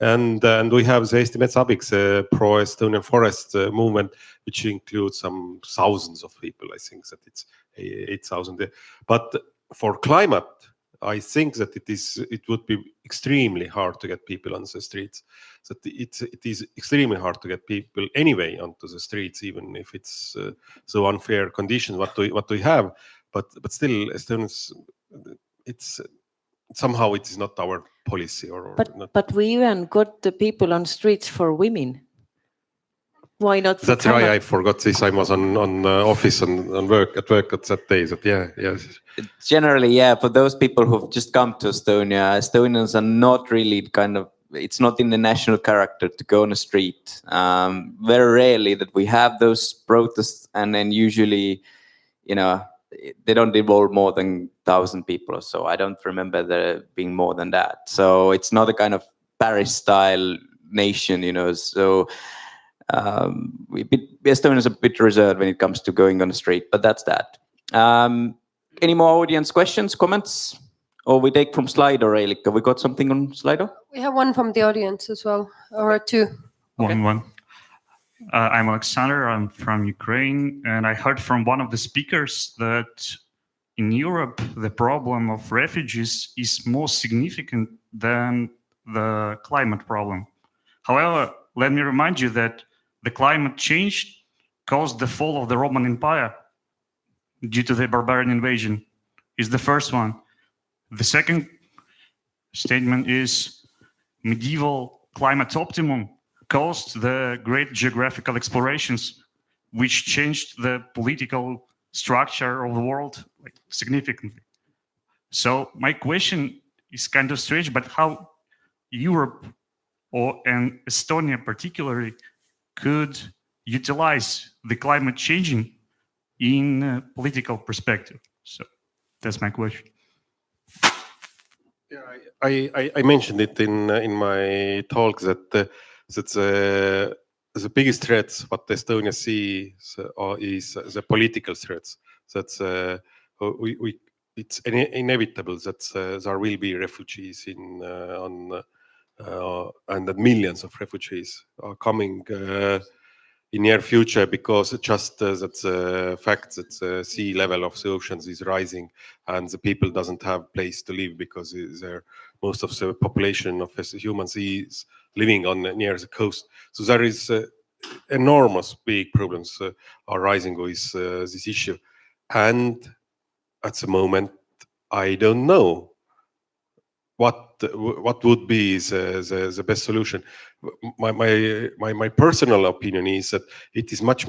And we have the Eesti Metsabiks, pro-Estonian forest movement, which includes some thousands of people. I think that it's 8,000. But for climate, I think that it would be extremely hard to get people on the streets. That it is extremely hard to get people anyway onto the streets, even if it's so unfair conditions what we have. But still, Estonians, it's somehow it is not our policy, but we even got the people on streets for women. Why not? That's right. I forgot this. I was on office and at work at that day. Yes. Generally, for those people who've just come to Estonia, Estonians are not really it's not in the national character to go on the street. Very rarely that we have those protests, and then usually, they don't involve more than 1,000 people or so. I don't remember there being more than that. So it's not a kind of Paris-style nation, So Estonians are a bit reserved when it comes to going on the street, but that's that. Any more audience questions, comments? Or we take from Slido, Reelika. We got something on Slido? We have one from the audience as well, or two. One. I'm Alexander, I'm from Ukraine, and I heard from one of the speakers that in Europe, the problem of refugees is more significant than the climate problem. However, let me remind you that the climate change caused the fall of the Roman Empire due to the barbarian invasion, is the first one. The second statement is medieval climate optimum caused the great geographical explorations, which changed the political structure of the world significantly. So my question is kind of strange, but how Europe and Estonia particularly could utilize the climate changing in a political perspective? So that's my question. Yeah, I mentioned it in my talk that the biggest threats what Estonia sees is the political threats. That's it's inevitable that there will be refugees and that millions of refugees are coming in near future, because just that fact that the sea level of the oceans is rising and the people doesn't have place to live, because most of the population of humans is living on near the coast. So there is enormous big problems arising with this issue, and at the moment I don't know what would be the best solution. My personal opinion is that it is much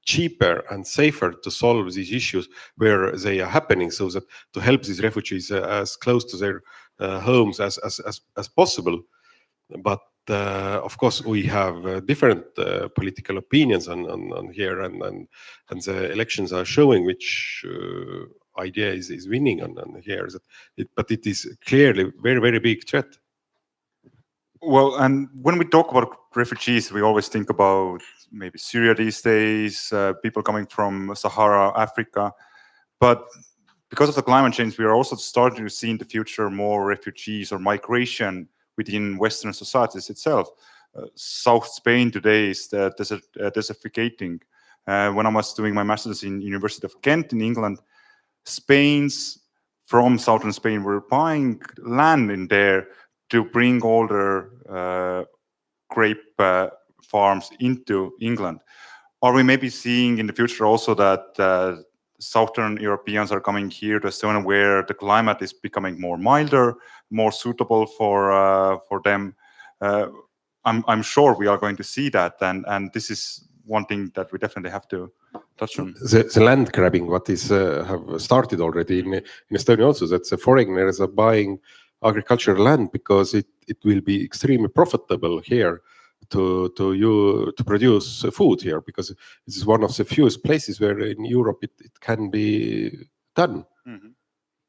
cheaper and safer to solve these issues where they are happening, so that to help these refugees as close to their homes as possible. But of course we have different political opinions on here, and the elections are showing which idea is winning on here. But it is clearly very big threat. Well, and when we talk about refugees, we always think about maybe Syria these days, people coming from Sahara, Africa. But because of the climate change, we are also starting to see in the future more refugees or migration within Western societies itself. South Spain today is desertificating. When I was doing my master's in University of Kent in England, from southern Spain were buying land in there to bring all their grape farms into England. Are we maybe seeing in the future also that Southern Europeans are coming here to Estonia, where the climate is becoming more milder, more suitable for them? I'm sure we are going to see that, and this is one thing that we definitely have to touch on. The land grabbing, what is have started already in Estonia also, that the foreigners are buying agricultural land because it will be extremely profitable here to produce food here, because this is one of the fewest places where in Europe it can be done. Mm-hmm.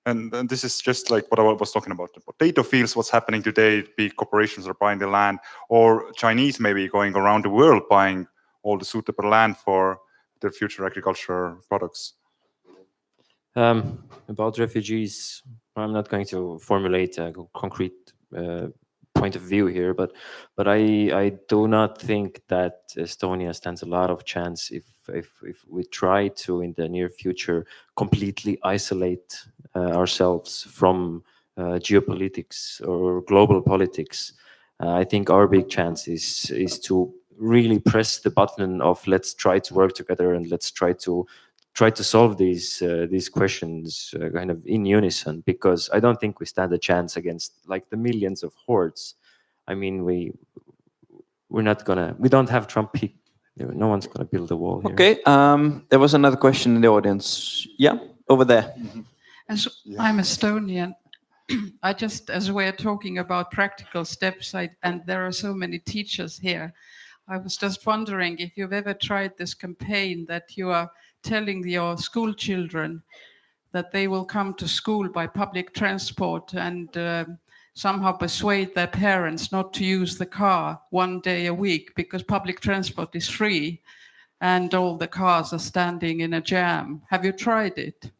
And this is just like what I was talking about, the potato fields, what's happening today. Big corporations are buying the land, or Chinese maybe going around the world buying all the suitable land for their future agriculture products. About refugees, I'm not going to formulate a concrete point of view here, but I do not think that Estonia stands a lot of chance if we try to in the near future completely isolate ourselves from geopolitics or global politics. I think our big chance is to really press the button of let's try to work together and let's try to solve these questions kind of in unison, because I don't think we stand a chance against like the millions of hordes. I mean, we don't have Trump. No one's gonna build a wall here. Okay, there was another question in the audience. Yeah, over there. I'm Estonian. I just, as we're talking about practical steps, and there are so many teachers here, I was just wondering if you've ever tried this campaign that you are telling your school children that they will come to school by public transport and somehow persuade their parents not to use the car one day a week because public transport is free and all the cars are standing in a jam. Have you tried it?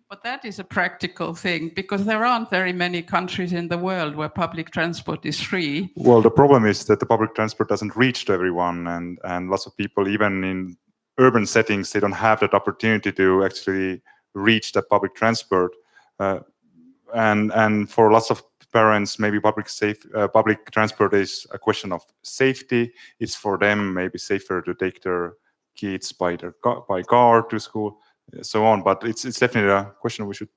But that is a practical thing, because there aren't very many countries in the world where public transport is free. Well, the problem is that the public transport doesn't reach to everyone, and lots of people, even in urban settings, they don't have that opportunity to actually reach the public transport. And for lots of parents, maybe public transport is a question of safety. It's for them maybe safer to take their kids by car to school, so on. But it's definitely a question we should.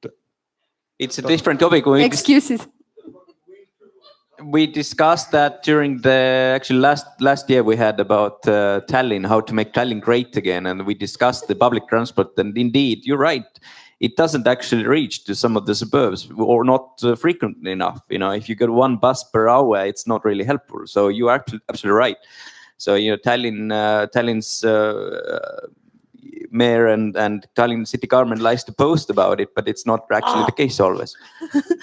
It's a different topic. Excuses. We discussed that during the actually last year we had about Tallinn, how to make Tallinn great again, and we discussed the public transport. And indeed, you're right, it doesn't actually reach to some of the suburbs, or not frequently enough. You know, if you get one bus per hour, it's not really helpful. So you are absolutely right. So you know, Tallinn's mayor and Tallinn city government likes to post about it, but it's not actually the case always.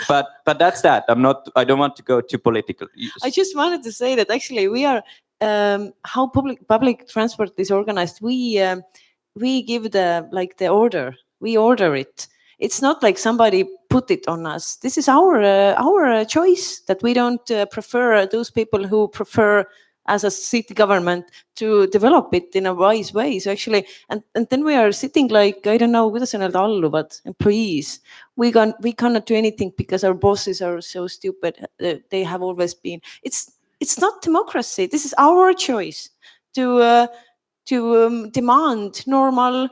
but that's that. I don't want to go too political. I just wanted to say that actually we are how public transport is organized. We give the order. We order it. It's not like somebody put it on us. This is our choice that we don't prefer those people who prefer as a city government to develop it in a wise way. So actually, and then we are sitting like, I don't know, kuidas on öelda alluvad, employees. We cannot do anything because our bosses are so stupid. They have always been. It's not democracy. This is our choice to demand normal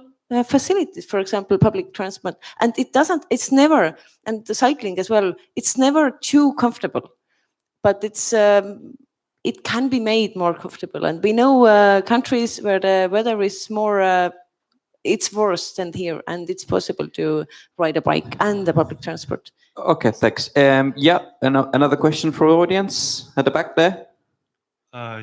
facilities, for example, public transport. And it's never, and the cycling as well, it's never too comfortable, but it can be made more comfortable. And we know countries where the weather is more, it's worse than here, and it's possible to ride a bike and the public transport. Okay, thanks. Yeah, another question for the audience at the back there.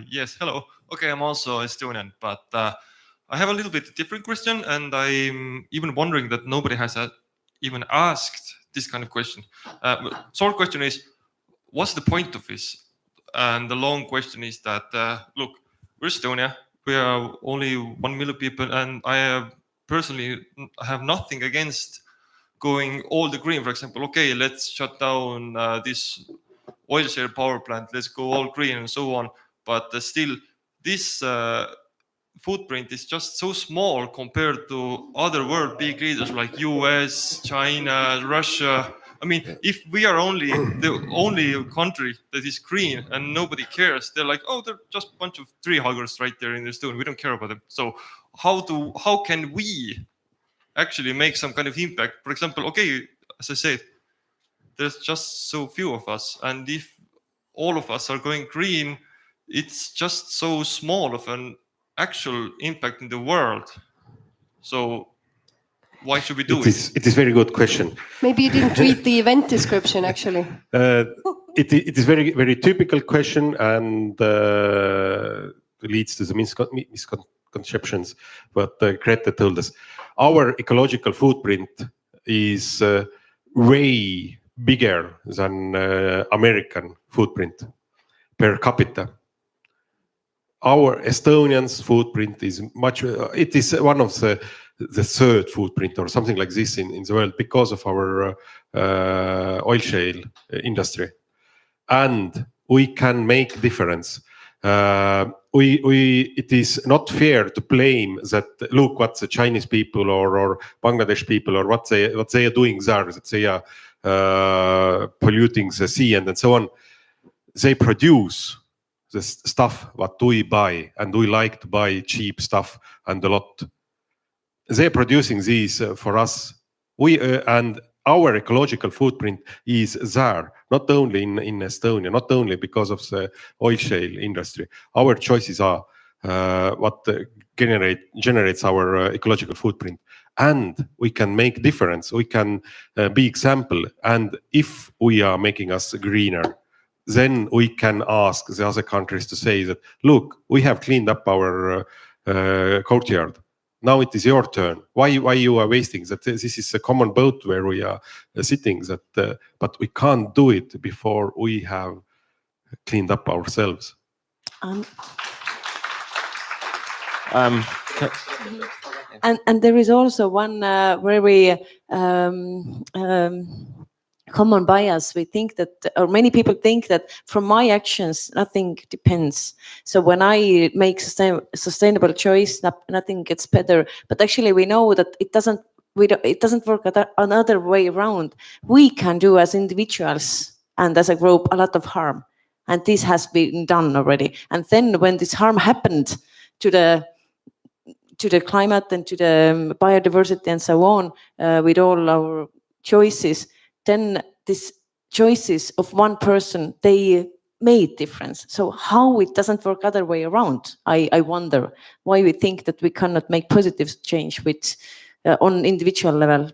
Yes, hello. Okay, I'm also Estonian, but I have a little bit different question, and I'm even wondering that nobody has even asked this kind of question. Short question is, what's the point of this? And the long question is that, look, we're Estonia. We are only 1 million people, and I personally have nothing against going all the green. For example, okay, let's shut down this oil shale power plant. Let's go all green and so on. But still, this footprint is just so small compared to other world big leaders like US, China, Russia. I mean, if we are the only country that is green and nobody cares, they're like, oh, they're just a bunch of tree huggers right there in Estonia. We don't care about them. So how can we actually make some kind of impact? For example, okay, as I said, there's just so few of us, and if all of us are going green, it's just so small of an actual impact in the world. So why should we do it? It is very good question. Maybe you didn't read the event description, actually. It is very, very typical question, and leads to the misconceptions. But Greta told us our ecological footprint is way bigger than American footprint per capita. Our Estonians footprint is much. It is one of the third footprint or something like this in the world because of our oil shale industry, and we can make difference. It is not fair to blame that. Look what the Chinese people or Bangladesh people or what they are doing there. That they are polluting the sea and so on. They produce the stuff what we buy, and we like to buy cheap stuff and a lot. They're producing these for us. And our ecological footprint is there, not only in Estonia, not only because of the oil shale industry. Our choices are what generates our ecological footprint, and we can make difference. We can be example, and if we are making us greener, then we can ask the other countries to say that, look, we have cleaned up our courtyard. Now it is your turn. Why you are wasting that? This is a common boat where we are sitting. But we can't do it before we have cleaned up ourselves. And there is also one very common bias. We think that, or many people think that from my actions nothing depends. So when I make sustainable choice, nothing gets better. But actually, we know that it doesn't work another way around. We can do as individuals and as a group a lot of harm, and this has been done already. And then when this harm happened to the climate and to the biodiversity and so on, with all our choices, then these choices of one person, they made difference. So how it doesn't work other way around? I wonder why we think that we cannot make positive change with on individual level.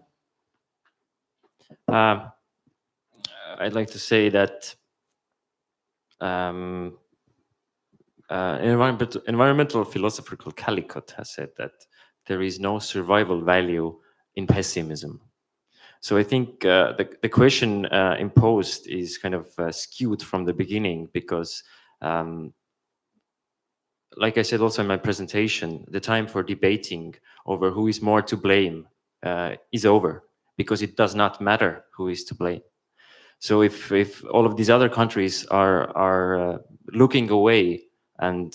I'd like to say that environmental philosopher called Caldicott has said that there is no survival value in pessimism. So I think the question imposed is kind of skewed from the beginning because, like I said also in my presentation, the time for debating over who is more to blame is over because it does not matter who is to blame. So if all of these other countries are looking away and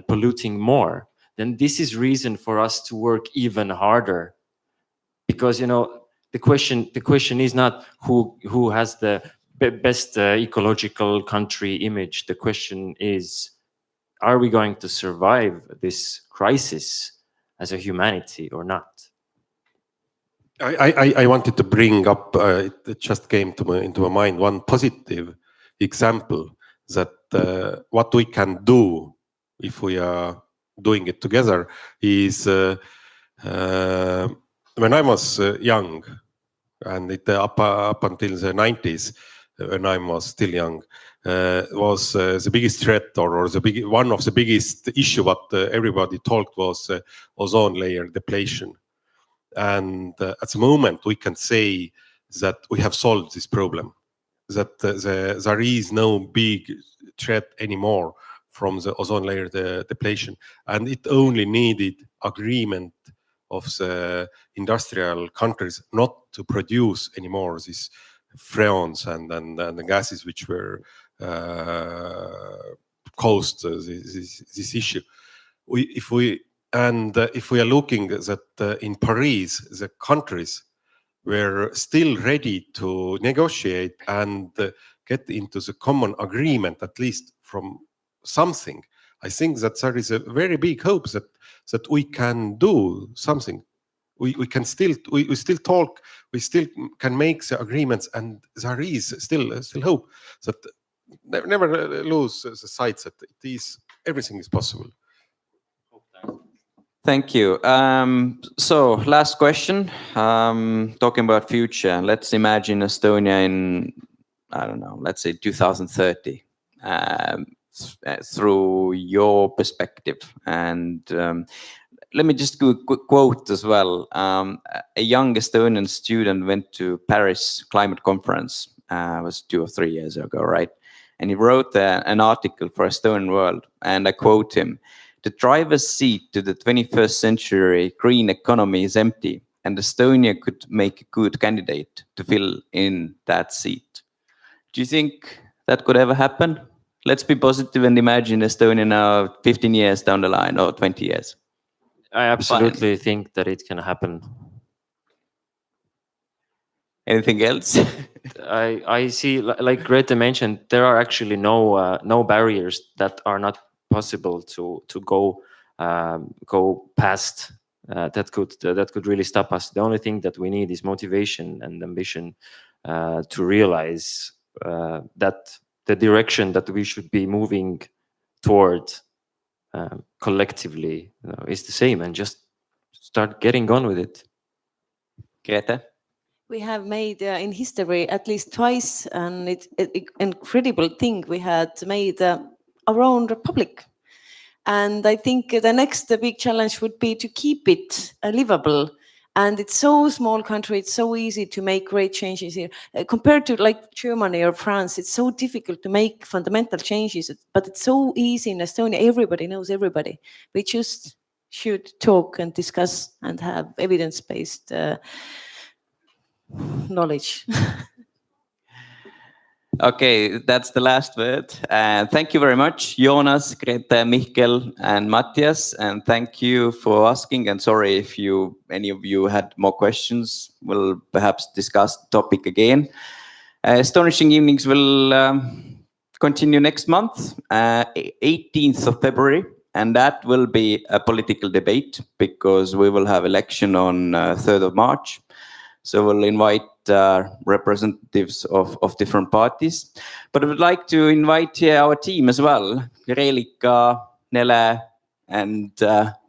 polluting more, then this is reason for us to work even harder, because the question is not who has the best ecological country image. The question is, are we going to survive this crisis as a humanity or not? I wanted to bring up, it just came to into my mind, one positive example that what we can do if we are doing it together is when I was young, and up until the 90s, when I was still young, was the biggest threat or one of the biggest issue what everybody talked was ozone layer depletion. And at the moment, we can say that we have solved this problem, that there is no big threat anymore from the ozone layer depletion. And it only needed agreement of the industrial countries not to produce anymore these freons and the gases which were caused this issue. If we are looking that in Paris, the countries were still ready to negotiate and get into the common agreement, at least from something, I think that there is a very big hope that we can do something. We can still we still talk, we still can make the agreements, and there is still hope that never lose the sight that everything is possible. Thank you. So last question, talking about future. Let's imagine Estonia in, I don't know, let's say 2030, through your perspective. And let me just do a quick quote as well. A young Estonian student went to Paris climate conference, it was 2 or 3 years ago, right? And he wrote an article for Estonian World, and I quote him: "The driver's seat to the 21st century green economy is empty, and Estonia could make a good candidate to fill in that seat." Do you think that could ever happen? Let's be positive and imagine Estonia now 15 years down the line or 20 years. I absolutely think that it can happen. Anything else? I see, like Grete mentioned, there are actually no barriers that are not possible to go past that could really stop us. The only thing that we need is motivation and ambition to realize that the direction that we should be moving toward collectively is the same, and just start getting on with it. Grete? We have made in history at least twice an incredible thing. We had made our own republic. And I think the next big challenge would be to keep it livable. And it's so small country, it's so easy to make great changes here. Compared to like Germany or France, it's so difficult to make fundamental changes, but it's so easy in Estonia. Everybody knows everybody. We just should talk and discuss and have evidence-based knowledge. Okay, that's the last word. Thank you very much, Jonas, Grete, Mihkel, and Matthias. And thank you for asking. And sorry if any of you had more questions. We'll perhaps discuss the topic again. Astonishing Evenings will continue next month, 18th of February. And that will be a political debate because we will have election on 3rd of March. So we'll invite representatives of different parties. But I would like to invite here our team as well, Reelika, Nele, and